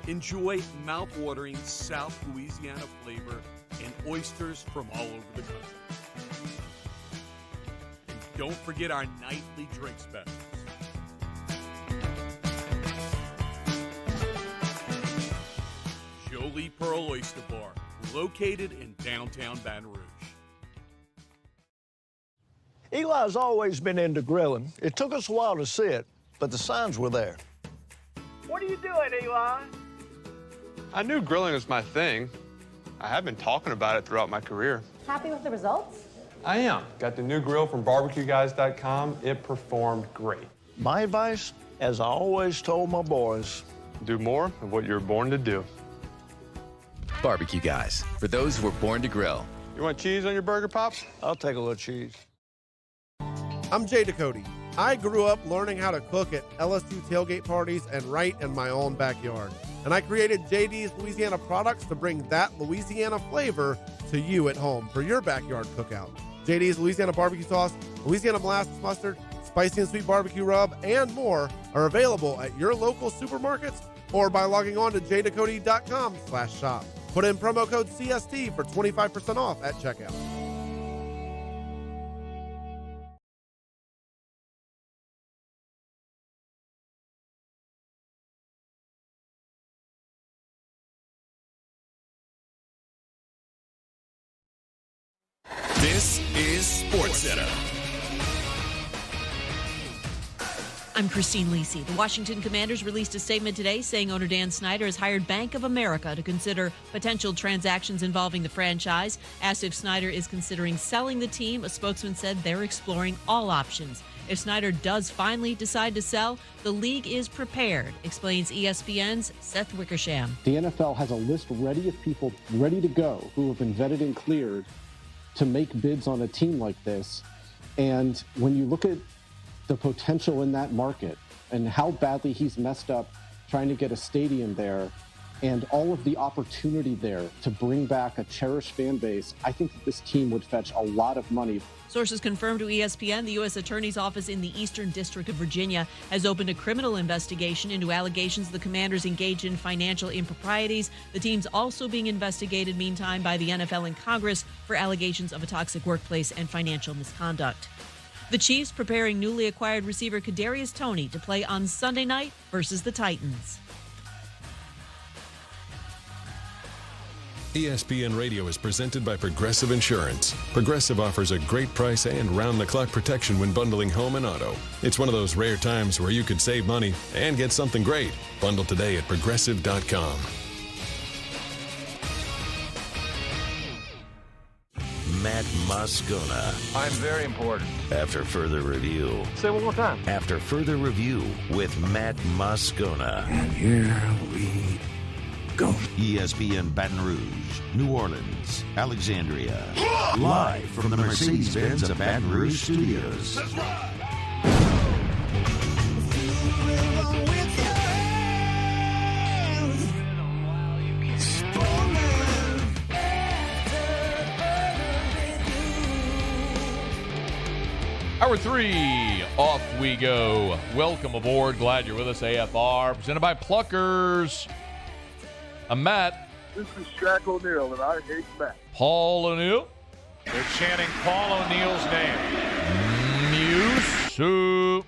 Enjoy mouth-watering South Louisiana flavor and oysters from all over the country. And don't forget our nightly drink specials. Jolie Pearl Oyster Bar, located in downtown Baton Rouge. Eli's always been into grilling. It took us a while to see it, but the signs were there. What are you doing, Eli? I knew grilling was my thing. I have been talking about it throughout my career. Happy with the results? I am. Got the new grill from barbecueguys.com. It performed great. My advice, as I always told my boys, do more of what you're born to do. Barbecue Guys, for those who were born to grill. You want cheese on your burger, Pops? I'll take a little cheese. I'm Jay Ducote. I grew up learning how to cook at LSU tailgate parties and right in my own backyard. And I created JD's Louisiana products to bring that Louisiana flavor to you at home for your backyard cookout. JD's Louisiana barbecue sauce, Louisiana molasses mustard, spicy and sweet barbecue rub, and more are available at your local supermarkets or by logging on to jducote.com/shop. Put in promo code CST for 25% off at checkout. This is SportsCenter. I'm Christine Lisi. The Washington Commanders released a statement today saying owner Dan Snyder has hired Bank of America to consider potential transactions involving the franchise. Asked if Snyder is considering selling the team, a spokesman said they're exploring all options. If Snyder does finally decide to sell, the league is prepared, explains ESPN's Seth Wickersham. The NFL has a list ready of people ready to go who have been vetted and cleared to make bids on a team like this. And when you look at the potential in that market and how badly he's messed up trying to get a stadium there and all of the opportunity there to bring back a cherished fan base, I think that this team would fetch a lot of money. Sources confirmed to ESPN the U.S. Attorney's Office in the Eastern District of Virginia has opened a criminal investigation into allegations the Commanders engaged in financial improprieties. The team's also being investigated, meantime, by the NFL and Congress for allegations of a toxic workplace and financial misconduct. The Chiefs preparing newly acquired receiver Kadarius Toney to play on Sunday night versus the Titans. ESPN Radio is presented by Progressive Insurance. Progressive offers a great price and round-the-clock protection when bundling home and auto. It's one of those rare times where you could save money and get something great. Bundle today at Progressive.com. Matt Moscona. I'm very important. After further review. Say it one more time. After further review with Matt Moscona. And here we go. ESPN Baton Rouge, New Orleans, Alexandria. Live from the Mercedes-Benz of Baton Rouge studios. That's right. Hour 3, off we go. Welcome aboard. Glad you're with us. AFR, presented by Pluckers. I'm Matt. This is Shaq O'Neal, and I hate Matt. Paul O'Neal. They're chanting Paul O'Neal's name. Musu.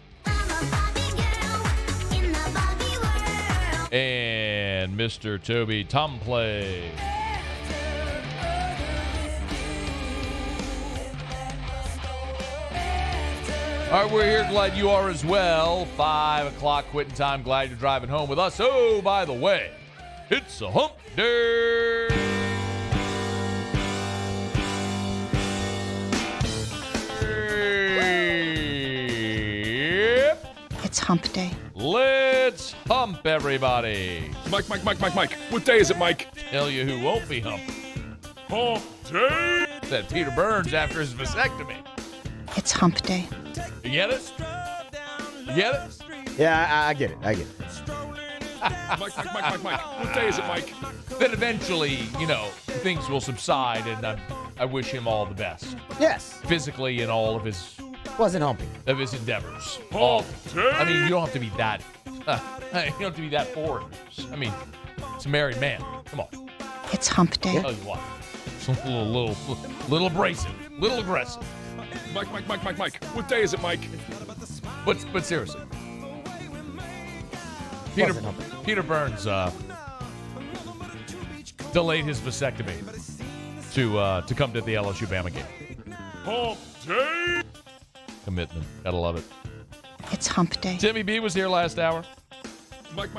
And Mr. Toby Tomplay. All right, we're here. Glad you are as well. 5 o'clock quitting time. Glad you're driving home with us. Oh, by the way, it's a hump day. It's hump day. Let's hump, everybody. Mike. What day is it, Mike? Tell you who won't be humping. Hump day. That Peter Burns after his vasectomy. It's hump day. You get it? You get it? Yeah, I get it. Mike. What day is it, Mike? Then eventually, things will subside, and I wish him all the best. Yes. Physically in all of his... Wasn't humping. Of his endeavors. I mean, you don't have to be that... you don't have to be that forward. I mean, it's a married man. Come on. It's hump day. I'll tell you what. It's a little abrasive. Little aggressive. Mike. What day is it, Mike? But seriously. Peter Burns delayed his vasectomy to come to the LSU Bama game. Hump day. Commitment. Gotta love it. It's hump day. Timmy B was here last hour. Mike.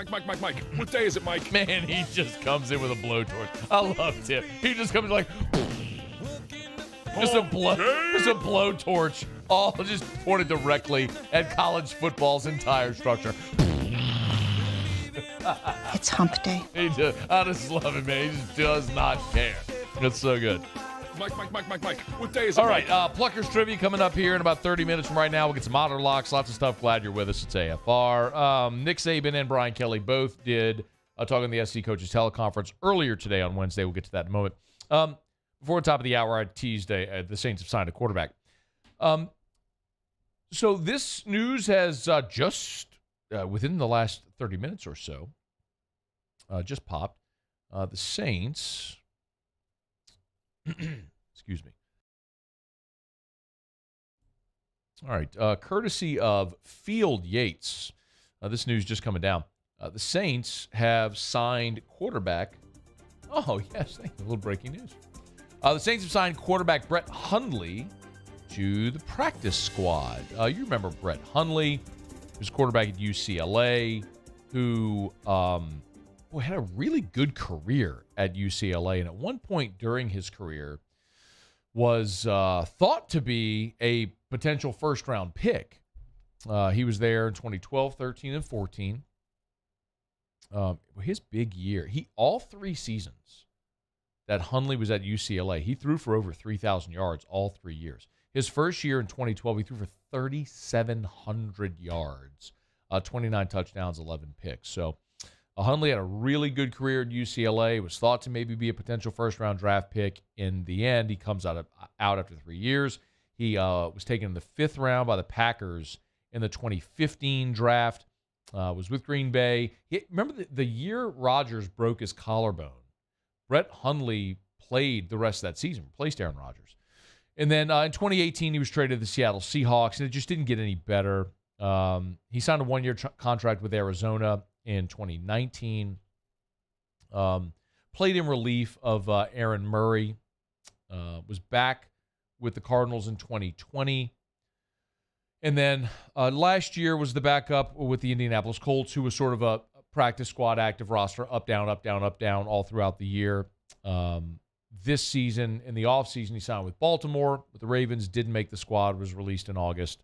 What day is it, Mike? Man, he just comes in with a blowtorch. I love Tim. He just comes like... Just a blowtorch, all just pointed directly at college football's entire structure. It's hump day. I just love it, man. He just does not care. It's so good. Mike. What day is it? All right, Pluckers Trivia coming up here in about 30 minutes from right now. We'll get some Otter locks, lots of stuff. Glad you're with us. It's AFR. Nick Saban and Brian Kelly both did talk on the SC Coaches teleconference earlier today on Wednesday. We'll get to that in a moment. Before the top of the hour, I teased the Saints have signed a quarterback. So this news has just, within the last 30 minutes or so, just popped. The Saints, excuse me. All right, courtesy of Field Yates, this news just coming down. The Saints have signed quarterback. Oh, yes, thank you. A little breaking news. The Saints have signed quarterback Brett Hundley to the practice squad. You remember Brett Hundley, who's quarterback at UCLA, who had a really good career at UCLA, and at one point during his career was thought to be a potential first-round pick. He was there in 2012, 13, and 14. His big year, all 3 seasons that Hundley was at UCLA, he threw for over 3,000 yards all 3 years. His first year in 2012, he threw for 3,700 yards, 29 touchdowns, 11 picks. So Hundley had a really good career at UCLA. Was thought to maybe be a potential first-round draft pick. In the end, he comes out after 3 years. He was taken in the 5th round by the Packers in the 2015 draft. Was with Green Bay. Remember the year Rodgers broke his collarbone? Brett Hundley played the rest of that season, replaced Aaron Rodgers. And then in 2018, he was traded to the Seattle Seahawks, and it just didn't get any better. He signed a 1-year contract with Arizona in 2019. Played in relief of Aaron Murray. Was back with the Cardinals in 2020. And then last year was the backup with the Indianapolis Colts, who was sort of a practice squad active roster, up, down, up, down, up, down, all throughout the year. This season, in the offseason, he signed with Baltimore, but the Ravens didn't make the squad, was released in August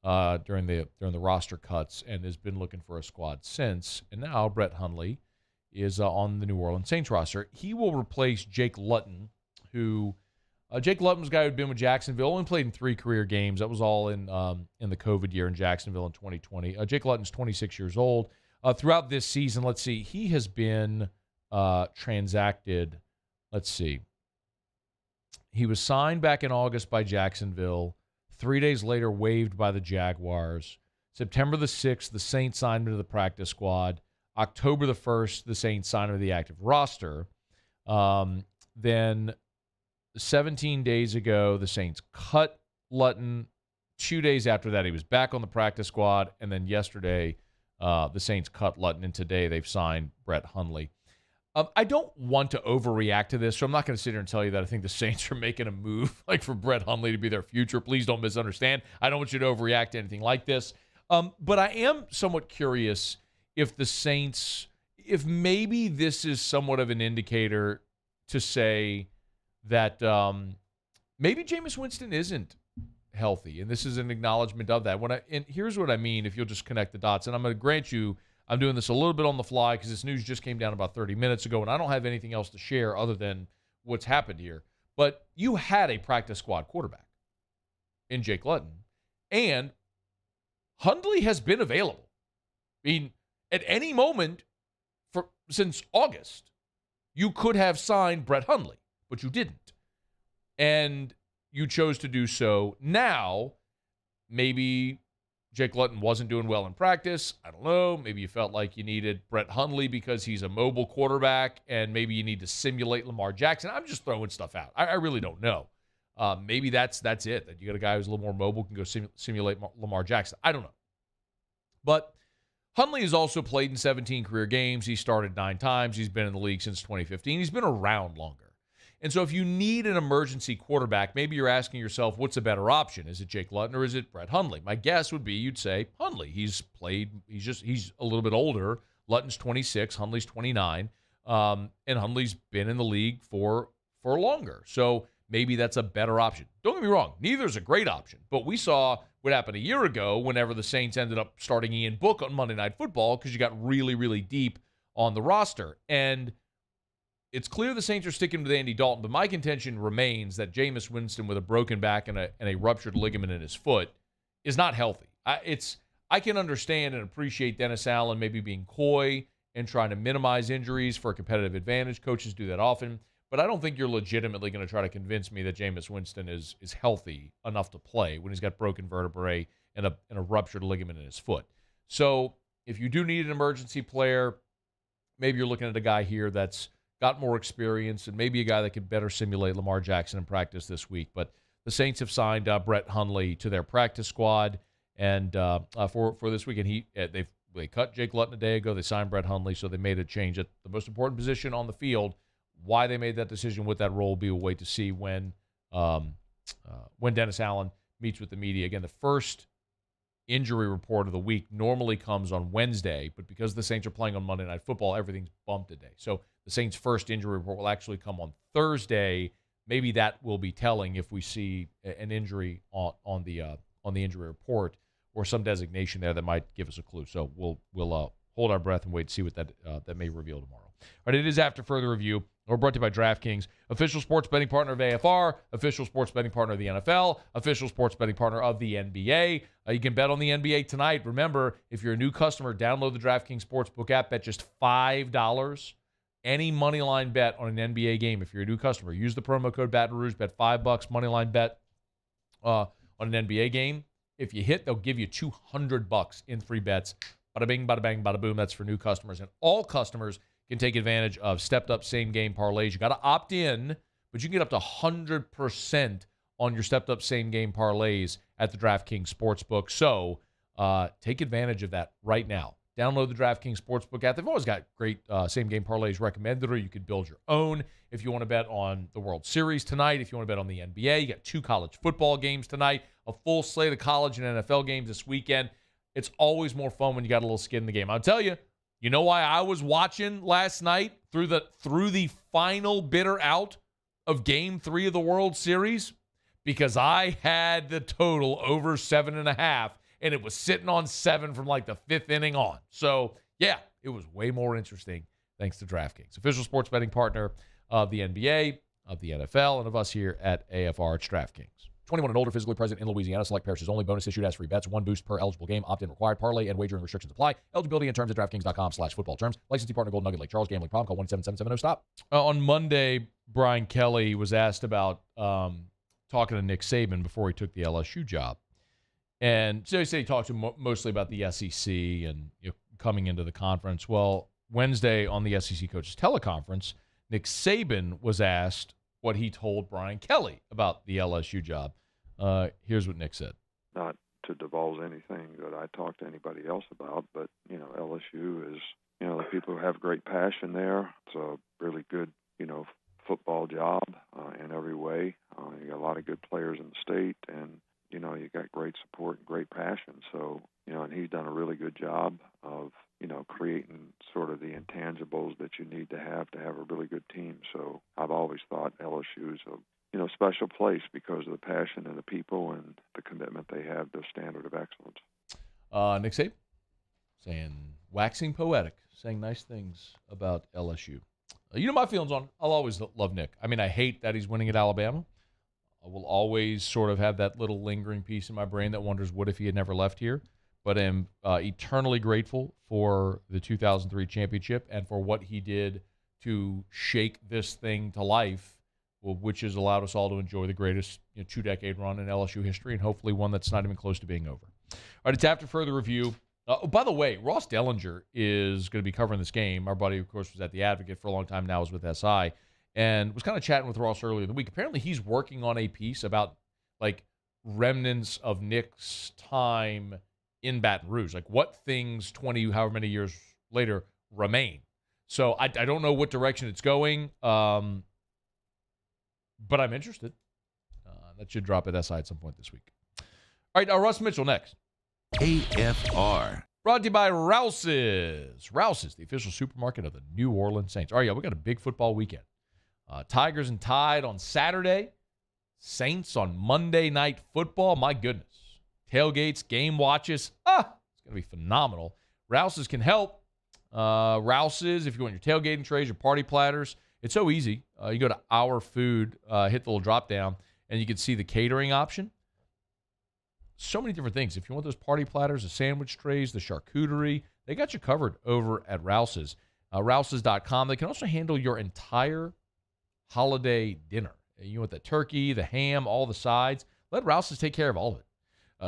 during the roster cuts, and has been looking for a squad since. And now Brett Hundley is on the New Orleans Saints roster. He will replace Jake Luton, who Jake Luton was a guy who had been with Jacksonville, only played in 3 career games. That was all in the COVID year in Jacksonville in 2020. Jake Luton's 26 years old. Throughout this season, let's see, he has been transacted. Let's see. He was signed back in August by Jacksonville. 3 days later, waived by the Jaguars. September the 6th, the Saints signed him to the practice squad. October the 1st, the Saints signed him to the active roster. Then 17 days ago, the Saints cut Luton. 2 days after that, he was back on the practice squad. And then yesterday, the Saints cut Luton. And today, they've signed Brett Hundley. I don't want to overreact to this, so I'm not going to sit here and tell you that I think the Saints are making a move like for Brett Hundley to be their future. Please don't misunderstand. I don't want you to overreact to anything like this. But I am somewhat curious if the Saints, if maybe this is somewhat of an indicator to say that maybe Jameis Winston isn't healthy, and this is an acknowledgement of that. And here's what I mean, if you'll just connect the dots, and I'm going to grant you, I'm doing this a little bit on the fly because this news just came down about 30 minutes ago, and I don't have anything else to share other than what's happened here. But you had a practice squad quarterback in Jake Luton, and Hundley has been available. I mean, at any moment since August, you could have signed Brett Hundley, but you didn't. And you chose to do so now. Maybe Jake Luton wasn't doing well in practice. I don't know. Maybe you felt like you needed Brett Hundley because he's a mobile quarterback, and maybe you need to simulate Lamar Jackson. I'm just throwing stuff out. I really don't know. Maybe that's it, that you got a guy who's a little more mobile, can go simulate Lamar Jackson. I don't know. But Hundley has also played in 17 career games. He started 9 times. He's been in the league since 2015. He's been around longer. And so if you need an emergency quarterback, maybe you're asking yourself, what's a better option? Is it Jake Luton or is it Brett Hundley? My guess would be you'd say Hundley. He's a little bit older. Luton's 26, Hundley's 29. And Hundley's been in the league for longer. So maybe that's a better option. Don't get me wrong, neither is a great option. But we saw what happened a year ago whenever the Saints ended up starting Ian Book on Monday Night Football because you got really, really deep on the roster. And it's clear the Saints are sticking with Andy Dalton, but my contention remains that Jameis Winston with a broken back and a ruptured ligament in his foot is not healthy. I can understand and appreciate Dennis Allen maybe being coy and trying to minimize injuries for a competitive advantage. Coaches do that often, but I don't think you're legitimately going to try to convince me that Jameis Winston is healthy enough to play when he's got broken vertebrae and a ruptured ligament in his foot. So if you do need an emergency player, maybe you're looking at a guy here that's got more experience, and maybe a guy that could better simulate Lamar Jackson in practice this week. But the Saints have signed Brett Hundley to their practice squad, and for this weekend, they cut Jake Luton a day ago. They signed Brett Hundley, so they made a change at the most important position on the field Why they made that decision with that role will be a wait to see when Dennis Allen meets with the media. Again, the first injury report of the week normally comes on Wednesday, but because the Saints are playing on Monday Night Football, everything's bumped a day. So the Saints' first injury report will actually come on Thursday. Maybe that will be telling if we see an injury on the injury report or some designation there that might give us a clue. So we'll hold our breath and wait to see what that may reveal tomorrow. All right, it is After Further Review. We're brought to you by DraftKings, official sports betting partner of AFR, official sports betting partner of the NFL, official sports betting partner of the NBA. You can bet on the NBA tonight. Remember, if you're a new customer, download the DraftKings Sportsbook app, bet just $5. Any money line bet on an NBA game, if you're a new customer, use the promo code Baton Rouge, bet $5 money line bet on an NBA game. If you hit, they'll give you $200 in free bets. Bada bing, bada bang, bada boom. That's for new customers. And all customers can take advantage of stepped-up same-game parlays. You got to opt in, but you can get up to 100% on your stepped-up same-game parlays at the DraftKings Sportsbook. So take advantage of that right now. Download the DraftKings Sportsbook app. They've always got great same-game parlays recommended, or you could build your own if you want to bet on the World Series tonight, if you want to bet on the NBA. You got 2 college football games tonight, a full slate of college and NFL games this weekend. It's always more fun when you got a little skin in the game. I'll tell you, you know why I was watching last night through the final bitter out of Game 3 of the World Series? Because I had the total over 7.5, and it was sitting on 7 from like the 5th inning on. So, yeah, it was way more interesting thanks to DraftKings, official sports betting partner of the NBA, of the NFL, and of us here at AFR. It's DraftKings. 21 and older, physically present in Louisiana. Select parishes only. Bonus issued as free bets. 1 boost per eligible game. Opt-in required. Parlay and wagering restrictions apply. Eligibility and terms at DraftKings.com/football terms. Licensee partner Golden Nugget Lake Charles. Gambling problem. Call 1-877-7-0-STOP. On Monday, Brian Kelly was asked about talking to Nick Saban before he took the LSU job. And so he said he talked to him mostly about the SEC and coming into the conference. Well, Wednesday on the SEC coaches teleconference, Nick Saban was asked what he told Brian Kelly about the LSU job. Here's what Nick said. Not to divulge anything that I talked to anybody else about, but, LSU is, the people who have great passion there. It's a really good, football job in every way. You got a lot of good players in the state, and, you got great support and great passion. So, and he's done a really good job of, creating sort of the intangibles that you need to have a really good team. So I've always thought LSU is a special place because of the passion of the people and the commitment they have to standard of excellence. Nick Saban saying, waxing poetic, saying nice things about LSU. My feelings on, I'll always love Nick. I mean, I hate that he's winning at Alabama. I will always sort of have that little lingering piece in my brain that wonders, what if he had never left here? But am eternally grateful for the 2003 championship and for what he did to shake this thing to life, which has allowed us all to enjoy the greatest 2-decade run in LSU history, and hopefully one that's not even close to being over. All right, it's After Further Review. By the way, Ross Dellinger is going to be covering this game. Our buddy, of course, was at the Advocate for a long time, now is with SI, and was kind of chatting with Ross earlier in the week. Apparently he's working on a piece about, like, remnants of Nick's time in Baton Rouge, like what things 20 however many years later remain. So I don't know what direction it's going, but I'm interested. That should drop at SI at some point this week. All right, Russ Mitchell next. AFR. Brought to you by Rouse's. Rouse's, the official supermarket of the New Orleans Saints. All right, we got a big football weekend. Tigers and Tide on Saturday. Saints on Monday Night Football. My goodness. Tailgates, game watches. It's going to be phenomenal. Rouse's can help. Rouse's, if you want your tailgating trays, your party platters, it's so easy. You go to Our Food, hit the little drop down, and you can see the catering option. So many different things. If you want those party platters, the sandwich trays, the charcuterie, they got you covered over at Rouse's. Rouse's.com. They can also handle your entire holiday dinner. You want the turkey, the ham, all the sides. Let Rouse's take care of all of it.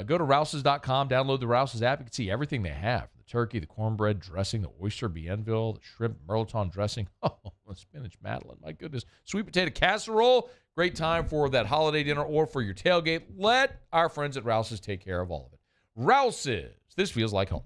Go to Rouse's.com, download the Rouse's app. You can see everything they have. The turkey, the cornbread dressing, the oyster bienville, the shrimp mirliton dressing. Oh, the spinach madeleine. My goodness. Sweet potato casserole. Great time for that holiday dinner or for your tailgate. Let our friends at Rouse's take care of all of it. Rouse's. This feels like home.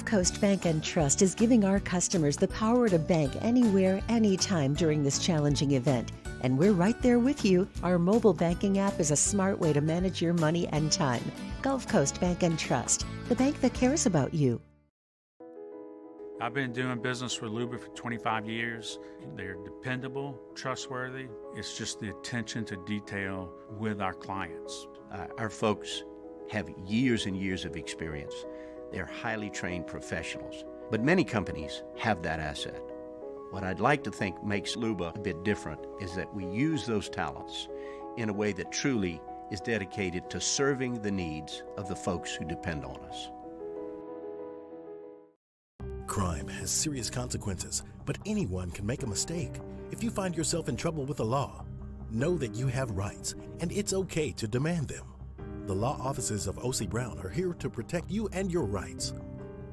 Gulf Coast Bank and Trust is giving our customers the power to bank anywhere, anytime during this challenging event. And we're right there with you. Our mobile banking app is a smart way to manage your money and time. Gulf Coast Bank and Trust, the bank that cares about you. I've been doing business with Luba for 25 years. They're dependable, trustworthy. It's just the attention to detail with our clients. Our folks have years and years of experience. They're highly trained professionals. But many companies have that asset. What I'd like to think makes Luba a bit different is that we use those talents in a way that truly is dedicated to serving the needs of the folks who depend on us. Crime has serious consequences, but anyone can make a mistake. If you find yourself in trouble with the law, know that you have rights, and it's okay to demand them. The law offices of O.C. Brown are here to protect you and your rights.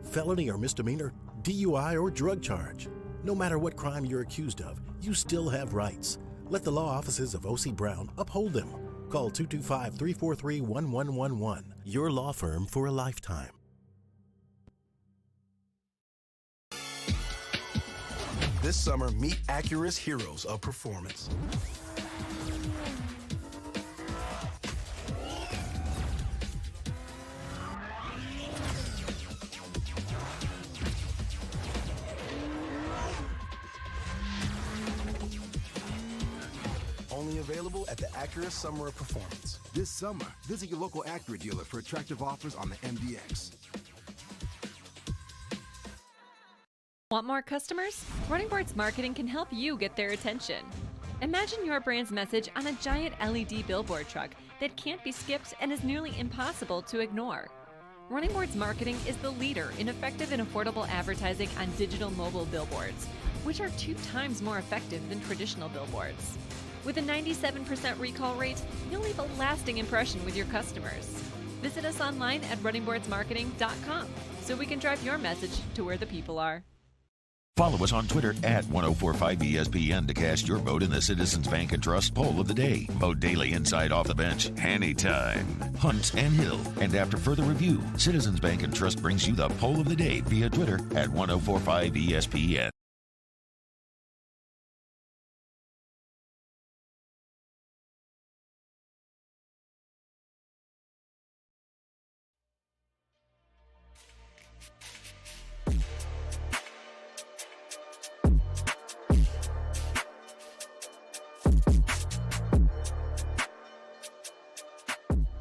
Felony or misdemeanor, DUI or drug charge. No matter what crime you're accused of, you still have rights. Let the law offices of O.C. Brown uphold them. Call 225-343-1111. Your law firm for a lifetime. This summer, meet Acura's heroes of performance. Only available at the Acura Summer of Performance. This summer, visit your local Acura dealer for attractive offers on the MDX. Want more customers? Running Boards Marketing can help you get their attention. Imagine your brand's message on a giant LED billboard truck that can't be skipped and is nearly impossible to ignore. Running Boards Marketing is the leader in effective and affordable advertising on digital mobile billboards, which are 2 times more effective than traditional billboards. With a 97% recall rate, you'll leave a lasting impression with your customers. Visit us online at runningboardsmarketing.com so we can drive your message to where the people are. Follow us on Twitter at 1045ESPN to cast your vote in the Citizens Bank and Trust poll of the day. Vote daily inside off the bench, anytime. Hunt and Hill. And after further review, Citizens Bank and Trust brings you the poll of the day via Twitter at 1045ESPN.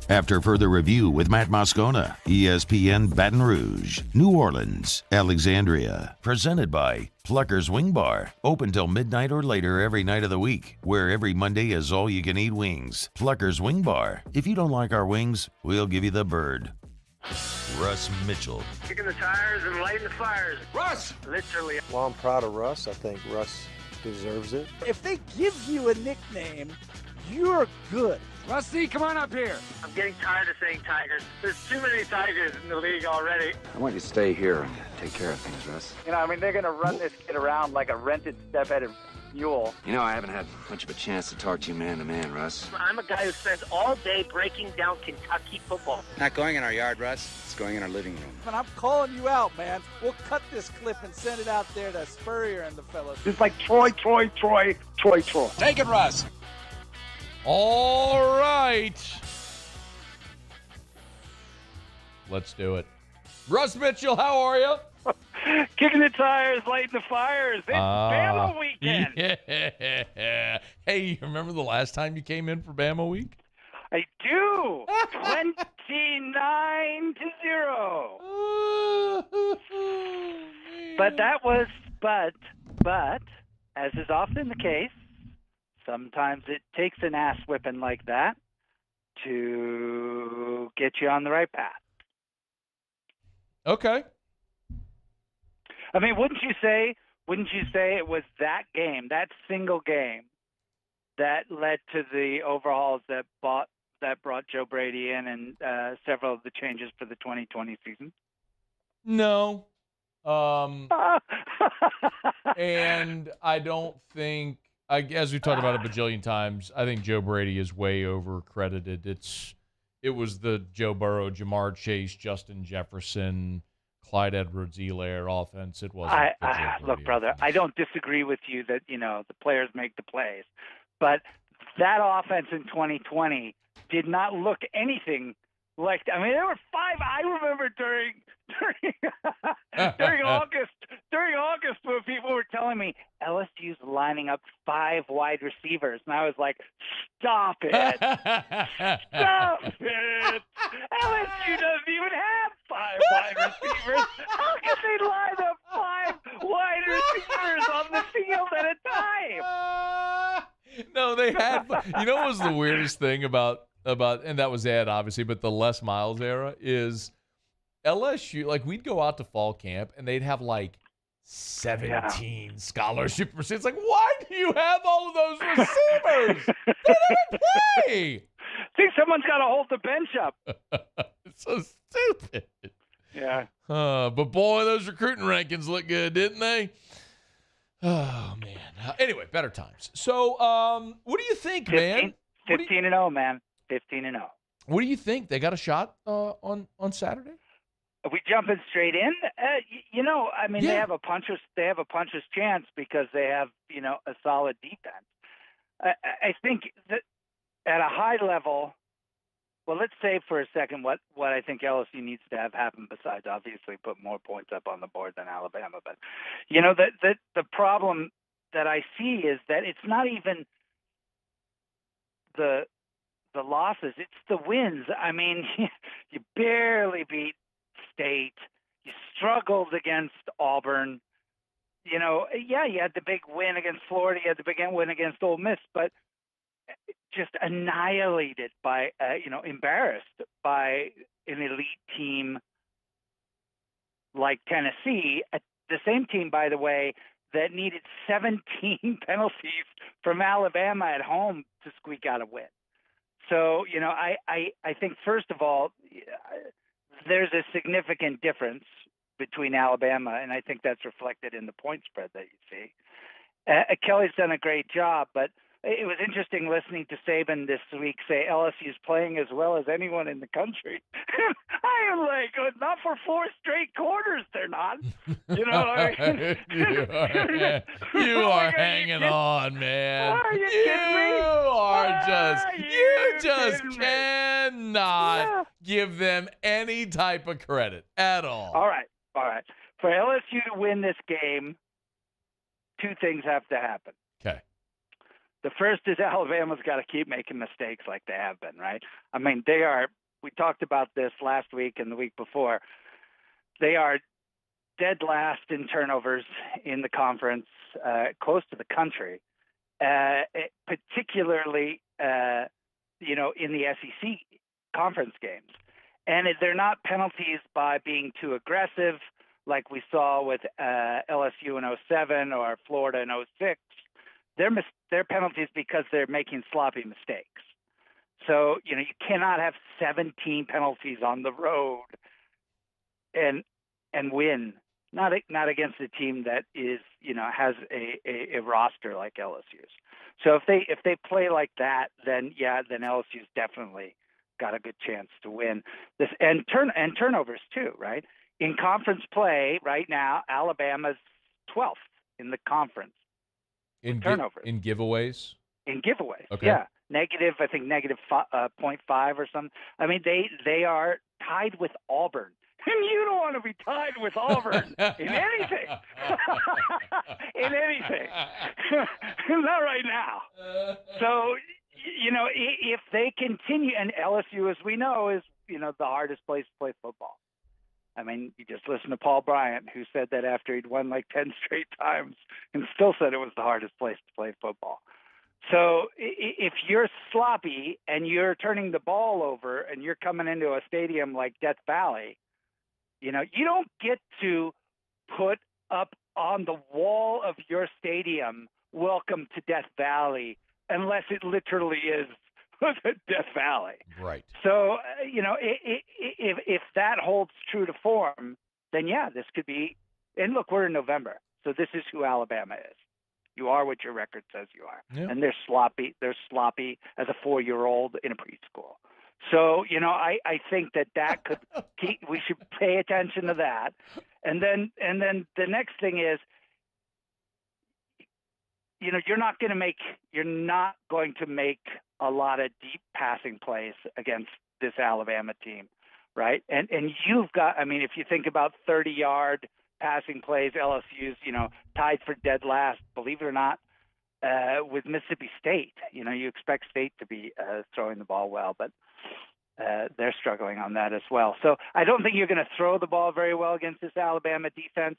After further review with Matt Moscona, ESPN Baton Rouge, New Orleans, Alexandria. Presented by Plucker's Wing Bar. Open till midnight or later every night of the week, where every Monday is all-you-can-eat wings. Plucker's Wing Bar. If you don't like our wings, we'll give you the bird. Russ Mitchell. Kicking the tires and lighting the fires. Russ! Literally. Well, I'm proud of Russ. I think Russ deserves it. If they give you a nickname, you're good. Rusty, come on up here. I'm getting tired of saying Tigers. There's too many Tigers in the league already. I want you to stay here and take care of things, Russ. You know, I mean, they're going to run this kid around like a rented step-headed mule. You know, I haven't had much of a chance to talk to you man to man, Russ. I'm a guy who spends all day breaking down Kentucky football. Not going in our yard, Russ. It's going in our living room. And I'm calling you out, man. We'll cut this clip and send it out there to Spurrier and the fellas. It's like Troy. Take it, Russ. All right. Let's do it. Russ Mitchell, how are you? Kicking the tires, lighting the fires. It's Bama weekend. Yeah. Hey, you remember the last time you came in for Bama week? I do. 29-0. But that was, but, as is often the case, sometimes it takes an ass whipping like that to get you on the right path. Okay. I mean, wouldn't you say it was that game, that single game, that led to the overhauls that brought Joe Brady in and several of the changes for the 2020 season? No. And I don't think, as we've talked about a bajillion times, I think Joe Brady is way over-credited. It was the Joe Burrow, Jamar Chase, Justin Jefferson Clyde Edwards-Helaire offense. It wasn't. Look, brother, I don't disagree with you that, the players make the plays. But that offense in 2020 did not look anything like, there were 5. I remember during August when people were telling me LSU's lining up 5 wide receivers, and I was like, stop it. Stop it. LSU doesn't even have 5 wide receivers. How can they line up 5 wide receivers on the field at a time? No, they had. You know what was the weirdest thing about, and that was Ed, obviously, but the Les Miles era is LSU, we'd go out to fall camp, and they'd have, 17 scholarship receivers. It's like, why do you have all of those receivers? They don't play. See, someone's got to hold the bench up. It's so stupid. Yeah. But, boy, those recruiting rankings look good, didn't they? Oh, man. Anyway, better times. So, what do you think, man? 15-0, man. 15-0. What do you think? They got a shot on Saturday? Are we jumping straight in? They have a puncher's chance because they have, a solid defense. I think that at a high level, well, let's say for a second what I think LSU needs to have happen besides obviously put more points up on the board than Alabama. But, the problem that I see is that it's not even the losses, it's the wins. You barely beat State. You struggled against Auburn. You had the big win against Florida. You had the big win against Ole Miss, but just annihilated by, embarrassed by an elite team like Tennessee. The same team, by the way, that needed 17 penalties from Alabama at home to squeak out a win. So, I think, first of all, there's a significant difference between Alabama, and I think that's reflected in the point spread that you see. Kelly's done a great job, but it was interesting listening to Saban this week say LSU's playing as well as anyone in the country. I am like, not for 4 straight quarters, they're not. You are hanging on, man. Are you kidding me? You just cannot give them any type of credit at all. All right. For LSU to win this game, 2 things have to happen. Okay. The first is Alabama's got to keep making mistakes like they have been, right? We talked about this last week and the week before. They are dead last in turnovers in the conference, close to the country, particularly, in the SEC conference games. And they're not penalties by being too aggressive like we saw with LSU in 07 or Florida in 06. They're penalties because they're making sloppy mistakes. So, you cannot have 17 penalties on the road and win. Not against a team that is, has a roster like LSU's. So if they play like that, then LSU's definitely got a good chance to win this. And turnovers too, right? In conference play right now, Alabama's 12th in the conference. In turnovers. In giveaways? In giveaways, okay. Yeah. Negative 0.5 or something. They are tied with Auburn. And you don't want to be tied with Auburn in anything. In anything. Not right now. So, if they continue, and LSU, as we know, is, the hardest place to play football. You just listen to Paul Bryant, who said that after he'd won 10 straight times and still said it was the hardest place to play football. So if you're sloppy and you're turning the ball over and you're coming into a stadium like Death Valley, you don't get to put up on the wall of your stadium, "Welcome to Death Valley," unless it literally is Death Valley. Right. So, if that holds true to form, then this could be. And look, we're in November, so this is who Alabama is. You are what your record says you are, and they're sloppy. They're sloppy as a 4-year-old in a preschool. So, I think that could we should pay attention to that. And then the next thing is, you're not going to make a lot of deep passing plays against this Alabama team, right? And you've got, if you think about 30-yard passing plays, LSU's, tied for dead last, believe it or not, with Mississippi State. You expect State to be throwing the ball well, but they're struggling on that as well. So I don't think you're going to throw the ball very well against this Alabama defense,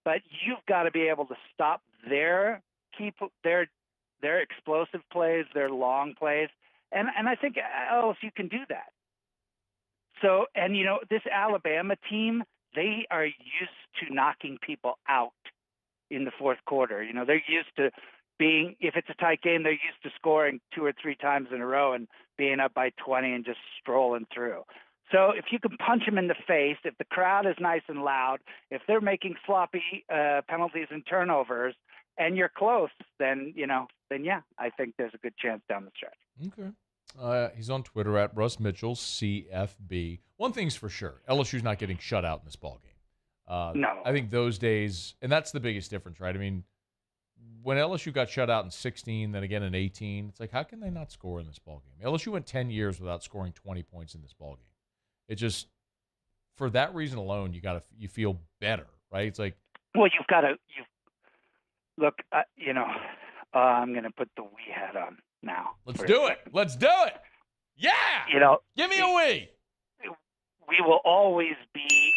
but you've got to be able to stop their explosive plays, their long plays, and I think LSU can do that. So, and this Alabama team, they are used to knocking people out in the fourth quarter. They're used to being, if it's a tight game, they're used to scoring 2 or 3 times in a row and being up by 20 and just strolling through. So if you can punch them in the face, if the crowd is nice and loud, if they're making sloppy penalties and turnovers, and you're close, then yeah, I think there's a good chance down the stretch. Okay. He's on Twitter at Russ Mitchell, CFB. One thing's for sure, LSU's not getting shut out in this ballgame. No. I think those days, and that's the biggest difference, right? When LSU got shut out in 16, then again in 18, it's like, how can they not score in this ballgame? LSU went 10 years without scoring 20 points in this ballgame. It just, for that reason alone, you feel better, right? It's like, well, look, I'm going to put the we hat on now. Let's do it. Yeah. Give me a we. We will always be,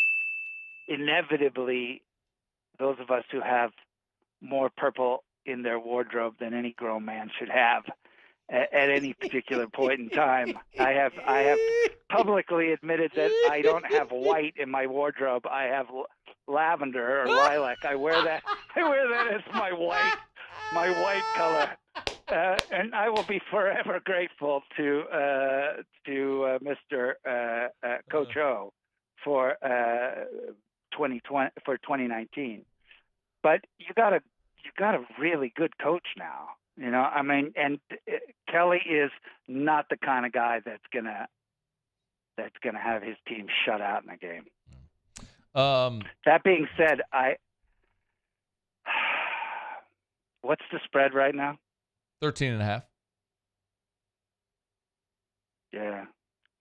inevitably, those of us who have more purple in their wardrobe than any grown man should have at any particular point in time. I have publicly admitted that I don't have white in my wardrobe. I have lavender or lilac. I wear that as my white color, and I will be forever grateful to Mr. Coach O for 2019. But you got a really good coach now. And Kelly is not the kind of guy that's gonna have his team shut out in a game. That being said, what's the spread right now? 13.5. Yeah,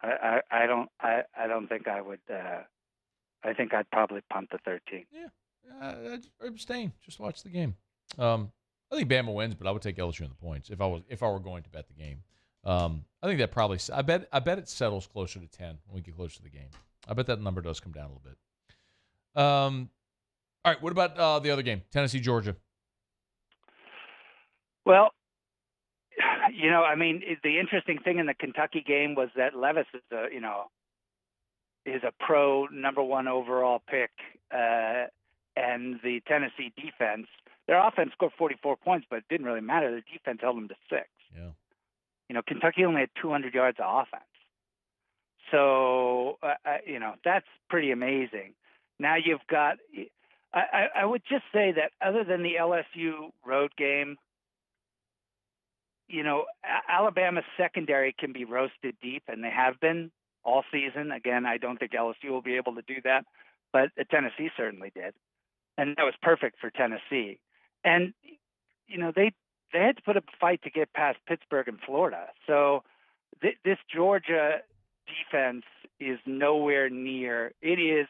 I don't think I would. I think I'd probably punt the 13. Yeah, abstain. Just watch the game. I think Bama wins, but I would take LSU in the points if I were going to bet the game. I think that probably. I bet it settles closer to 10 when we get closer to the game. I bet that number does come down a little bit. All right. What about the other game, Tennessee, Georgia? Well, the interesting thing in the Kentucky game was that Levis is a pro number 1 overall pick, and the Tennessee defense, their offense scored 44 points, but it didn't really matter. Their defense held them to 6. Yeah. Kentucky only had 200 yards of offense. So, that's pretty amazing. Now you've got – I would just say that other than the LSU road game, Alabama's secondary can be roasted deep, and they have been all season. Again, I don't think LSU will be able to do that, but Tennessee certainly did. And that was perfect for Tennessee. And, they had to put up a fight to get past Pittsburgh and Florida. So this Georgia defense is nowhere near – it is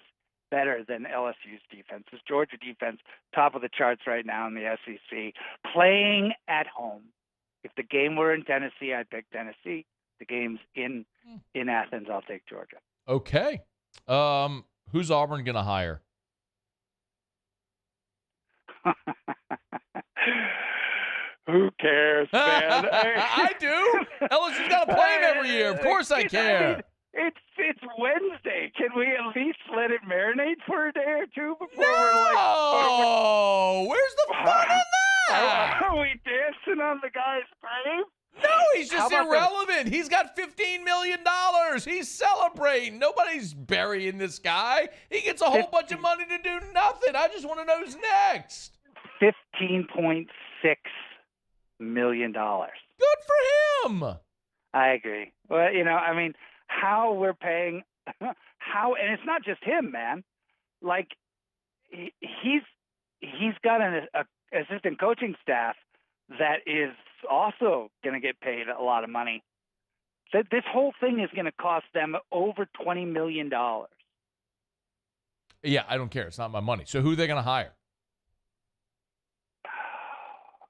better than LSU's defense. This Georgia defense, top of the charts right now in the SEC, playing at home. If the game were in Tennessee, I'd pick Tennessee. The game's in Athens, I'll take Georgia. Okay. Who's Auburn going to hire? Who cares, man? I do. LSU's got to play him every year. Of course I care. It's Wednesday. Can we at least let it marinate for a day or two before we're like, where's the fun in that? Are we dancing on the guy's grave? No, he's just irrelevant. He's got $15 million. He's celebrating. Nobody's burying this guy. He gets a whole bunch of money to do nothing. I just want to know who's next. $15.6 million. Good for him. I agree. Well, how we're paying, and it's not just him, man. Like he's got an assistant coaching staff that is also going to get paid a lot of money. So this whole thing is going to cost them over $20 million. Yeah, I don't care. It's not my money. So who are they going to hire?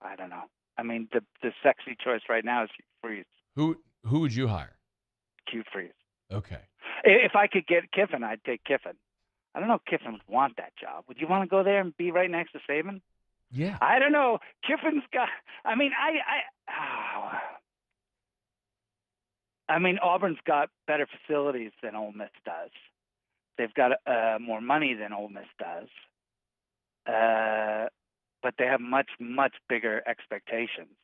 I don't know. I mean, the sexy choice right now is Hugh Freeze. Who would you hire? Hugh Freeze. Okay. If I could get Kiffin, I'd take Kiffin. I don't know if Kiffin would want that job. Would you want to go there and be right next to Saban? Yeah. I don't know. Kiffin's got. I mean, Auburn's got better facilities than Ole Miss does. They've got more money than Ole Miss does. But they have much, much bigger expectations.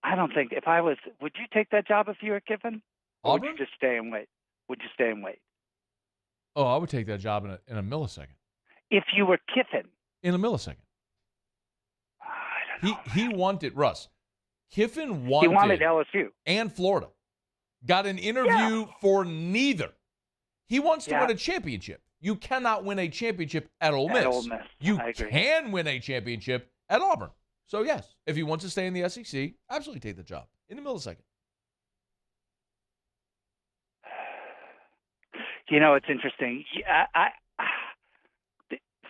I don't think if I was, would you take that job if you were Kiffin? Or would you just stay and wait? Would you stay and wait? Oh, I would take that job in a millisecond. If you were Kiffin? In a millisecond. I don't know. He wanted, Russ, Kiffin wanted. He wanted LSU. And Florida. Got an interview for neither. He wants to win a championship. You cannot win a championship at Ole Miss. At Ole Miss. You can win a championship at Auburn. So, yes, if he wants to stay in the SEC, absolutely take the job in a millisecond. You know, it's interesting.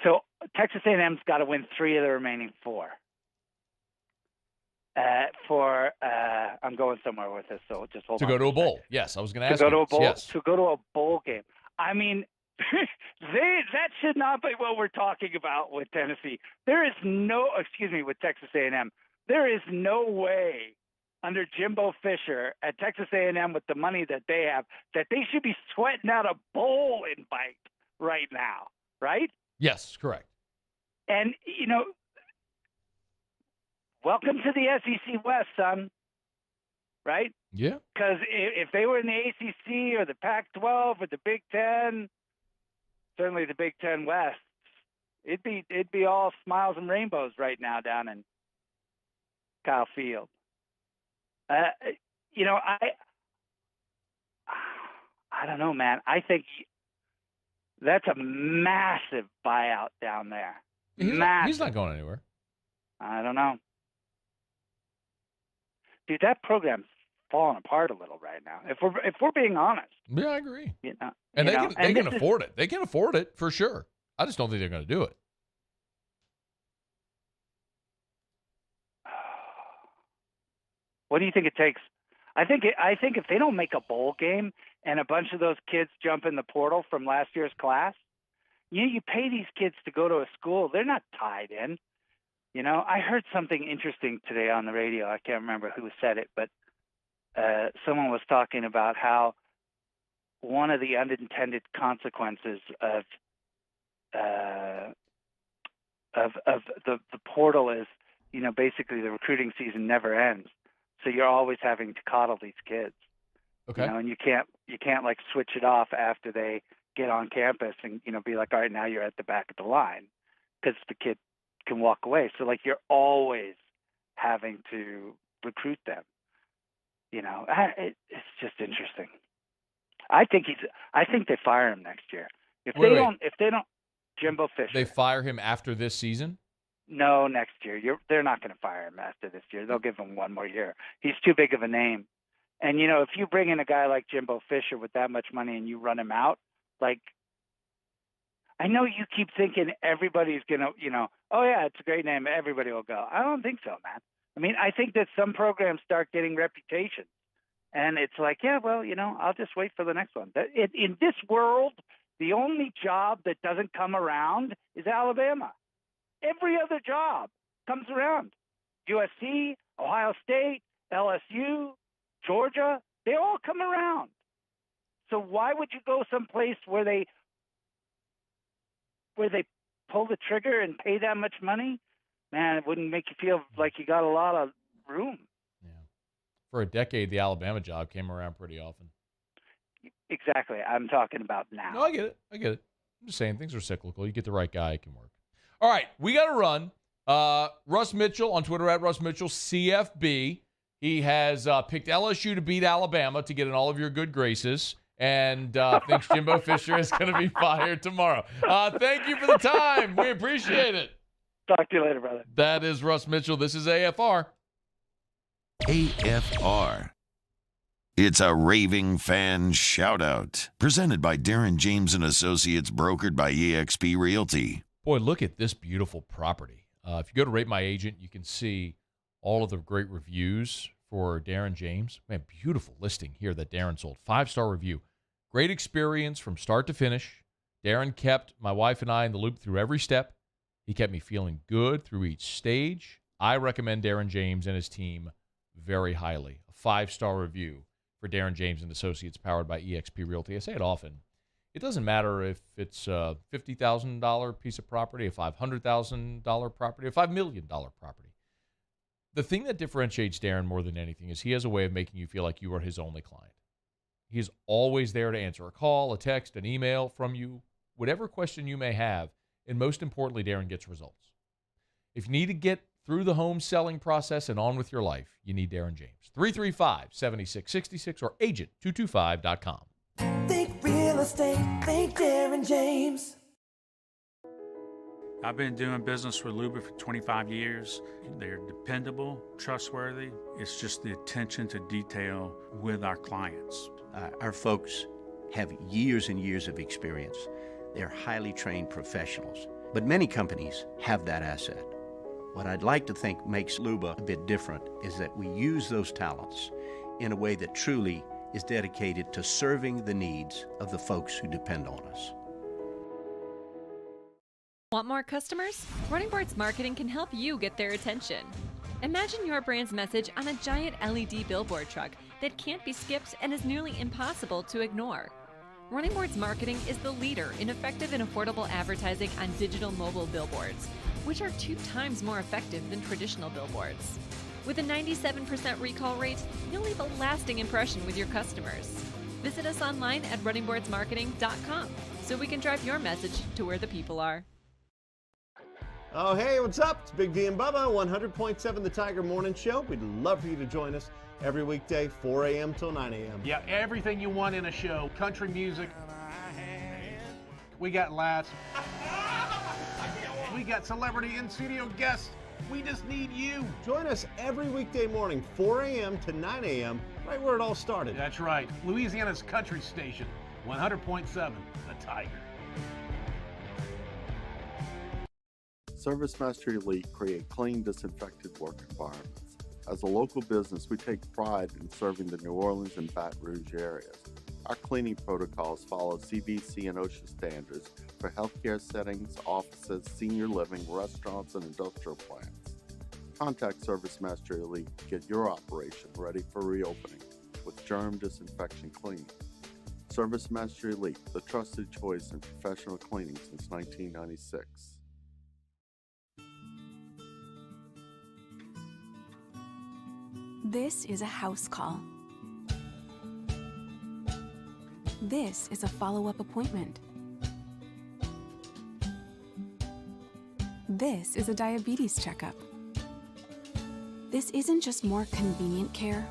So Texas A&M's got to win 3 of the remaining 4. I'm going somewhere with this, so just hold on. To go to a bowl. Yes, I was going to ask you. To go to a bowl. Yes. To go to a bowl game. I mean, that should not be what we're talking about with Tennessee. With Texas A&M. There is no way under Jimbo Fisher at Texas A&M with the money that they have that they should be sweating out a bowl invite right now, right? Yes, correct. And, you know, welcome to the SEC West, son. Right? Yeah. Because if they were in the ACC or the Pac-12 or the Big Ten, certainly the Big Ten West, it'd be all smiles and rainbows right now down in Kyle Field. You know, I don't know, man. I think that's a massive buyout down there. He's not going anywhere. I don't know. Dude, that program's falling apart a little right now. If we're being honest. Yeah, I agree. You know, and they can afford it. They can afford it for sure. I just don't think they're going to do it. What do you think it takes? I think if they don't make a bowl game and a bunch of those kids jump in the portal from last year's class, you pay these kids to go to a school. They're not tied in. You know, I heard something interesting today on the radio. I can't remember who said it, but someone was talking about how one of the unintended consequences of the portal is, you know, basically the recruiting season never ends. So you're always having to coddle these kids. Okay. You know, and you can't like switch it off after they get on campus and, you know, be like, all right, now you're at the back of the line, because the kid can walk away. So like you're always having to recruit them. You know, it's just interesting. I think they fire him next year. If they don't, Jimbo Fisher. They fire him after this season? No, next year. They're not going to fire him after this year. They'll give him one more year. He's too big of a name. And, you know, if you bring in a guy like Jimbo Fisher with that much money and you run him out, like, I know you keep thinking everybody's going to, you know, oh, yeah, it's a great name. Everybody will go. I don't think so, man. I mean, I think that some programs start getting reputations. And it's like, yeah, well, you know, I'll just wait for the next one. In this world, the only job that doesn't come around is Alabama. Every other job comes around. USC, Ohio State, LSU, Georgia, they all come around. So why would you go someplace where they pull the trigger and pay that much money? Man, it wouldn't make you feel like you got a lot of room. Yeah. For a decade, the Alabama job came around pretty often. Exactly. I'm talking about now. No, I get it. I'm just saying things are cyclical. You get the right guy, it can work. All right, we got to run. Russ Mitchell on Twitter at Russ Mitchell CFB. He has picked LSU to beat Alabama to get in all of your good graces, and thinks Jimbo Fisher is going to be fired tomorrow. Thank you for the time. We appreciate it. Talk to you later, brother. That is Russ Mitchell. This is AFR. AFR. It's a raving fan shout-out. Presented by Darren James & Associates, brokered by eXp Realty. Boy, look at this beautiful property. If you go to Rate My Agent, you can see all of the great reviews for Darren James. Man, beautiful listing here that Darren sold. 5-star review. Great experience from start to finish. Darren kept my wife and I in the loop through every step. He kept me feeling good through each stage. I recommend Darren James and his team very highly. A 5-star review for Darren James and Associates, powered by eXp Realty. I say it often. It doesn't matter if it's a $50,000 piece of property, a $500,000 property, a $5 million property. The thing that differentiates Darren more than anything is he has a way of making you feel like you are his only client. He is always there to answer a call, a text, an email from you, whatever question you may have. And most importantly, Darren gets results. If you need to get through the home selling process and on with your life, you need Darren James. 335-7666 or agent225.com. Think real estate, think Darren James. I've been doing business with Luba for 25 years. They're dependable, trustworthy. It's just the attention to detail with our clients. Our folks have years and years of experience. They're highly trained professionals, but many companies have that asset. What I'd like to think makes Luba a bit different is that we use those talents in a way that truly is dedicated to serving the needs of the folks who depend on us. Want more customers? Running Boards Marketing can help you get their attention. Imagine your brand's message on a giant LED billboard truck that can't be skipped and is nearly impossible to ignore. Running Boards Marketing is the leader in effective and affordable advertising on digital mobile billboards, which are 2 times more effective than traditional billboards. With a 97% recall rate, you'll leave a lasting impression with your customers. Visit us online at runningboardsmarketing.com so we can drive your message to where the people are. Oh, hey, what's up? It's Big D and Bubba, 100.7 The Tiger Morning Show. We'd love for you to join us every weekday, 4 a.m. till 9 a.m. Yeah, everything you want in a show. Country music. We got laughs. We got celebrity in-studio guests. We just need you. Join us every weekday morning, 4 a.m. to 9 a.m., right where it all started. That's right. Louisiana's country station, 100.7 The Tiger. ServiceMaster Elite create clean, disinfected work environments. As a local business, we take pride in serving the New Orleans and Baton Rouge areas. Our cleaning protocols follow CDC and OSHA standards for healthcare settings, offices, senior living, restaurants, and industrial plants. Contact ServiceMaster Elite to get your operation ready for reopening with germ disinfection cleaning. ServiceMaster Elite, the trusted choice in professional cleaning since 1996. This is a house call. This is a follow-up appointment. This is a diabetes checkup. This isn't just more convenient care,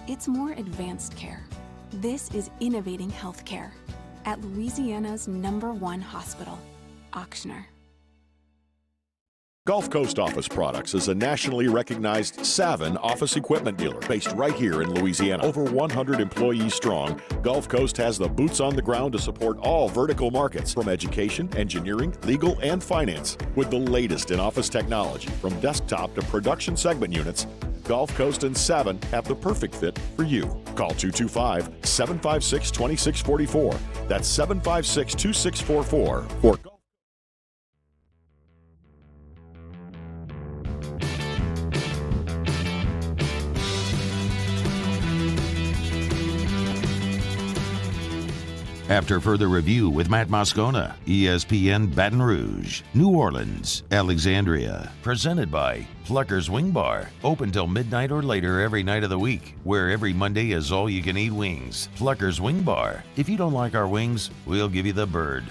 it's more advanced care. This is innovating healthcare at Louisiana's #1 hospital, Ochsner. Gulf Coast Office Products is a nationally recognized Saban office equipment dealer based right here in Louisiana. Over 100 employees strong, Gulf Coast has the boots on the ground to support all vertical markets, from education, engineering, legal, and finance. With the latest in office technology, from desktop to production segment units, Gulf Coast and Saban have the perfect fit for you. Call 225-756-2644. That's 756-2644 for After further review with Matt Moscona, ESPN Baton Rouge, New Orleans, Alexandria. Presented by Plucker's Wing Bar. Open till midnight or later every night of the week, where every Monday is all-you-can-eat wings. Plucker's Wing Bar. If you don't like our wings, we'll give you the bird.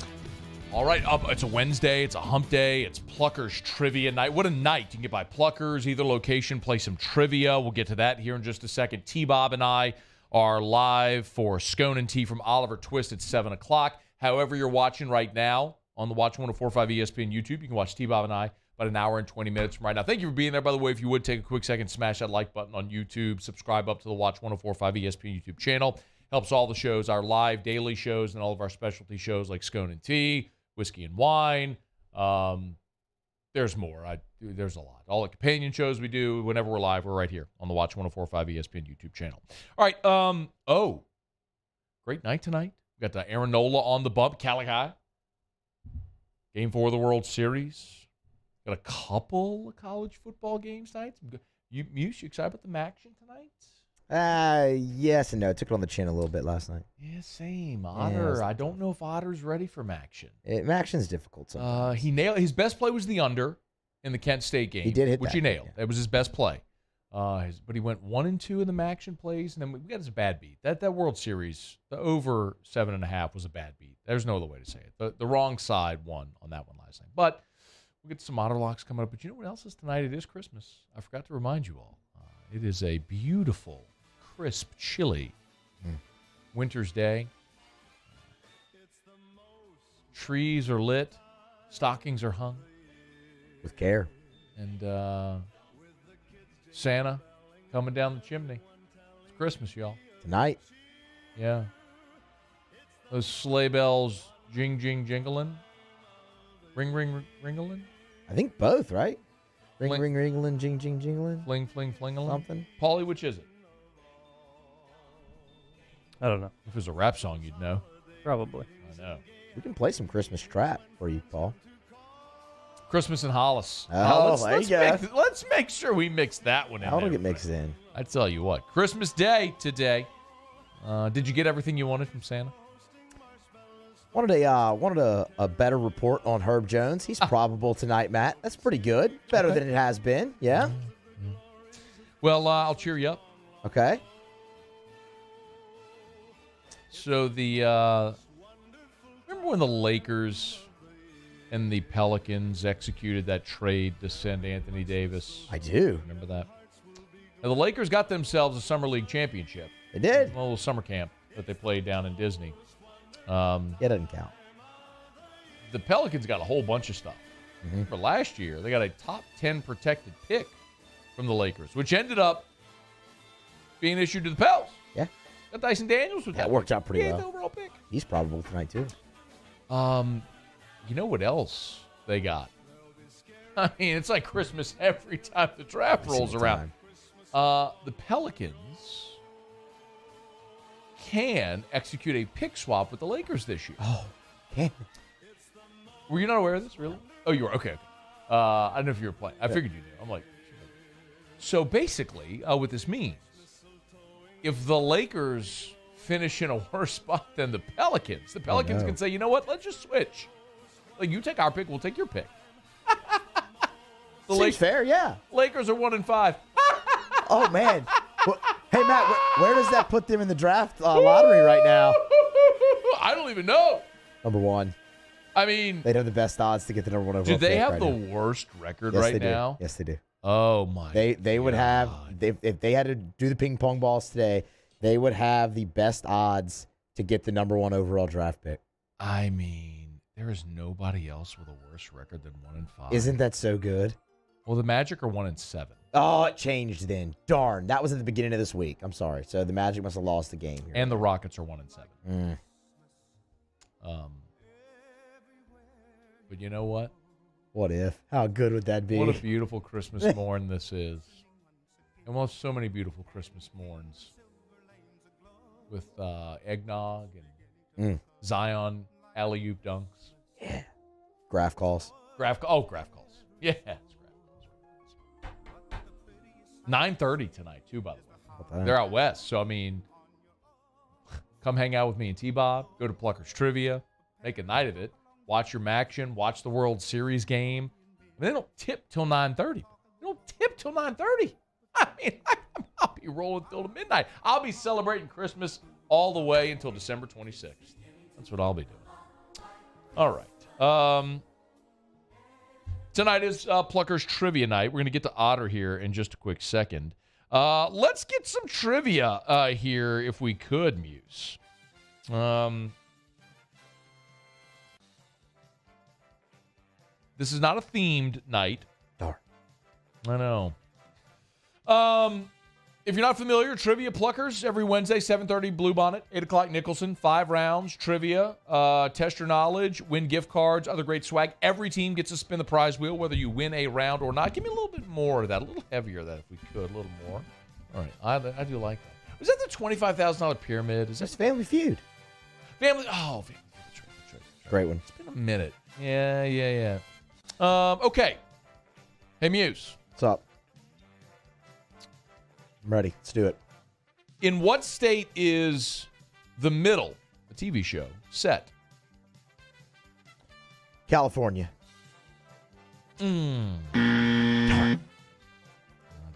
All right, it's a Wednesday. It's a hump day. It's Pluckers Trivia Night. What a night. You can get by Pluckers, either location, play some trivia. We'll get to that here in just a second. T-Bob and I are live for Scone and Tea from Oliver Twist at 7 o'clock. However you're watching right now on the Watch 104.5 ESPN YouTube, you can watch T-Bob and I about an hour and 20 minutes from right now. Thank you for being there. By the way, if you would take a quick second, smash that like button on YouTube. Subscribe up to the Watch 104.5 ESPN YouTube channel. Helps all the shows, our live daily shows, and all of our specialty shows like Scone and Tea, Whiskey and Wine. There's more. There's a lot. All the companion shows we do whenever we're live, we're right here on the Watch 104.5 ESPN YouTube channel. All right. Great night tonight. We got Aaron Nola on the bump. Calicut. Game 4 of the World Series. Got a couple of college football games tonight. Muse, you excited about the action tonight? Yes and no. I took it on the chin a little bit last night. Yeah, same. Otter. Yeah, I don't know if Otter's ready for action. Action's difficult sometimes. He nailed his best play was the under in the Kent State game. He did hit which that, he nailed. Yeah. That was his best play. But he went 1 and 2 in the action plays, and then we got his bad beat. That World Series, the over 7.5 was a bad beat. There's no other way to say it. The wrong side won on that one last night. But we'll get some Otter locks coming up. But you know what else is tonight? It is Christmas. I forgot to remind you all. It is a beautiful, crisp, chilly winter's day. Trees are lit. Stockings are hung. With care. And Santa coming down the chimney. It's Christmas, y'all. Tonight. Yeah. Those sleigh bells jing, jing, jingling. Ring, ring, ringling. I think both, right? Ring, ring, ringling, jing, jing, jingling. Fling, fling, flingling. Something. Paulie, which is it? I don't know. If it was a rap song, you'd know. Probably. I know. We can play some Christmas trap for you, Paul. Christmas and Hollis. Let's make sure we mix that one in. That'll get mixed in. I tell you what, Christmas Day today. Did you get everything you wanted from Santa? Wanted a better report on Herb Jones. He's probable tonight, Matt. That's pretty good. Better than it has been. Yeah. Well, I'll cheer you up. Okay. So remember when the Lakers and the Pelicans executed that trade to send Anthony Davis? I do. Remember that? Now, the Lakers got themselves a Summer League championship. They did. A little summer camp that they played down in Disney. It doesn't count. The Pelicans got a whole bunch of stuff. For last year, they got a top 10 protected pick from the Lakers, which ended up being issued to the Pels. Yeah. Got Dyson Daniels with that. That worked out pretty well. The overall pick. He's probable tonight, too. You know what else they got? I mean, it's like Christmas every time the draft rolls around. The Pelicans can execute a pick swap with the Lakers this year. Oh, can. Were you not aware of this, really? Oh, you were? Okay. I don't know if you were playing. I figured you did. I'm like, so basically, what this means, if the Lakers finish in a worse spot than the Pelicans can say, you know what, let's just switch. Like, you take our pick, we'll take your pick. Seems fair, yeah. Lakers are 1-5. Oh, man. Well, hey, Matt, where does that put them in the draft lottery right now? I don't even know. Number 1. I mean, they'd have the best odds to get the number 1 overall. Do they have the worst record right now? Yes, they do. Oh my! They would have if they had to do the ping pong balls today, they would have the best odds to get the number 1 overall draft pick. I mean, there is nobody else with a worse record than 1-5. Isn't that so good? Well, the Magic are 1-7. Oh, it changed then. Darn, that was at the beginning of this week. I'm sorry. So the Magic must have lost the game here. And the Rockets are 1-7. But you know what? What if? How good would that be? What a beautiful Christmas morn this is. And we'll have so many beautiful Christmas morns with eggnog and Zion alley-oop dunks. Yeah. Graph calls. Graph calls. Yeah. 9:30 tonight, too, by the way. They're out west. So, I mean, come hang out with me and T-Bob. Go to Pluckers Trivia. Make a night of it. Watch your action. Watch the World Series game. I mean, they don't tip till 9:30. They don't tip till 9:30. I mean, I'll be rolling till midnight. I'll be celebrating Christmas all the way until December 26th. That's what I'll be doing. All right. Tonight is Pluckers Trivia Night. We're going to get to Otter here in just a quick second. Let's get some trivia here, if we could, Muse. This is not a themed night. Darn. I know. If you're not familiar, Trivia Pluckers, every Wednesday, 7:30, Bluebonnet, 8 o'clock, Nicholson, 5 rounds, trivia, test your knowledge, win gift cards, other great swag. Every team gets to spin the prize wheel, whether you win a round or not. Give me a little bit more of that, a little heavier of that if we could, a little more. All right, I do like that. Was that the $25,000 pyramid? Is That's Family Feud. Family Feud. That's right. Great one. It's been a minute. Yeah. Okay. Hey, Muse. What's up? I'm ready. Let's do it. In what state is The Middle, a TV show, set? California. It's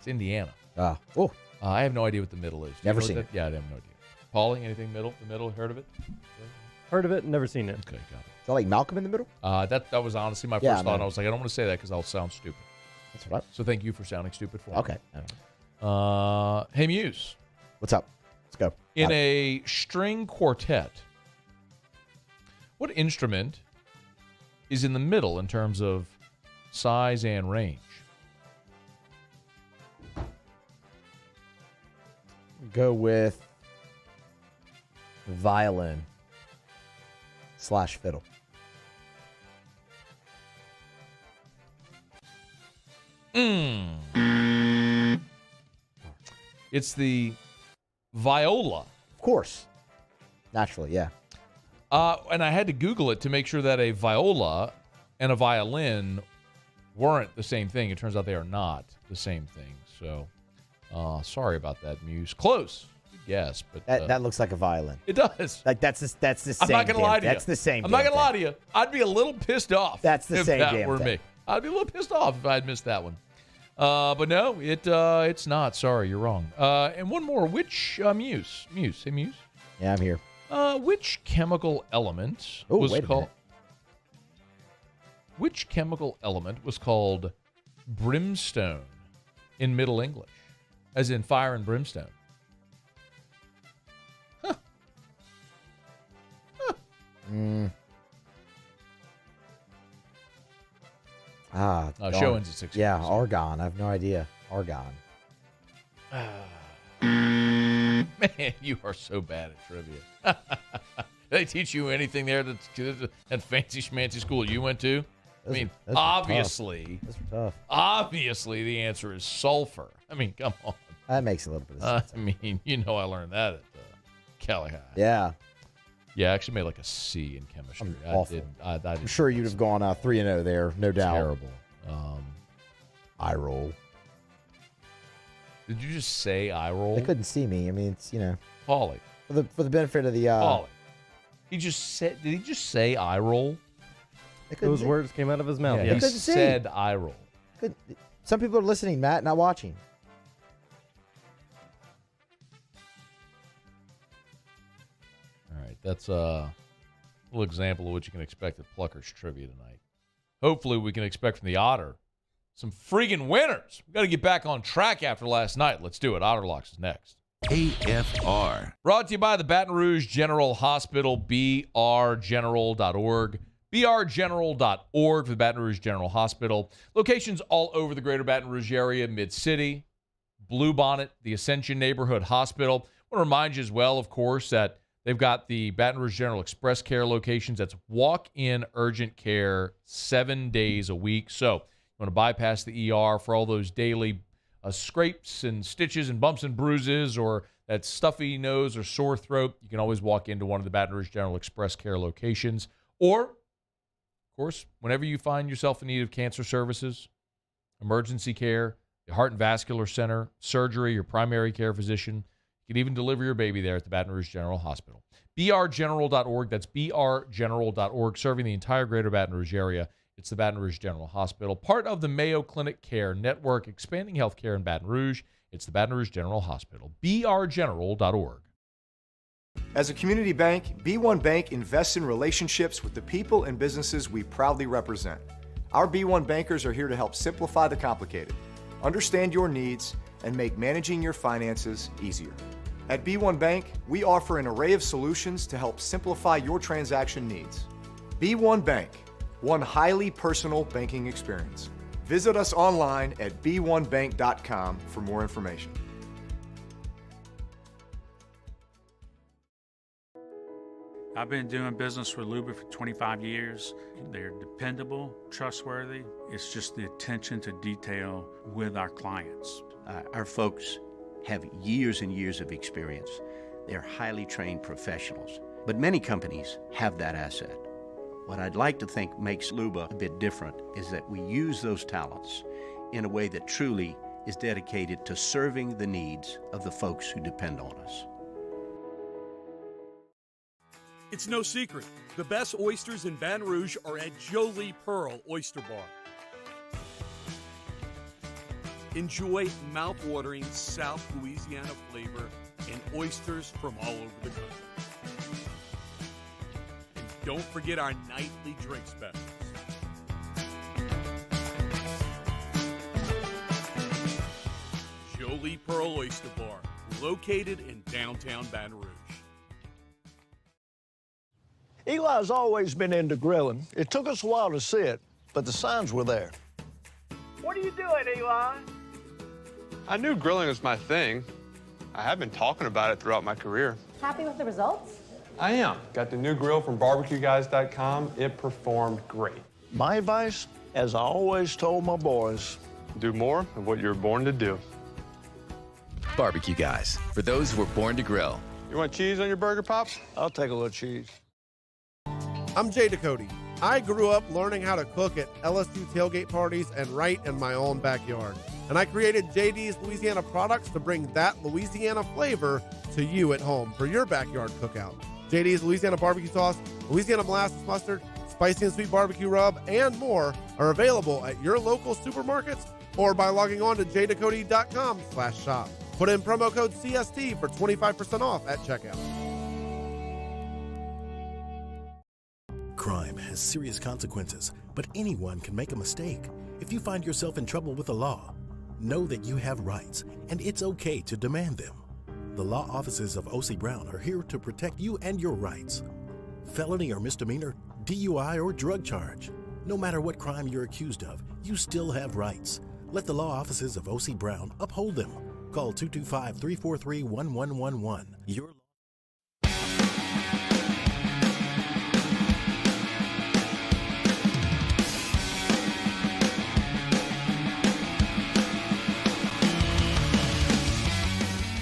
Indiana. Oh. I have no idea what The Middle is. Do you Never know seen that? it. Yeah, I have no idea. Paulie, anything Middle? The Middle, heard of it? Heard of it, never seen it. Okay, got it. Is that like Malcolm in the Middle? That was honestly my Yeah, first thought. man. I was like, I don't want to say that because I'll sound stupid. That's right. So thank you for sounding stupid for me. Okay. Hey, Muse. What's up? Let's go. In a string quartet, what instrument is in the middle in terms of size and range? Go with violin / fiddle. It's the viola. Of course. Naturally, yeah. And I had to Google it to make sure that a viola and a violin weren't the same thing. It turns out they are not the same thing. So, sorry about that, Muse. Close. Yes, but That looks like a violin. it does. Like that's the same. I'm not going to lie to you. That's the same. I'm not damn going to lie thing. to you. I'd be a little pissed off. That's the if same that damn were thing. me. I'd be a little pissed off if I'd missed that one. But no, it's not. Sorry, you're wrong. And one more. Which Muse? Hey, Muse. Yeah, I'm here. Which chemical element Oh, was wait a called? minute. Which chemical element was called brimstone in Middle English, as in fire and brimstone? Darn. Show ends at 6. Yeah, argon. I have no idea. Argon. Man, you are so bad at trivia. They teach you anything there that fancy schmancy school you went to? Those are obviously, Those are tough. obviously the answer is sulfur. I mean, come on. That makes a little bit of sense. I mean, you know I learned that at Cali High. Yeah. Yeah, I actually made like a C in chemistry. Awful. I I'm did sure you'd have gone 3-0 there, no doubt. terrible. Eye roll. Did you just say eye roll? They couldn't see me. I mean, it's Paulie. for the benefit of the. Paulie. He just said. Did he just say eye roll? Those words came out of his mouth. Yeah, Yeah, he said eye roll. Some people are listening, Matt, not watching. All right, that's a little example of what you can expect at Pluckers Trivia tonight. Hopefully, we can expect from the Otter some friggin' winners. We got to get back on track after last night. Let's do it. Otter Locks is next. AFR. Brought to you by the Baton Rouge General Hospital, brgeneral.org. brgeneral.org for the Baton Rouge General Hospital. Locations all over the greater Baton Rouge area, Mid-City, Bluebonnet, the Ascension Neighborhood Hospital. I want to remind you as well, of course, that they've got the Baton Rouge General Express Care locations. That's walk-in urgent care 7 days a week. So you want to bypass the ER for all those daily scrapes and stitches and bumps and bruises or that stuffy nose or sore throat, you can always walk into one of the Baton Rouge General Express Care locations. Or, of course, whenever you find yourself in need of cancer services, emergency care, the Heart and Vascular Center, surgery, your primary care physician, you can even deliver your baby there at the Baton Rouge General Hospital. brgeneral.org, that's brgeneral.org, serving the entire greater Baton Rouge area. It's the Baton Rouge General Hospital, part of the Mayo Clinic Care Network, expanding healthcare in Baton Rouge. It's the Baton Rouge General Hospital, brgeneral.org. As a community bank, B1 Bank invests in relationships with the people and businesses we proudly represent. Our B1 bankers are here to help simplify the complicated, understand your needs, and make managing your finances easier. At B1 Bank, we offer an array of solutions to help simplify your transaction needs. B1 Bank, one highly personal banking experience. Visit us online at b1bank.com for more information. I've been doing business with Luba for 25 years. They're dependable, trustworthy. It's just the attention to detail with our clients. Our folks have years and years of experience. They're highly trained professionals, but many companies have that asset. What I'd like to think makes Luba a bit different is that we use those talents in a way that truly is dedicated to serving the needs of the folks who depend on us. It's no secret, the best oysters in Baton Rouge are at Jolie Pearl Oyster Bar. Enjoy mouth-watering South Louisiana flavor and oysters from all over the country. And don't forget our nightly drink specials. Jolie Pearl Oyster Bar, located in downtown Baton Rouge. Eli's always been into grilling. It took us a while to see it, but the signs were there. What are you doing, Eli? I knew grilling was my thing. I have been talking about it throughout my career. Happy with the results? I am. Got the new grill from barbecueguys.com. It performed great. My advice, as I always told my boys, do more of what you were born to do. Barbecue Guys, for those who were born to grill. You want cheese on your burger, Pops? I'll take a little cheese. I'm Jay Ducote. I grew up learning how to cook at LSU tailgate parties and right in my own backyard. And I created JD's Louisiana products to bring that Louisiana flavor to you at home for your backyard cookout. JD's Louisiana barbecue sauce, Louisiana molasses mustard, spicy and sweet barbecue rub, and more are available at your local supermarkets or by logging on to jducote.com/shop. Put in promo code CST for 25% off at checkout. Crime has serious consequences, but anyone can make a mistake. If you find yourself in trouble with the law, know that you have rights, and it's okay to demand them. The law offices of O.C. Brown are here to protect you and your rights. Felony or misdemeanor, DUI or drug charge. No matter what crime you're accused of, you still have rights. Let the law offices of O.C. Brown uphold them. Call 225-343-1111.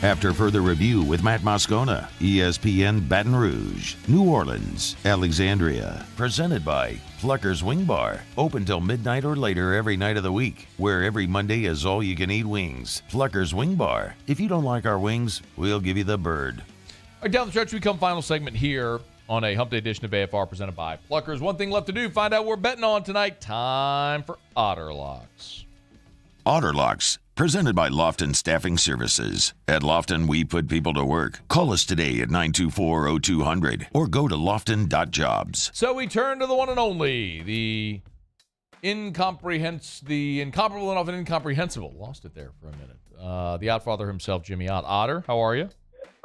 After further review with Matt Moscona, ESPN Baton Rouge, New Orleans, Alexandria. Presented by Plucker's Wing Bar. Open till midnight or later every night of the week, where every Monday is all-you-can-eat wings. Plucker's Wing Bar. If you don't like our wings, we'll give you the bird. All right, down the stretch, we come final segment here on a Hump Day edition of AFR presented by Pluckers. One thing left to do, find out what we're betting on tonight. Time for Otter Locks. Otter Locks. Presented by Lofton Staffing Services. At Lofton, we put people to work. Call us today at 924-0200 or go to lofton.jobs. So we turn to the one and only, the incomparable and often incomprehensible. Lost it there for a minute. The Outfather himself, Jimmy Ott. Otter, how are you?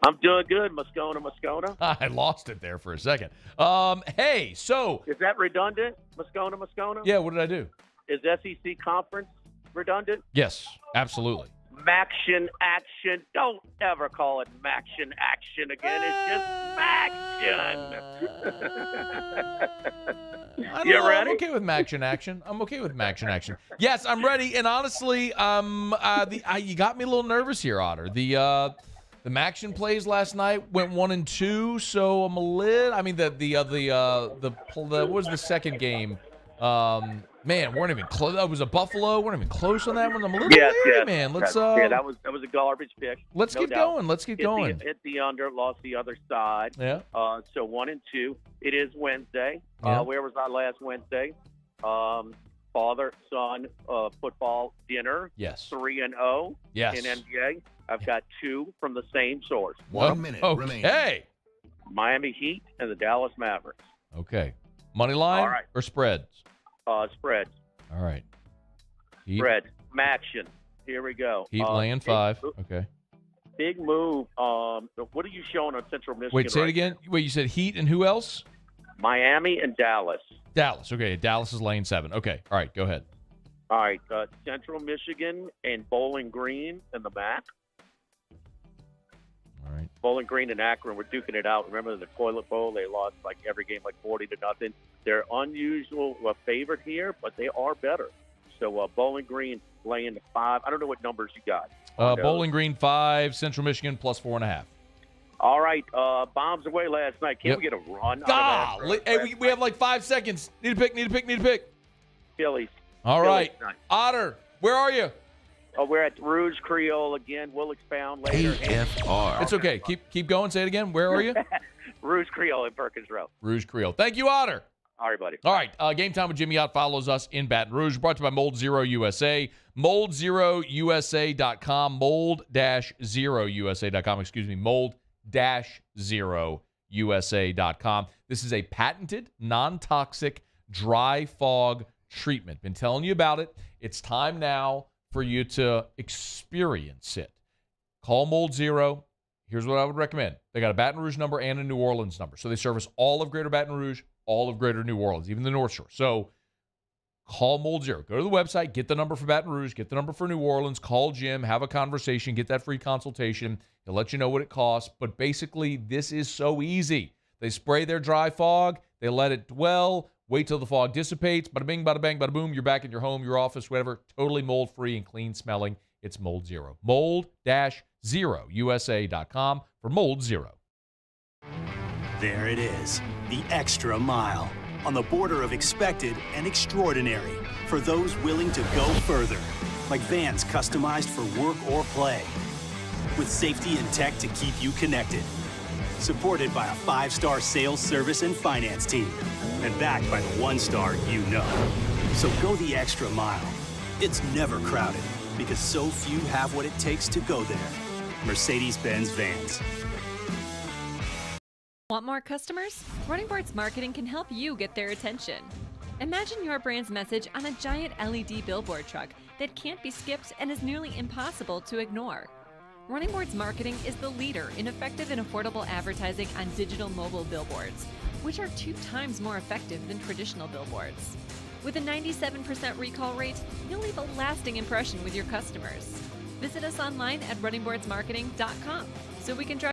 I'm doing good, Moscona. I lost it there for a second. Hey, so... Is that redundant, Moscona? Yeah, what did I do? Is SEC conference redundant? Yes, absolutely. Maction action. Don't ever call it Maction action again. It's just Maction. You ready? I'm okay with Maction action. Yes, I'm ready. And honestly, you got me a little nervous here, Otter. The Maction plays last night went 1-2, so I'm a little. I mean, what was the second game? Man, weren't even close. That was a Buffalo. Weren't even close on that one. I'm a little leery, man. Let's that was a garbage pick. Let's get going. Hit the under, lost the other side. Yeah. So 1-2. It is Wednesday. Yeah. Where was I last Wednesday? Father-son football dinner. Yes. 3-0. Yes. In NBA. I've got 2 from the same source. 1 minute remaining. Hey. Miami Heat and the Dallas Mavericks. Okay. Money line or spreads? Spreads. All right. Heat. Spread. Action. Here we go. Heat laying 5. Okay. Big move. What are you showing on Central Michigan? Wait, say it again. Wait, you said Heat and who else? Miami and Dallas. Dallas. Okay. Dallas is laying 7. Okay. All right. Go ahead. All right. Central Michigan and Bowling Green and the MAC. All right. Bowling Green and Akron were duking it out. Remember the Toilet Bowl? They lost like every game like 40-0. They're unusual favorite here, but they are better. So Bowling Green laying 5. I don't know what numbers you got. Bowling Green 5, Central Michigan plus 4.5. All right. Bombs away last night. Can't we get a run? Golly. Hey, we have like 5 seconds. Need a pick. Phillies. All right. Otter, where are you? We're at Rouge Creole again. We'll expound later. AFR. It's okay. Keep going. Say it again. Where are you? Rouge Creole in Perkins Row. Rouge Creole. Thank you, Otter. All right, buddy. All right. Game Time with Jimmy Ott follows us in Baton Rouge. Brought to you by Mold Zero USA. MoldZeroUSA.com. Mold-ZeroUSA.com. Excuse me. Mold-ZeroUSA.com. This is a patented, non-toxic, dry fog treatment. Been telling you about it. It's time now for you to experience it. Call Mold Zero. Here's what I would recommend. They got a Baton Rouge number and a New Orleans number. So they service all of Greater Baton Rouge, all of Greater New Orleans, even the North Shore. So call Mold Zero. Go to the website, get the number for Baton Rouge, get the number for New Orleans, call Jim, have a conversation, get that free consultation. He'll let you know what it costs. But basically, this is so easy. They spray their dry fog. They let it dwell. Wait till the fog dissipates. Bada bing, bada bang, bada boom. You're back in your home, your office, whatever. Totally mold-free and clean smelling. It's Mold Zero. Mold-ZeroUSA.com for Mold Zero. There it is, the extra mile. On the border of expected and extraordinary. For those willing to go further. Like vans customized for work or play. With safety and tech to keep you connected. Supported by a 5-star sales, service, and finance team. And backed by the 1-star you know. So go the extra mile. It's never crowded because so few have what it takes to go there. Mercedes-Benz Vans. Want more customers? Running Boards Marketing can help you get their attention. Imagine your brand's message on a giant LED billboard truck that can't be skipped and is nearly impossible to ignore. Running Boards Marketing is the leader in effective and affordable advertising on digital mobile billboards, which are 2 times more effective than traditional billboards. With a 97% recall rate, you'll leave a lasting impression with your customers. Visit us online at runningboardsmarketing.com so we can drive